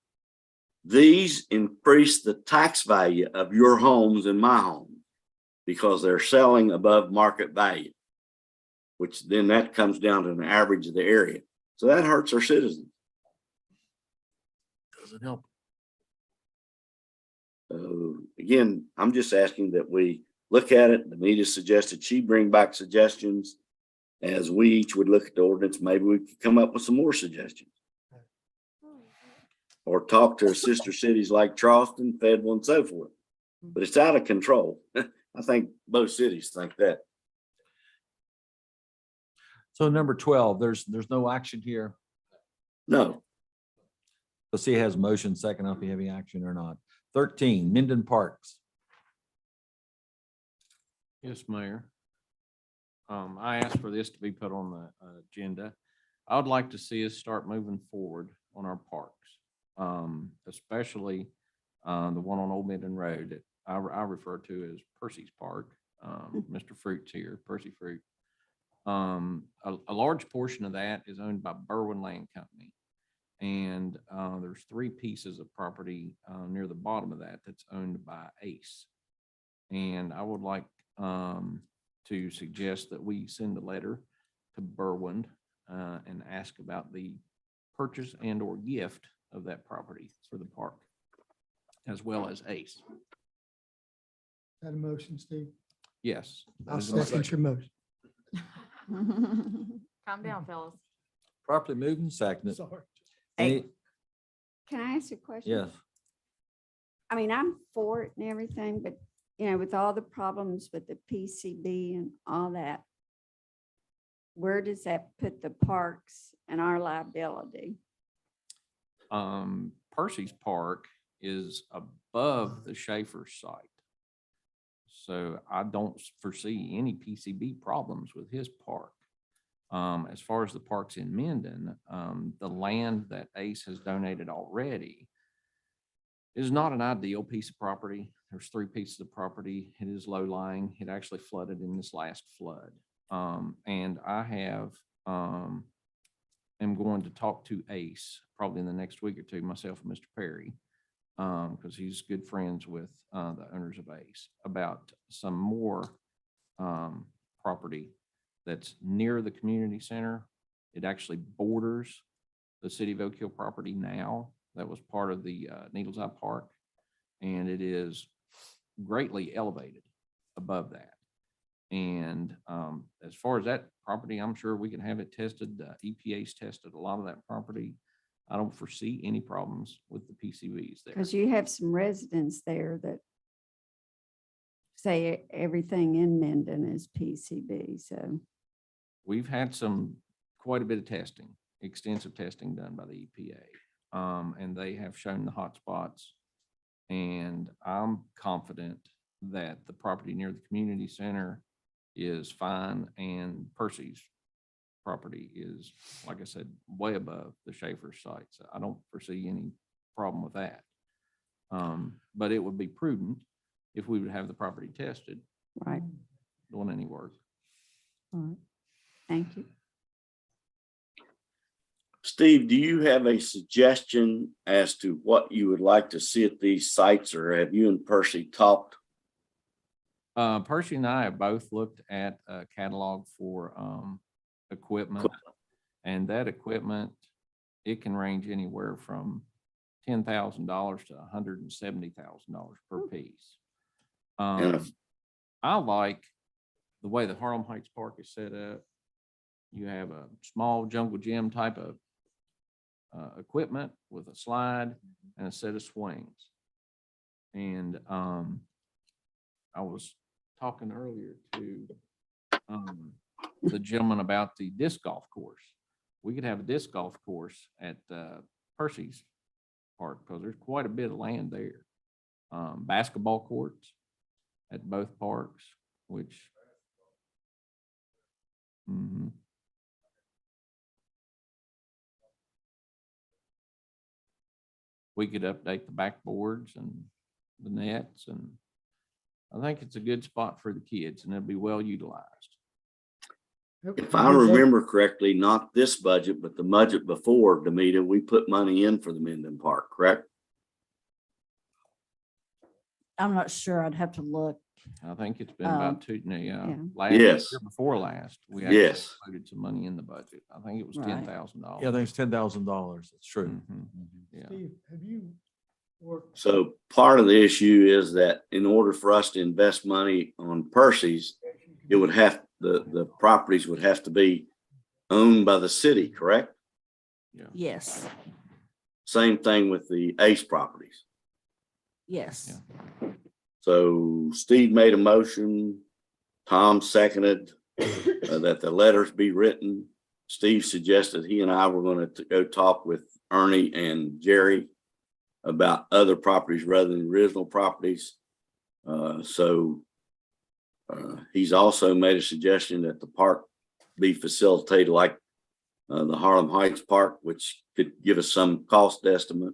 these increase the tax value of your homes and my home because they're selling above market value, which then that comes down to an average of the area. So that hurts our citizens. Doesn't help. Again, I'm just asking that we look at it. Anita suggested she bring back suggestions as we each would look at the ordinance. Maybe we could come up with some more suggestions. Or talk to sister cities like Charleston, Fayetteville, and so forth. But it's out of control. I think both cities think that. So number 12, there's no action here. No. Let's see, it has motion second, if you have any action or not. 13, Minden Parks. Yes, Mayor. I asked for this to be put on the agenda. I would like to see us start moving forward on our parks, especially the one on Old Minden Road that I refer to as Percy's Park. Mr. Fruit's here, Percy Fruit. A large portion of that is owned by Berwin Land Company. And there's 3 pieces of property near the bottom of that that's owned by Ace. And I would like to suggest that we send a letter to Berwin and ask about the purchase and or gift of that property for the park, as well as Ace. That a motion, Steve? Yes. that I'll is a motion. second your motion. Calm down, fellas. Properly moved and seconded. Sorry. Any- Can I ask a question? Yes. I mean, I'm for it and everything, but with all the problems with the PCB and all that, where does that put the parks and our liability? Percy's Park is above the Schaefer site. So I don't foresee any PCB problems with his park. As far as the parks in Minden, the land that Ace has donated already is not an ideal piece of property. There's 3 pieces of property. It is low lying. It actually flooded in this last flood. And I am going to talk to Ace probably in the next week or two, myself and Mr. Perry, because he's good friends with the owners of Ace, about some more property that's near the community center. It actually borders the city of Oak Hill property now. That was part of the Needles Eye Park, and it is greatly elevated above that. And as far as that property, I'm sure we can have it tested. EPA's tested a lot of that property. I don't foresee any problems with the PCBs there. Because you have some residents there that say everything in Minden is PCB, so. We've had quite a bit of testing, extensive testing done by the EPA. And they have shown the hot spots And I'm confident that the property near the community center is fine, and Percy's property is, like I said, way above the Schaefer site. So I don't foresee any problem with that. But it would be prudent if we would have the property tested, Right. doing any work. All right. Thank you. Steve, do you have a suggestion as to what you would like to see at these sites, or have you and Percy talked? Percy and I have both looked at a catalog for equipment, and that equipment, it can range anywhere from $10,000 to $170,000 per piece. I like the way the Harlem Heights Park is set up. You have a small jungle gym type of equipment with a slide and a set of swings. And I was talking earlier to the gentleman about the disc golf course. We could have a disc golf course at Percy's Park because there's quite a bit of land there. Basketball courts at both parks, which we could update the backboards and the nets, and I think it's a good spot for the kids, and it'll be well utilized. If I remember correctly, not this budget, but the budget before, Demita, we put money in for the Minden Park, correct? I'm not sure. I'd have to look. I think it's been about last Yes. year before last. We actually Yes. included some money in the budget. I think it was Right. $10,000. Yeah, I think it's $10,000. It's true. Yeah. Steve, have you worked? So part of the issue is that in order for us to invest money on Percy's, it would have, the properties would have to be owned by the city, correct? Yes, Same thing with the Ace properties. yes. So Steve made a motion, Tom seconded that the letters be written. Steve suggested he and I were going to go talk with Ernie and Jerry about other properties rather than original properties. He's also made a suggestion that the park be facilitated like the Harlem Heights Park, which could give us some cost estimate.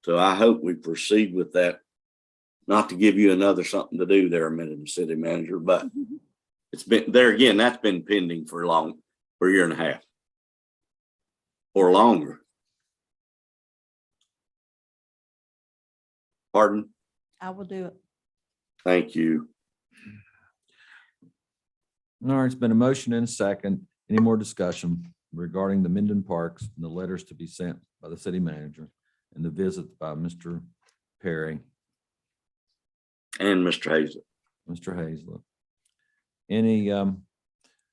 So I hope we proceed with that. Not to give you another something to do there, Minden City Manager, but it's been there again. That's been pending for a year and a half or longer. Pardon? I will do it. Thank you. All right, it's been a motion and a second. Any more discussion regarding the Minden Parks and the letters to be sent by the city manager and the visit by Mr. Perry? And Mr. Hazlett. Mr. Hazlett. Any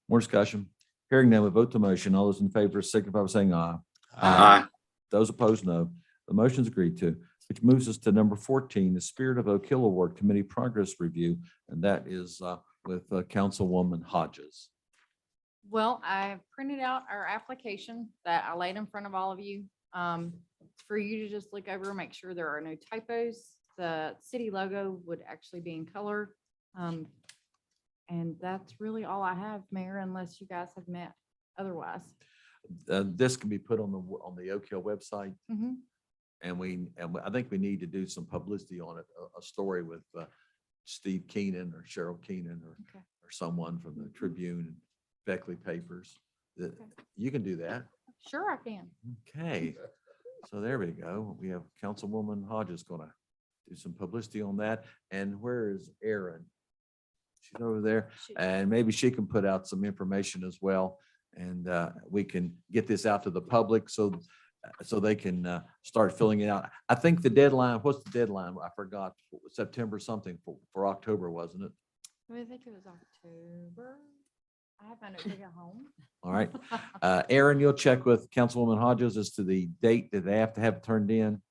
more discussion? Hearing none, we vote the motion. All those in favor signify by saying aye. Aye. Those opposed, no. The motion is agreed to, which moves us to number 14, the Spirit of Oak Hill Award Committee Progress Review, and that is with Councilwoman Hodges. Well, I printed out our application that I laid in front of all of you. For you to just look over, make sure there are no typos. The city logo would actually be in color. And that's really all I have, Mayor, unless you guys have met otherwise. This can be put on the Oak Hill website. Mhm. And I think we need to do some publicity on it, a story with Steve Keenan or Cheryl Keenan or someone from the Tribune and Beckley papers. You can do that. Sure, I can. Okay. So there we go. We have Councilwoman Hodges gonna do some publicity on that. And where is Erin? She's over there. And maybe she can put out some information as well. And we can get this out to the public so they can start filling it out. I think the deadline, what's the deadline? I forgot. September something for October, wasn't it? I think it was October. I have my notebook at home. All right. Aaron, you'll check with Councilwoman Hodges as to the date that they have to have turned in.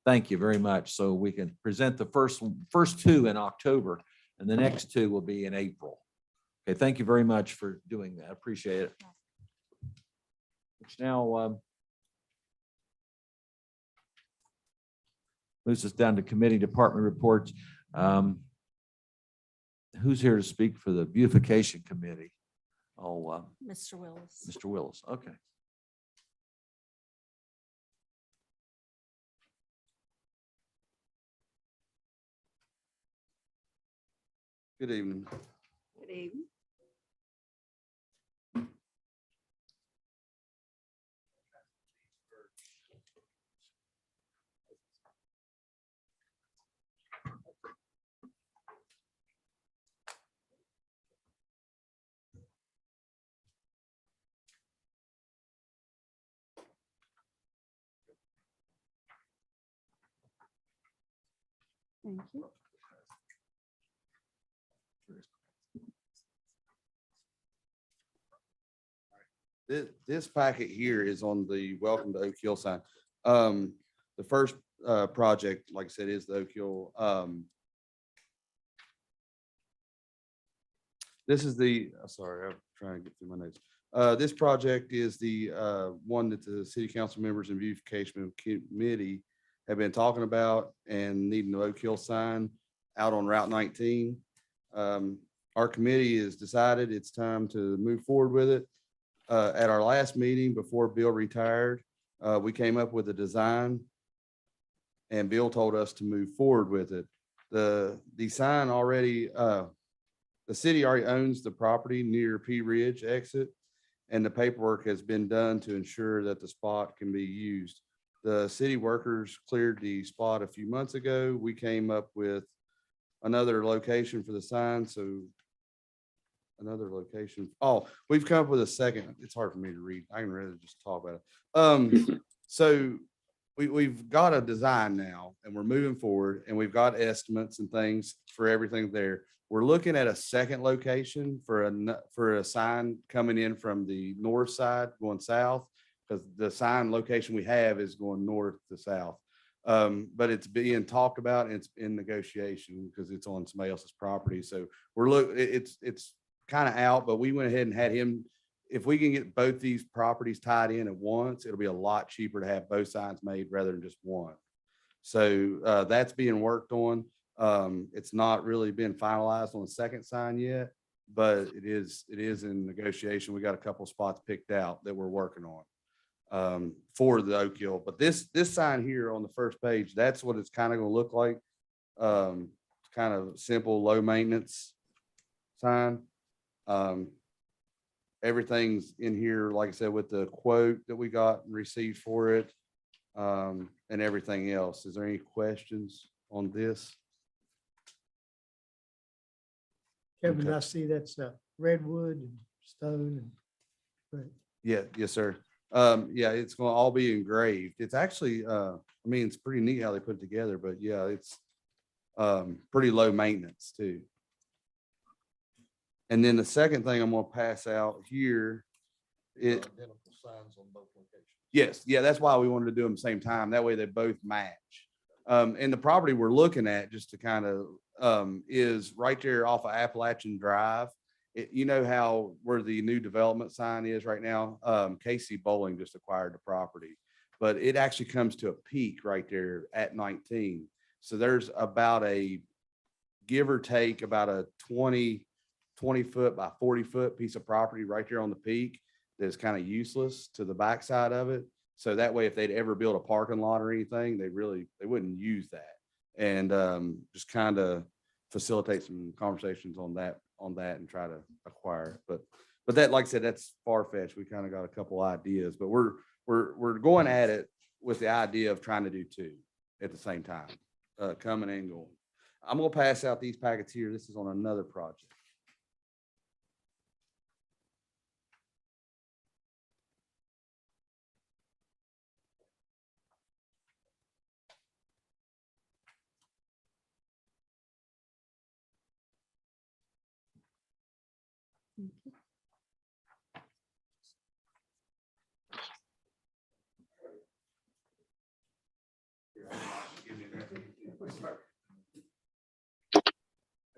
Thank you very much. So we can present the first two in October and the next two will be in April. Okay, thank you very much for doing that. I appreciate it. Which now Moves us down to committee department reports. Who's here to speak for the Beautification Committee? Oh, Mr. Willis. Mr. Willis, okay. Good evening. Good evening. Thank you. This packet here is on the Welcome to Oak Hill sign. The first project, like I said, is the Oak Hill. This is the, sorry, I'm trying to get through my notes. This project is the one that the city council members and Beautification Committee have been talking about and needing the Oak Hill sign out on Route 19. Our committee has decided it's time to move forward with it. At our last meeting before Bill retired, we came up with a design and Bill told us to move forward with it. The sign already, the city already owns the property near P Ridge exit, and the paperwork has been done to ensure that the spot can be used. The city workers cleared the spot a few months ago. We came up with another location for the sign, so another location. Oh, we've come up with a second. It's hard for me to read. I can rather just talk about it. So we've got a design now and we're moving forward and we've got estimates and things for everything there. We're looking at a second location for a sign coming in from the north side going south, because the sign location we have is going north to south. But it's being talked about and it's in negotiation because it's on somebody else's property. So it's kind of out, but we went ahead and had him, if we can get both these properties tied in at once, it'll be a lot cheaper to have both signs made rather than just one. So that's being worked on. It's not really been finalized on the second sign yet, but it is in negotiation. We got a couple spots picked out that we're working on for the Oak Hill. But this sign here on the first page, that's what it's kind of going to look like. Kind of simple, low maintenance sign. Everything's in here, like I said, with the quote that we got and received for it, and everything else. Is there any questions on this? Kevin, Okay. I see that's redwood and stone and, right. Yeah, yes, sir. Yeah, it's going to all be engraved. It's actually, I mean, it's pretty neat how they put it together, but yeah, it's pretty low maintenance too. And then the second thing I'm going to pass out here, Identical signs on both locations. yes, yeah, that's why we wanted to do them same time. That way they both match. And the property we're looking at, just to kind of, is right there off of Appalachian Drive. You know how where the new development sign is right now? Casey Bowling just acquired the property, but it actually comes to a peak right there at 19. So there's about a, give or take, about a 20 foot by 40 foot piece of property right there on the peak that's kind of useless to the backside of it. So that way, if they'd ever build a parking lot or anything, they wouldn't use that. And just kind of facilitate some conversations on that and try to acquire it. But that, like I said, that's far-fetched. We kind of got a couple ideas, but we're going at it with the idea of trying to do two at the same time, coming and going. I'm gonna pass out these packets here. This is on another project.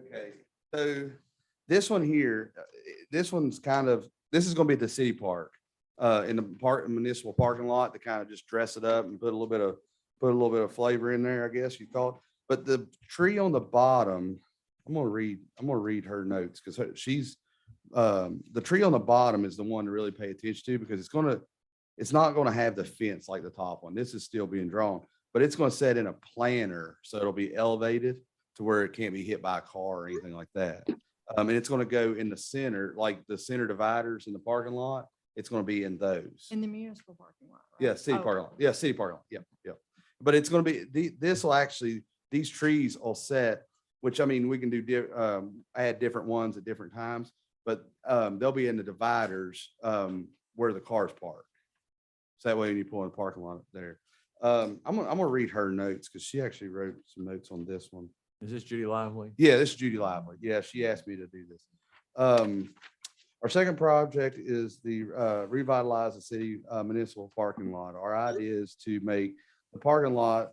Okay, so this one here, this one's kind of, this is gonna be at the city park, in the municipal parking lot to kind of just dress it up and put put a little bit of flavor in there, I guess you call it. But the tree on the bottom, I'm gonna read her notes because she's, the tree on the bottom is the one to really pay attention to because it's not gonna have the fence like the top one. This is still being drawn, but it's gonna set in a planter, so it'll be elevated to where it can't be hit by a car or anything like that. And it's gonna go in the center, like the center dividers in the parking lot. It's gonna be in those. In the municipal parking lot, right? Yeah, city Oh, parking lot. Yeah, city parking lot. Yep, yep. But it's gonna be, this will actually, these trees will set, which I mean, we can do, add different ones at different times, but they'll be in the dividers where the cars park. So that way when you pull in the parking lot there. I'm gonna read her notes because she actually wrote some notes on this one. Is this Judy Lively? Yeah, this is Judy Lively. Yeah, she asked me to do this. Our second project is the revitalize the city municipal parking lot. Our idea is to make the parking lot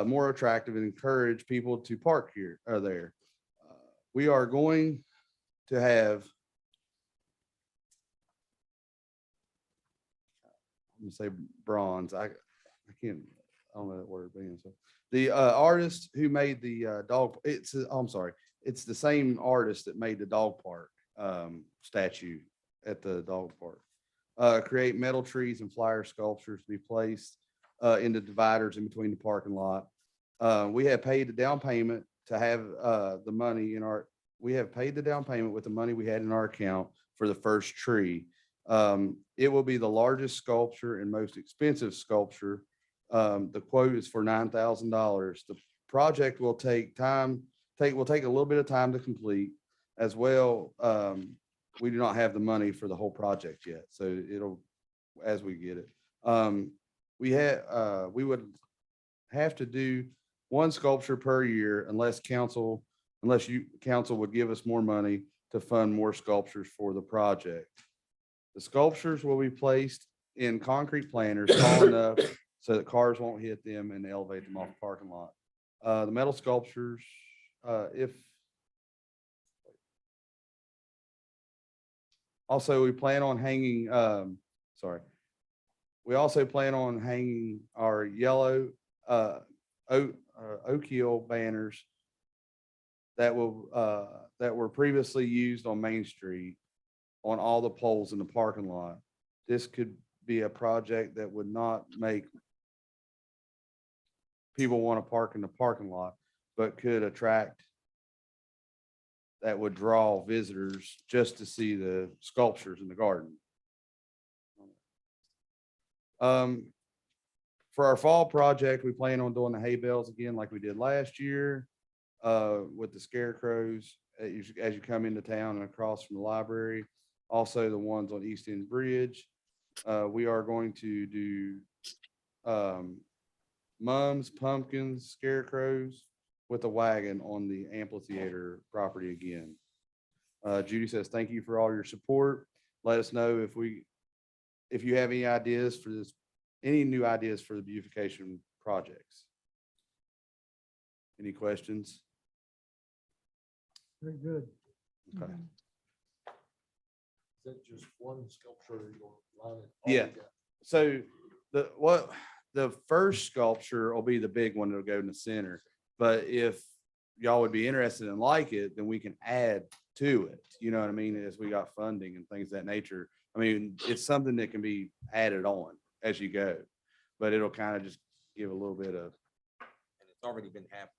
more attractive and encourage people to park here or there. We are going to have, let me say bronze. I can't, I don't know that word being so. The artist who made the dog, I'm sorry, it's the same artist that made the dog park statue at the dog park. Create metal trees and flyer sculptures to be placed in the dividers in between the parking lot. We have paid the down payment to have the money in our, we have paid the down payment with the money we had in our account for the first tree. It will be the largest sculpture and most expensive sculpture. The quote is for $9,000. The project will take time, will take a little bit of time to complete as well. We do not have the money for the whole project yet, so it'll, as we get it. We would have to do one sculpture per year unless council would give us more money to fund more sculptures for the project. The sculptures will be placed in concrete planters tall enough so that cars won't hit them and elevate them off the parking lot. The metal sculptures, also, we plan on hanging, we also plan on hanging our yellow oak heel banners that were previously used on Main Street on all the poles in the parking lot. This could be a project that would not make people want to park in the parking lot, but could attract, that would draw visitors just to see the sculptures in the garden. For our fall project, we plan on doing the hay bales again like we did last year with the scarecrows as you come into town and across from the library. Also the ones on East End Bridge. We are going to do mums, pumpkins, scarecrows with a wagon on the amphitheater property again. Judy says, thank you for all your support. Let us know if you have any ideas for this, any new ideas for the beautification projects. Any questions? Very good. Okay. Is that just one sculpture you're lining? Yeah. So the first sculpture will be the big one that'll go in the center. But if y'all would be interested and like it, then we can add to it. You know what I mean? As we got funding and things of that nature. I mean, it's something that can be added on as you go, but it'll kind of just give a little bit of. And it's already been half.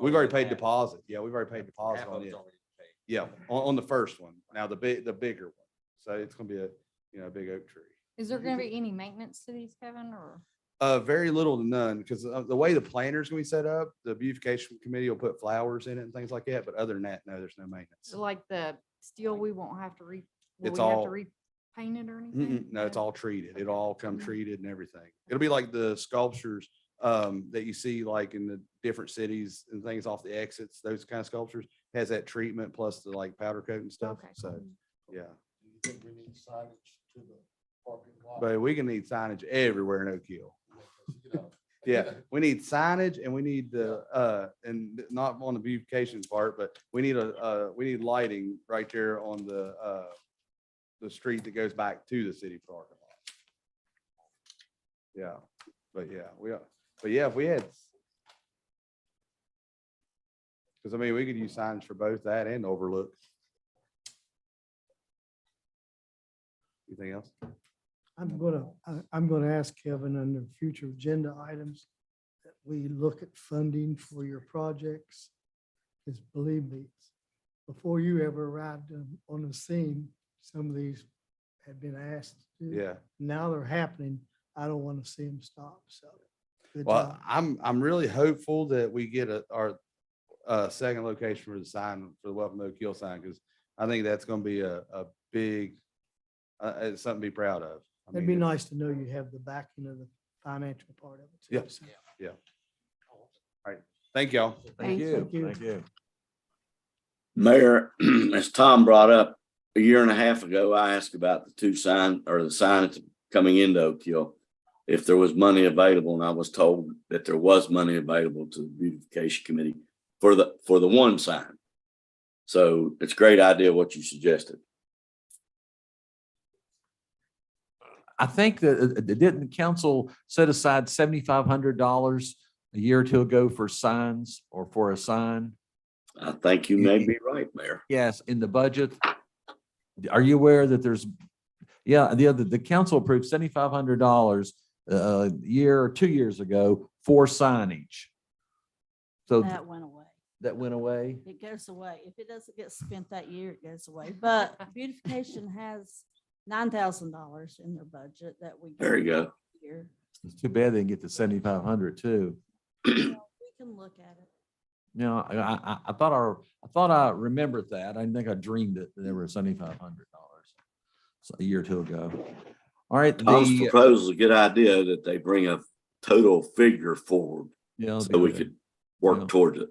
We've already paid deposit. Yeah, we've already paid deposit Half on of it. it's already paid. Yeah, on the first one. Now the bigger one. So it's gonna be a big oak tree. Is there gonna be any maintenance to these, Kevin, or? Very little to none, because the way the planter's gonna be set up, the beautification committee will put flowers in it and things like that. But other than that, no, there's no maintenance. So like the steel, we won't have to will It's we have all- to repaint it or anything? No, it's all treated. It'll all come Okay. treated and everything. It'll be like the sculptures that you see like in the different cities and things off the exits, those kind of sculptures has that treatment plus the like powder coat and stuff. Okay. So, yeah. Do you think we need signage to the parking lot? But we can need signage everywhere in Oak Hill. You know, Yeah, we need signage and we need and not on the beautification part, but we need lighting right there on the street that goes back to the city parking lot. Yeah, but yeah, But yeah, if we had. Because I mean, we could use signs for both that and overlook. Anything else? I'm gonna ask Kevin under future agenda items that we look at funding for your projects. Because believe me, before you ever arrived on the scene, some of these had been asked. to do. Yeah. Now they're happening. I don't want to see them stop, so. Good Well, job. I'm really hopeful that we get our second location for the sign, for the Welcome to Oak Hill sign, because I think that's going to be a big, it's something to be proud of. I It'd mean, be it's- nice to know you have the backing of the financial part of it. too, Yep. so. Yeah. All right. Thank y'all. Thank you. Thank you. Mayor, as Tom brought up, a year and a half ago, I asked about the two sign or the sign that's coming into Oak Hill. If there was money available, and I was told that there was money available to the Beautification Committee for the one sign. So it's a great idea what you suggested. I think that didn't the council set aside $7,500 a year or two ago for signs or for a sign? I think you may be right, Mayor. Yes, in the budget. Are you aware that there's, yeah, the council approved $7,500 a year or 2 years ago for signage. So That went away. that went away. It goes away. If it doesn't get spent that year, it goes away. But beautification has $9,000 in their budget that we. There you go. Here. It's too bad they didn't get the 7,500 too. We can look at it. You know, I thought I remembered that. I didn't think I dreamed it. There were $7,500 a year or two ago. All right. Tom's proposal is a good idea that they bring a total figure forward Yeah, so we could work towards it.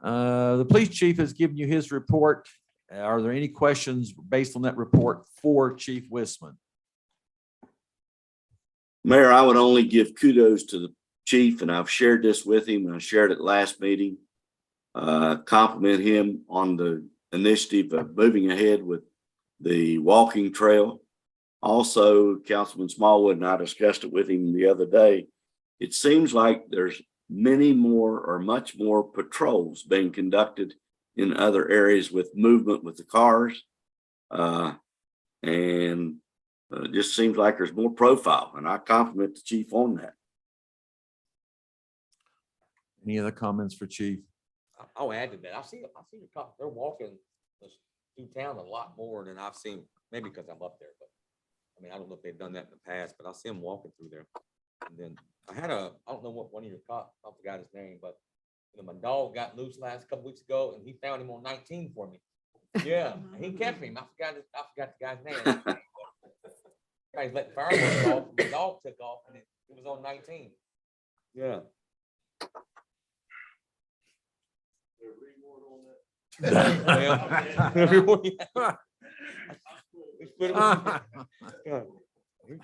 The police chief has given you his report. Are there any questions based on that report for Chief Wisman? Mayor, I would only give kudos to the chief, and I've shared this with him, and I shared it last meeting. Compliment him on the initiative of moving ahead with the walking trail. Also, Councilman Smallwood and I discussed it with him the other day. It seems like there's many more or much more patrols being conducted in other areas with movement with the cars. It just seems like there's more profile, and I compliment the chief on that. Any other comments for Chief? I'll add to that. I've seen the cops, they're walking through town a lot more than I've seen, maybe because I'm up there, but I mean, I don't know if they've done that in the past, but I see them walking through there. And then I don't know what one of your cops, I forgot his name, but my dog got loose last couple weeks ago and he found him on 19 for me. Yeah, and he kept him. I forgot the guy's name. Guys let the fireworks off, the dog took off and it was on 19. Yeah. He's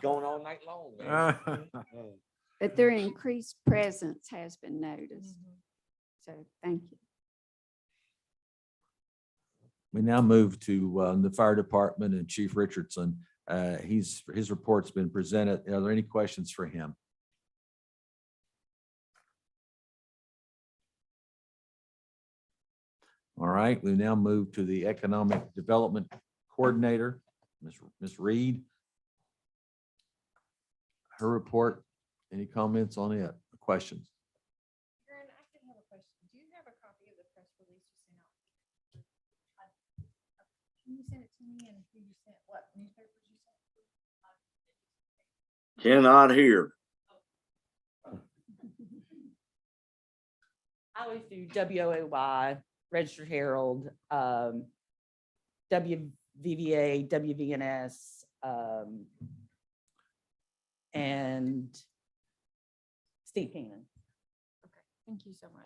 going all night long, man. But their increased presence has been noticed. So thank you. We now move to the fire department and Chief Richardson. His report's been presented. Are there any questions for him? All right, we now move to the Economic Development Coordinator, Ms. Reed. Her report, any comments on it, questions? Karen, I can have a question. Do you have a copy of the press release you sent out? Can you send it to me and who you sent, what newspapers you sent? Cannot hear. I always do WOAY, Registered Herald, WVVA, WVNS, and Steve Keenan. Okay, thank you so much.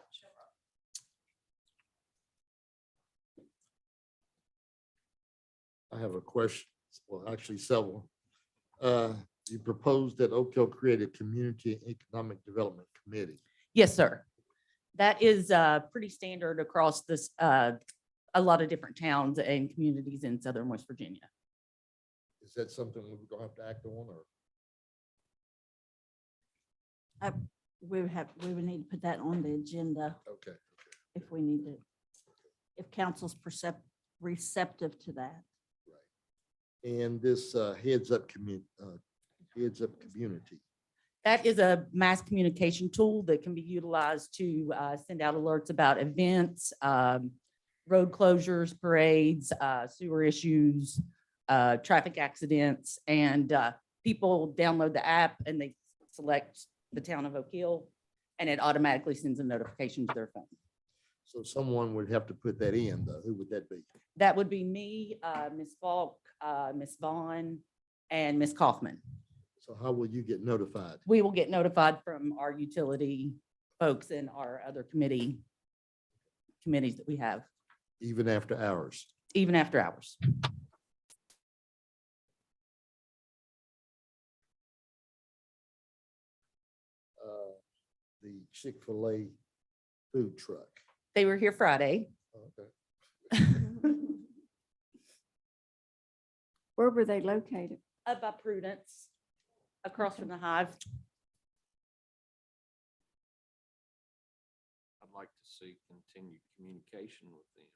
I have a question, well, actually several. You proposed that Oak Hill create a community and economic development committee. Yes, sir. That is pretty standard across this, a lot of different towns and communities in Southern West Virginia. Is that something we're gonna have to act on, or? We would need to put that on the agenda Okay. if we need to, if council's receptive to that. And this heads up community. That is a mass communication tool that can be utilized to send out alerts about events, road closures, parades, sewer issues, traffic accidents, and people download the app and they select the town of Oak Hill, and it automatically sends a notification to their phone. So someone would have to put that in, though. Who would that be? That would be me, Ms. Falk, Ms. Vaughn, and Ms. Kaufman. So how will you get notified? We will get notified from our utility folks and our other committees that we have, Even after hours? even after hours. The Chick-fil-A food truck. They were here Friday. Okay. Where were they located? Up by Prudence, across from the Hive. I'd like to see continued communication with them.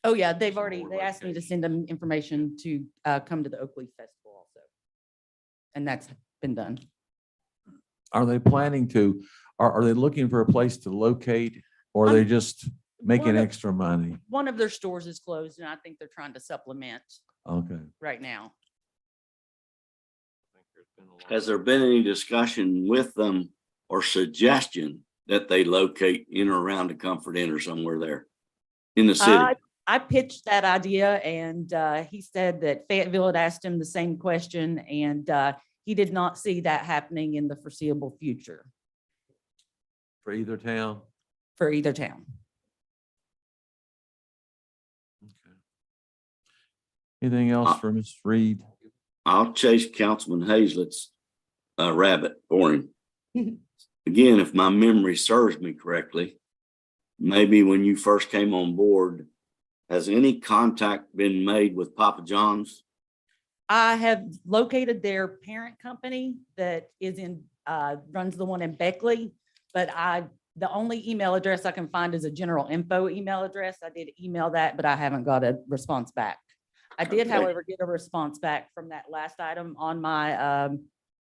Oh, yeah, they've Some already, more they asked me to locations. send them information to come to the Oak Leaf Festival also. And that's been done. Are they planning to, are they looking for a place to locate or are they just making one of- extra money? One of their stores is closed and I think they're trying to supplement Okay. right now. I think there's been a lot Has there been any discussion with them or suggestion that they locate in or around the Comfort Inn or somewhere there in the city? I pitched that idea and he said that Fayetteville had asked him the same question and he did not see that happening in the foreseeable future For either town? for either town. Okay. Anything else for Ms. Reed? I'll chase Councilman Hazlett's rabbit for him. Again, if my memory serves me correctly, maybe when you first came on board, has any contact been made with Papa John's? I have located their parent company that is in, runs the one in Beckley, but the only email address I can find is a general info email address. I did email that, but I haven't got a response back. I did, Okay. however, get a response back from that last item on my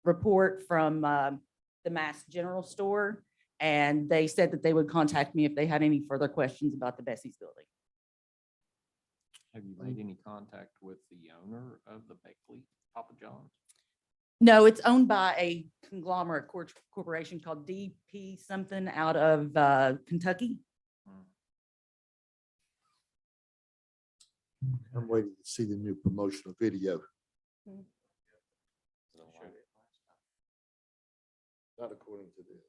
report from the Mass General Store. And they said that they would contact me if they had any further questions about the Bessie's building. Have you made any contact with the owner of the Beckley, Papa John's? No, it's owned by a conglomerate corporation called DP something out of Kentucky. I'm waiting to see the new promotional video. Not according to this.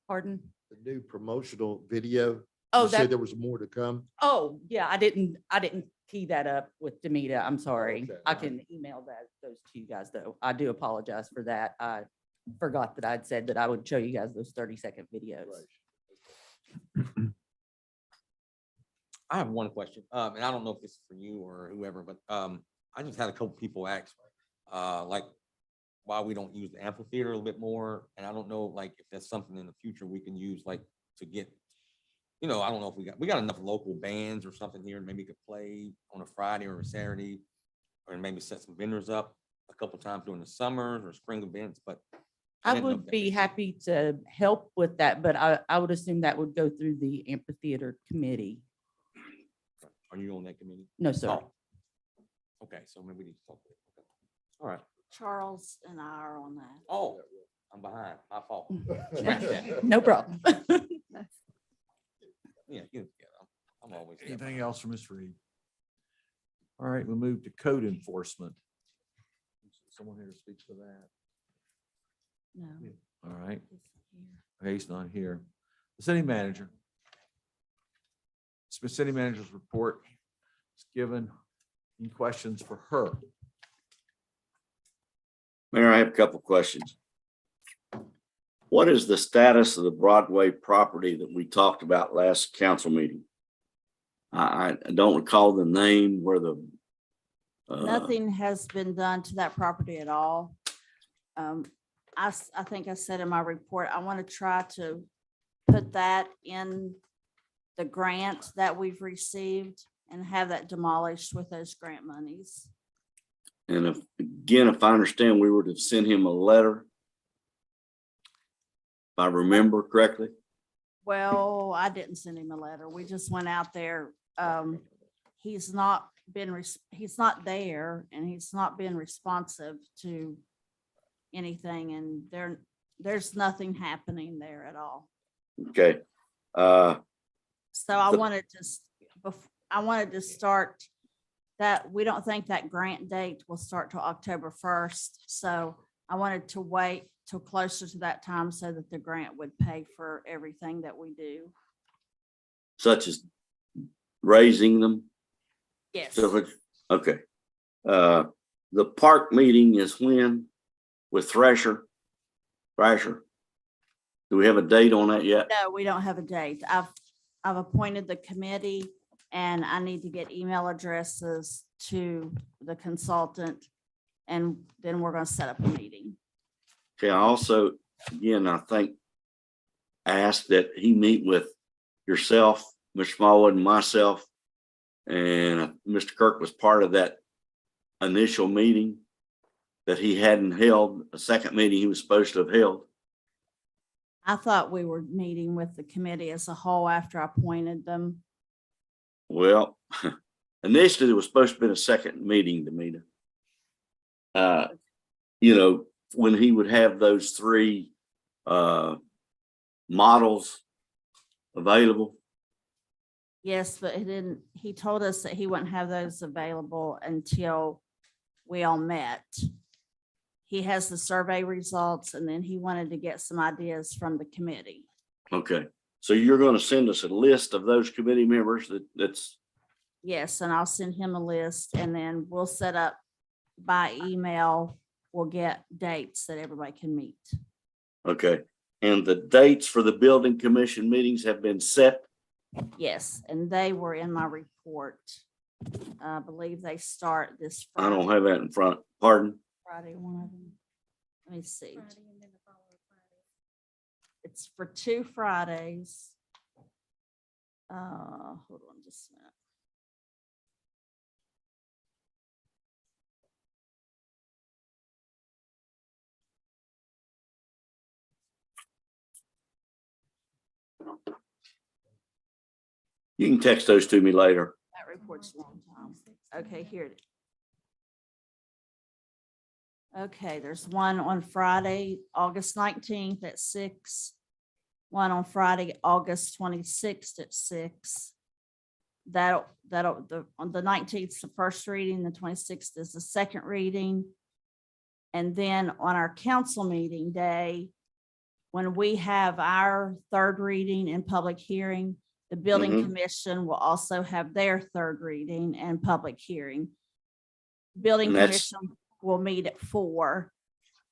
Pardon? The new promotional video. Oh, You said that, there was more to come. oh, yeah, I didn't key that up with Demita. I'm sorry. Okay, I all right. can email those to you guys though. I do apologize for that. I forgot that I'd said that I would show you guys those 30-second videos. I have one question, and I don't know if this is for you or whoever, but I just had a couple people ask, like, why we don't use the amphitheater a little bit more, and I don't know, like, if that's something in the future we can use, like, to get, I don't know if we got enough local bands or something here, and maybe could play on a Friday or a Saturday, or maybe set some vendors up a couple times during the summers or spring events, but I didn't know if would that be makes sense. happy to help with that, but I would assume that would go through the amphitheater committee. Are you on that committee? No, sir. Oh. Okay, so maybe we need to talk. Okay. All right. Charles and I are on that. Oh, I'm behind. My fault. Scratch that. No problem. Yeah, I'm always. Anything else for Ms. Reed? All right, we'll move to code enforcement. Someone here to speak to that? No. All right. Okay, he's not here. The city manager. City manager's report is given. Any questions for her? Mayor, I have a couple of questions. What is the status of the Broadway property that we talked about last council meeting? I don't recall the name where the. Nothing has been done to that property at all. I think I said in my report, I want to try to put that in the grant that we've received and have that demolished with those grant monies. And if I understand, we were to send him a letter. If I remember correctly. Well, I didn't send him a letter. We just went out there. He's not he's not there and he's not been responsive to anything, and there's nothing happening there at all. Okay. So I wanted to start that. We don't think that grant date will start till October 1st. So I wanted to wait till closer to that time so that the grant would pay for everything that we do. Such as raising them. Yes. So, okay. The park meeting is when with Thrasher? Do we have a date on that yet? No, we don't have a date. I've appointed the committee and I need to get email addresses to the consultant. And then we're going to set up a meeting. Okay, I also, again, I think asked that he meet with yourself, Mr. Smallwood, and myself, and Mr. Kirk was part of that initial meeting that he hadn't held, a second meeting he was supposed to have held. I thought we were meeting with the committee as a whole after I appointed them. Well, initially there was supposed to be a second meeting to meet him. You know, when he would have those three models available. Yes, but he told us that he wouldn't have those available until we all met. He has the survey results and then he wanted to get some ideas from the committee. Okay, so you're going to send us a list of those committee members that's. Yes, and I'll send him a list and then we'll set up by email. We'll get dates that everybody can meet. Okay, and the dates for the building commission meetings have been set? Yes, and they were in my report. I believe they start this I Friday. don't have that in front. Pardon? Friday, one of them. Let me see. It's for 2 Fridays. Hold on just a minute. You can text those to me later. That report's a long time. Okay, here it is. Okay, there's one on Friday, August 19th at 6. One on Friday, August 26th at 6. On the 19th is the first reading, the 26th is the second reading. And then on our council meeting day, when we have our third reading and public hearing, the building Mhm. commission will also have their third reading and public hearing. Building And that's- commission will meet at 4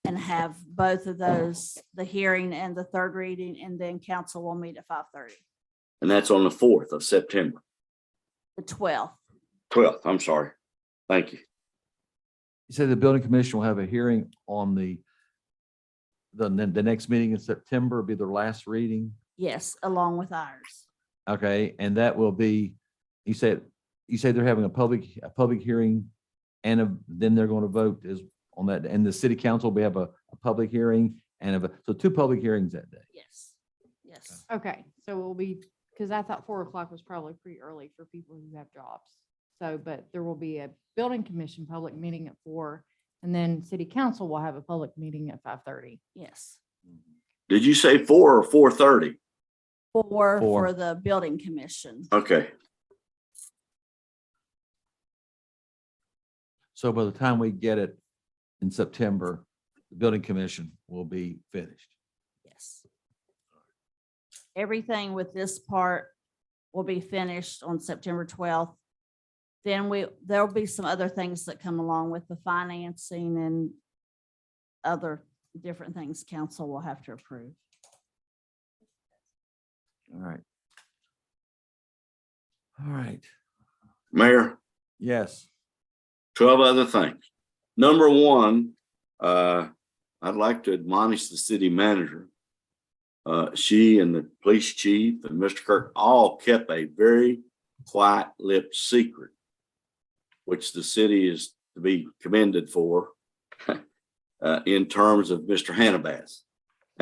and have both of those, the hearing and the third reading, and then council will meet at 5:30. And that's on the 4th of September, The 12th. 12th, I'm sorry. Thank you. You said the building commission will have a hearing on the next meeting in September, be their last reading. Yes, along with ours. Okay, and that will be, you said they're having a public hearing and then they're going to vote is on that, and the city council will have a public hearing so 2 public hearings that day. Yes, yes. Okay, so we'll be, because I thought 4 o'clock was probably pretty early for people who have jobs. So, but there will be a building commission public meeting at 4, and then city council will have a public meeting at 5:30. Yes. Did you say 4 or 4:30? 4 4. for the building commission. Okay, So by the time we get it in September, the building commission will be finished. Yes. Everything with this part will be finished on September 12th. Then there'll be some other things that come along with the financing and other different things council will have to approve. All right. All right. Mayor, Yes. 12 other things. Number one, I'd like to admonish the city manager. She and the police chief and Mr. Kirk all kept a very quiet-lipped secret, which the city is to be commended for in terms of Mr. Hannibas.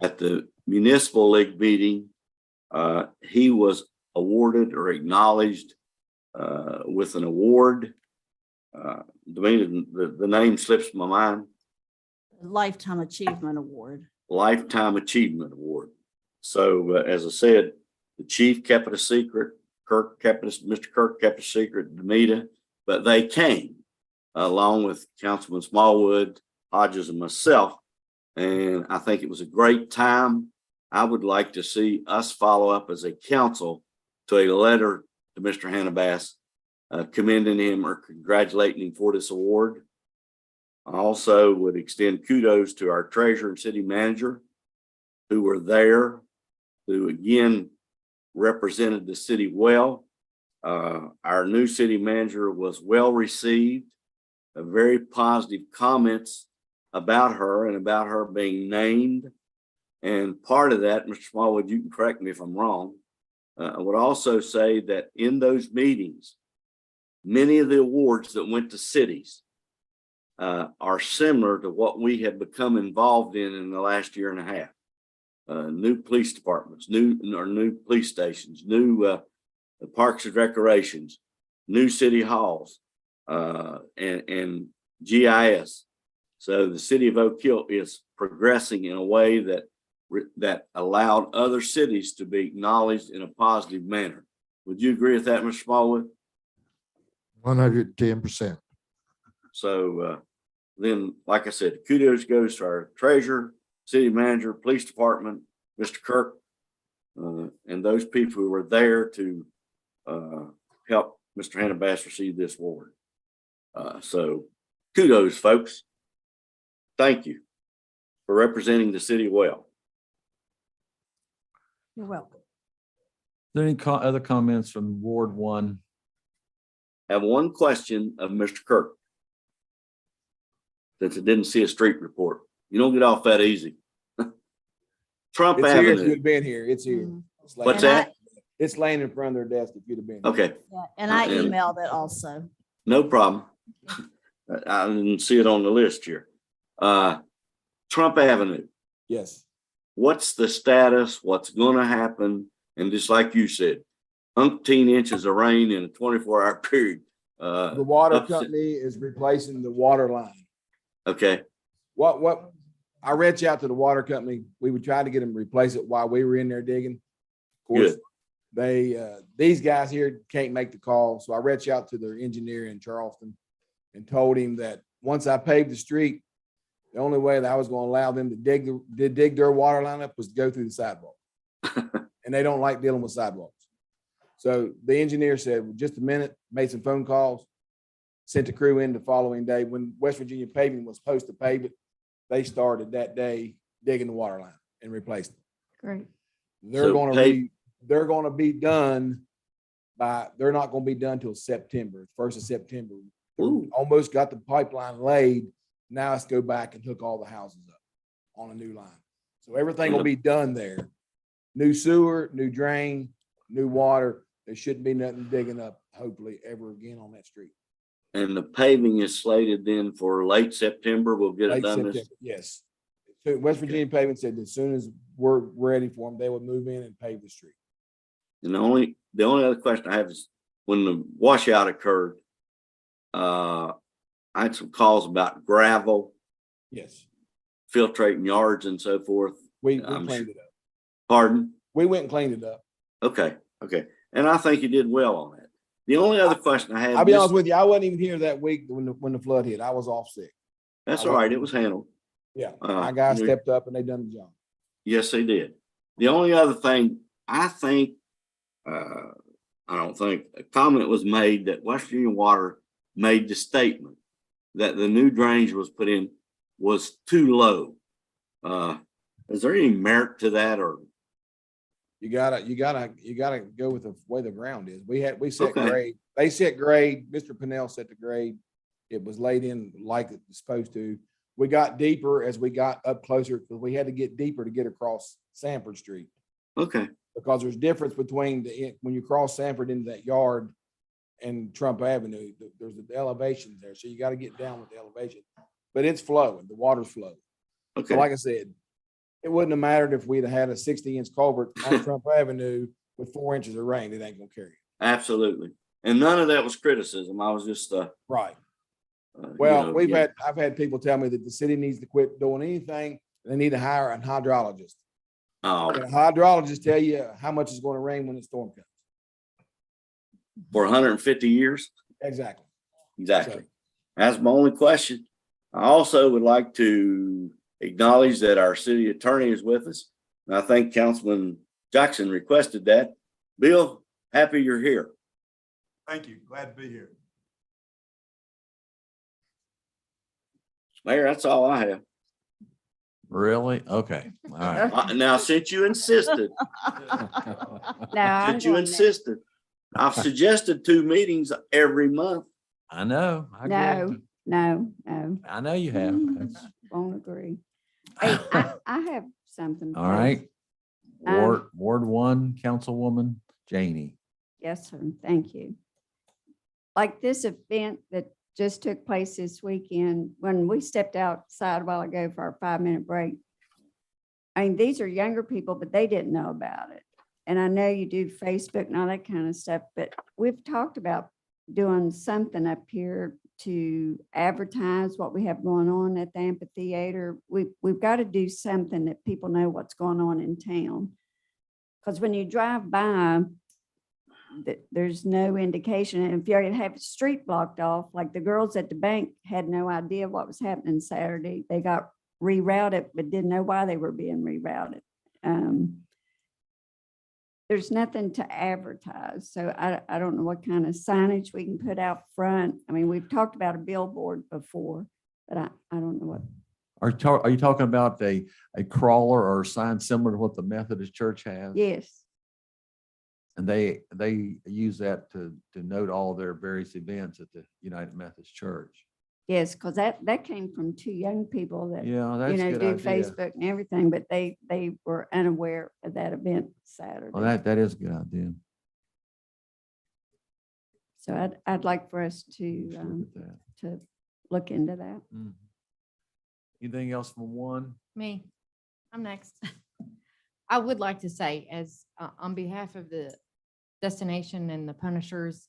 At the Municipal League meeting, he was awarded or acknowledged with an award. The name slips my mind. Lifetime Achievement Award. Lifetime Achievement Award. So as I said, the chief kept it a secret. Mr. Kirk kept it a secret, Demita, but they came along with Councilman Smallwood, Hodges, and myself. And I think it was a great time. I would like to see us follow up as a council to a letter to Mr. Hannibas, commending him or congratulating him for this award. I also would extend kudos to our treasurer and city manager who were there, who again represented the city well. Our new city manager was well received, very positive comments about her and about her being named. And part of that, Mr. Smallwood, you can correct me if I'm wrong. I would also say that in those meetings, many of the awards that went to cities are similar to what we have become involved in the last year and a half. New police departments, new police stations, new parks and recreations, new city halls, and GIS. So the city of Oak Hill is progressing in a way that allowed other cities to be acknowledged in a positive manner. Would you agree with that, Mr. Smallwood? 110%. So then, like I said, kudos goes to our treasurer, city manager, police department, Mr. Kirk, and those people who were there to help Mr. Hannibas receive this award. So kudos, folks. Thank you for representing the city well. You're welcome. Are there any other comments from Ward 1? I have one question of Mr. Kirk. Since I didn't see a street report. You don't get off that easy. Trump It's here if Avenue. you'd been here. It's here. It's laying- What's that? It's laying in front of their desk if you'd have been. here. Okay, Yeah, and I And- emailed it also. no problem. I didn't see it on the list here. Trump Avenue. Yes. What's the status? What's gonna happen? And just like you said, umpteen inches of rain in a 24-hour period. The water upset- company is replacing the water line. Okay, What, I reached out to the water company. We would try to get them to replace it while we were in there digging. Of course, Good. these guys here can't make the call. So I reached out to their engineer in Charleston and told him that once I paved the street, the only way that I was going to allow them to dig their water line up was to go through the sidewalk. And they don't like dealing with sidewalks. So the engineer said, well, just a minute, made some phone calls, sent the crew in the following day. When West Virginia Paving was supposed to pave it, they started that day digging the water line and replaced it. Great. They're So gonna be done they're not gonna be done till September, 1st of September. Ooh. Almost got the pipeline laid. Now let's go back and hook all the houses up on a new line. So everything will be done there. New sewer, new drain, new water. There shouldn't be nothing digging up, hopefully, ever again on that street. and the paving is slated then for late September. We'll get it Late done September, this. yes. So West Virginia Paving said as soon as we're ready for them, they would move in and pave the street. And the only other question I have is when the washout occurred, I had some calls about gravel, Yes, filtrating yards and so forth. we I'm cleaned sure- it up. Pardon? We went and cleaned it up. Okay. And I think you did well on that. The only other question I had. I'll be honest with you, I wasn't even here that week when the flood hit. I was off sick. That's all right. It was handled. Yeah, my guys stepped up and they done the job. Yes, they did. The only other thing, I think, a comment was made that West Virginia Water made the statement that the new drainage was put in was too low. Is there any merit to that or? You gotta go with the way the ground is. We set Okay. grade. They set grade. Mr. Pennell set the grade. It was laid in like it was supposed to. We got deeper as we got up closer, because we had to get deeper to get across Sanford Street. Okay, Because there's difference between when you cross Sanford into that yard and Trump Avenue, there's the elevations there. So you got to get down with the elevation, but it's flowing, the water's flowing. So okay. like I said, it wouldn't have mattered if we'd have had a 60-inch culvert on Trump Avenue with 4 inches of rain. It ain't gonna carry it. Absolutely. And none of that was criticism. I was just, Right. you Well, know, yeah. I've had people tell me that the city needs to quit doing anything. They need to hire a hydrologist. Oh, And a hydrologist tell you how much it's going to rain when the storm comes. for 150 years? Exactly. Exactly. That's my only question. I also would like to acknowledge that our city attorney is with us. And I think Councilman Jackson requested that. Bill, happy you're here. Thank you. Glad to be here. Mayor, that's all I have. Really? Okay. All right. Now, since you insisted, No, I'm since you going next. insisted, I've suggested 2 meetings every month. I know. I agree. No. I know you have. That's- Won't agree. Hey, I have something. All please. right. Um, Ward 1, Councilwoman Janey. Yes, sir. Thank you. Like this event that just took place this weekend, when we stepped outside a while ago for our 5-minute break. I mean, these are younger people, but they didn't know about it. And I know you do Facebook and all that kind of stuff, but we've talked about doing something up here to advertise what we have going on at the amphitheater. We've got to do something that people know what's going on in town. Because when you drive by, there's no indication. And if you already have a street blocked off, like the girls at the bank had no idea what was happening Saturday. They got rerouted, but didn't know why they were being rerouted. There's nothing to advertise. So I don't know what kind of signage we can put out front. I mean, we've talked about a billboard before, but I don't know what. Are you talking about a crawler or a sign similar to what the Methodist Church has? Yes. And they use that to note all their various events at the United Methodist Church. Yes, because that came from 2 young people that, Yeah, that's a good do idea. Facebook and everything, but they were unaware of that event Saturday. Well, that is a good idea. So I'd like for us Let's look at that. to look into that. Mhm. Anything else from 1? Me, I'm next. I would like to say, as on behalf of the destination and the Punishers,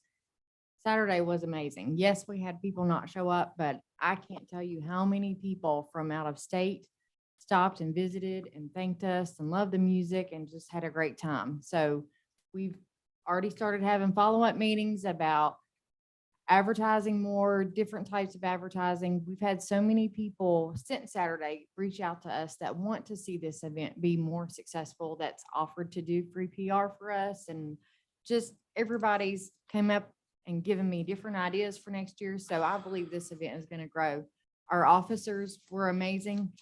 Saturday was amazing. Yes, we had people not show up, but I can't tell you how many people from out of state stopped and visited and thanked us and loved the music and just had a great time. So we've already started having follow-up meetings about advertising more, different types of advertising. We've had so many people since Saturday reach out to us that want to see this event be more successful, that's offered to do free PR for us. And just everybody's come up and given me different ideas for next year. So I believe this event is going to grow. Our officers were amazing.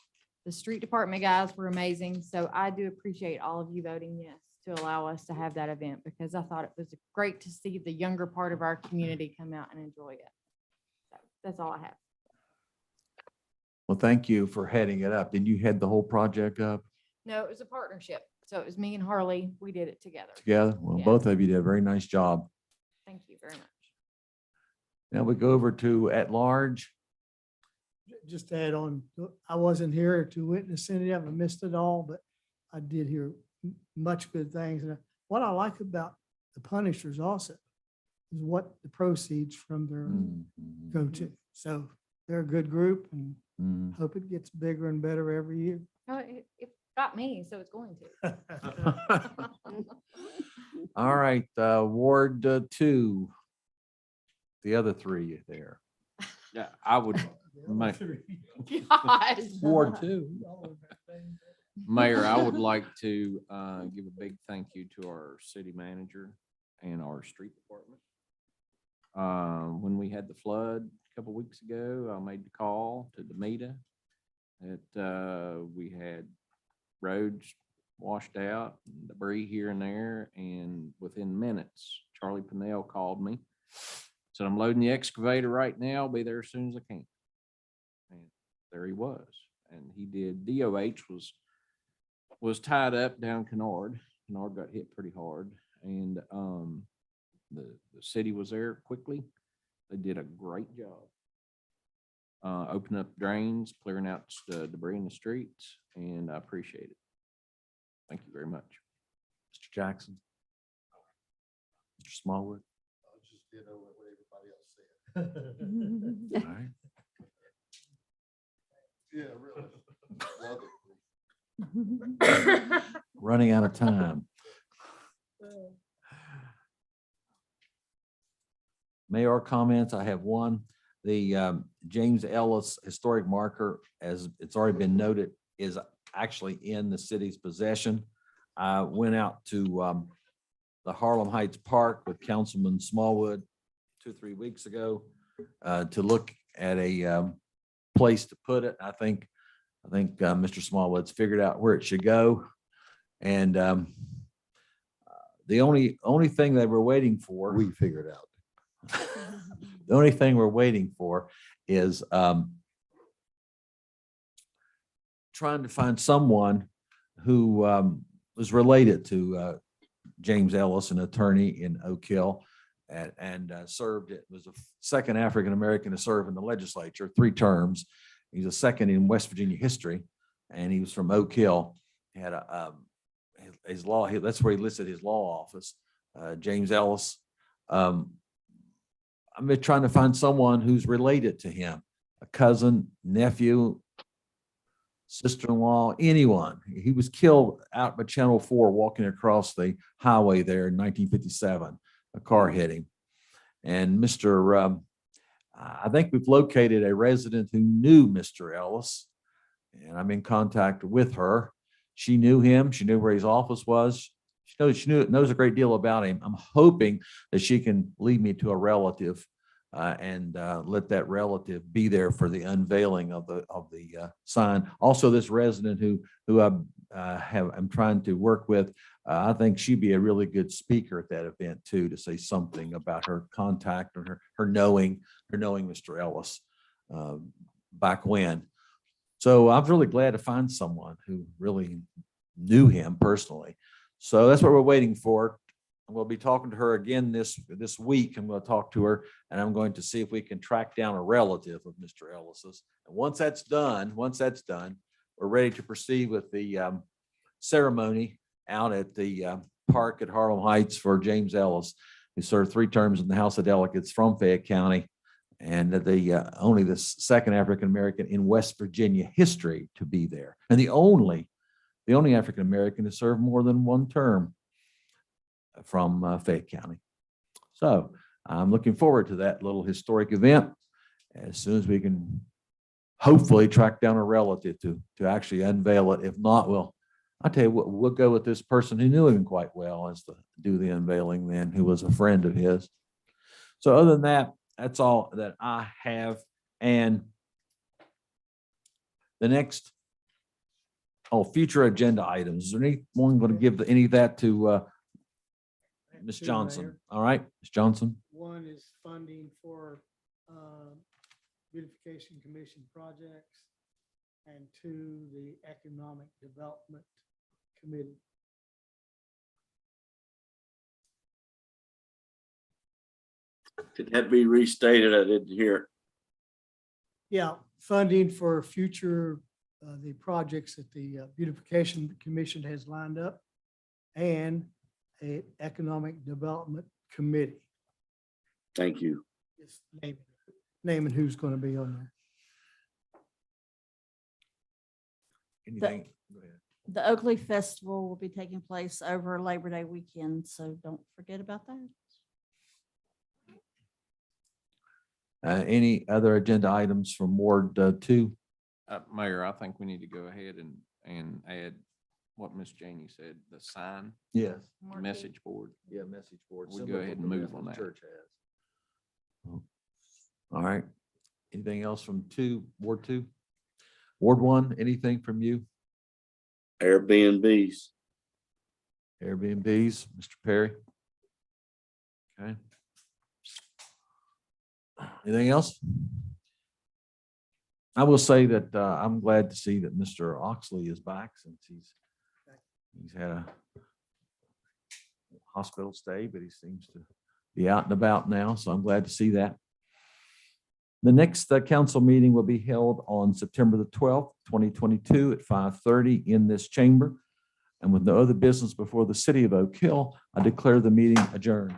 The street department guys were amazing. So I do appreciate all of you voting yes to allow us to have that event, because I thought it was great to see the younger part of our community come out and enjoy it. So that's all I have. Well, thank you for heading it up. Did you head the whole project up No, it was a partnership. So it was me and Harley. We did it together. together? Well, Yeah. both of you did a very nice job. Thank you very much. Now we go over to at large. Just to add on, I wasn't here to witness any of it, I missed it all, but I did hear much good things. And what I like about the Punishers also is what the proceeds from their Mhm. go to. So they're a good group and Mhm. hope it gets bigger and better every year. No, it got me, so it's going to. All right, Ward 2. The other 3 there. Yeah, I would, God. Ward 2. Mayor, I would like to give a big thank you to our city manager and our street department. When we had the flood a couple weeks ago, I made the call to Demita that we had roads washed out, debris here and there, and within minutes, Charlie Pennell called me. Said, I'm loading the excavator right now. I'll be there as soon as I can. And there he was. And he did, DOH was tied up down Kennard. Kennard got hit pretty hard. And the city was there quickly. They did a great job. Opening up drains, clearing out debris in the streets, and I appreciate it. Thank you very much. Mr. Jackson? Mr. Smallwood? I just did what everybody else said. All right. Yeah, really. Running out of time. Mayor comments, I have one. The James Ellis Historic Marker, as it's already been noted, is actually in the city's possession. I went out to the Harlem Heights Park with Councilman Smallwood 2 or 3 weeks ago to look at a place to put it. I think Mr. Smallwood's figured out where it should go. And the only thing that we're waiting for. We figured out. The only thing we're waiting for is trying to find someone who was related to James Ellis, an attorney in Oak Hill, and served, it was the second African-American to serve in the legislature, 3 terms. He's a second in West Virginia history, and he was from Oak Hill. He had his law, that's where he listed his law office, James Ellis. I'm trying to find someone who's related to him, a cousin, nephew, sister-in-law, anyone. He was killed out by Channel 4 walking across the highway there in 1957. A car hit him. And I think we've located a resident who knew Mr. Ellis, and I'm in contact with her. She knew him. She knew where his office was. She knows a great deal about him. I'm hoping that she can lead me to a relative and let that relative be there for the unveiling of the sign. Also, this resident who I'm trying to work with, I think she'd be a really good speaker at that event too, to say something about her contact or her knowing Mr. Ellis back when. So I'm really glad to find someone who really knew him personally. So that's what we're waiting for. We'll be talking to her again this week. I'm going to talk to her, and I'm going to see if we can track down a relative of Mr. Ellis's. And once that's done, we're ready to proceed with the ceremony out at the park at Harlem Heights for James Ellis, who served 3 terms in the House of Delegates from Fayette County, and only the second African-American in West Virginia history to be there, and the only African-American to serve more than 1 term from Fayette County. So I'm looking forward to that little historic event as soon as we can hopefully track down a relative to actually unveil it. If not, I'll tell you what, we'll go with this person who knew him quite well as to do the unveiling then, who was a friend of his. So other than that, that's all that I have. And the next, future agenda items. Is there anyone going to give any of that to Ms. Johnson? Mayor. All right, Ms. Johnson. One is funding for Beautification Commission projects, and 2, the Economic Development Committee. Could that be restated? I didn't hear it. Yeah, funding for future, the projects that the Beautification Commission has lined up, and a Economic Development Committee. Thank you. Just naming who's going to be on there. Anything? Go ahead. The Oakley Festival will be taking place over Labor Day weekend, so don't forget about that. Any other agenda items from Ward 2? Mayor, I think we need to go ahead and add what Miss Janie said, the sign, Yes. message board. Yeah, message board. We go ahead and move on that. Church has. All right. Anything else from Ward 2? Ward 1, anything from you? Airbnbs. Airbnbs, Mr. Perry? Okay. Anything else? I will say that I'm glad to see that Mr. Oxley is back since he's had a hospital stay, but he seems to be out and about now, so I'm glad to see that. The next council meeting will be held on September the 12th, 2022 at 5:30 in this chamber. And with no other business before the city of Oak Hill, I declare the meeting adjourned.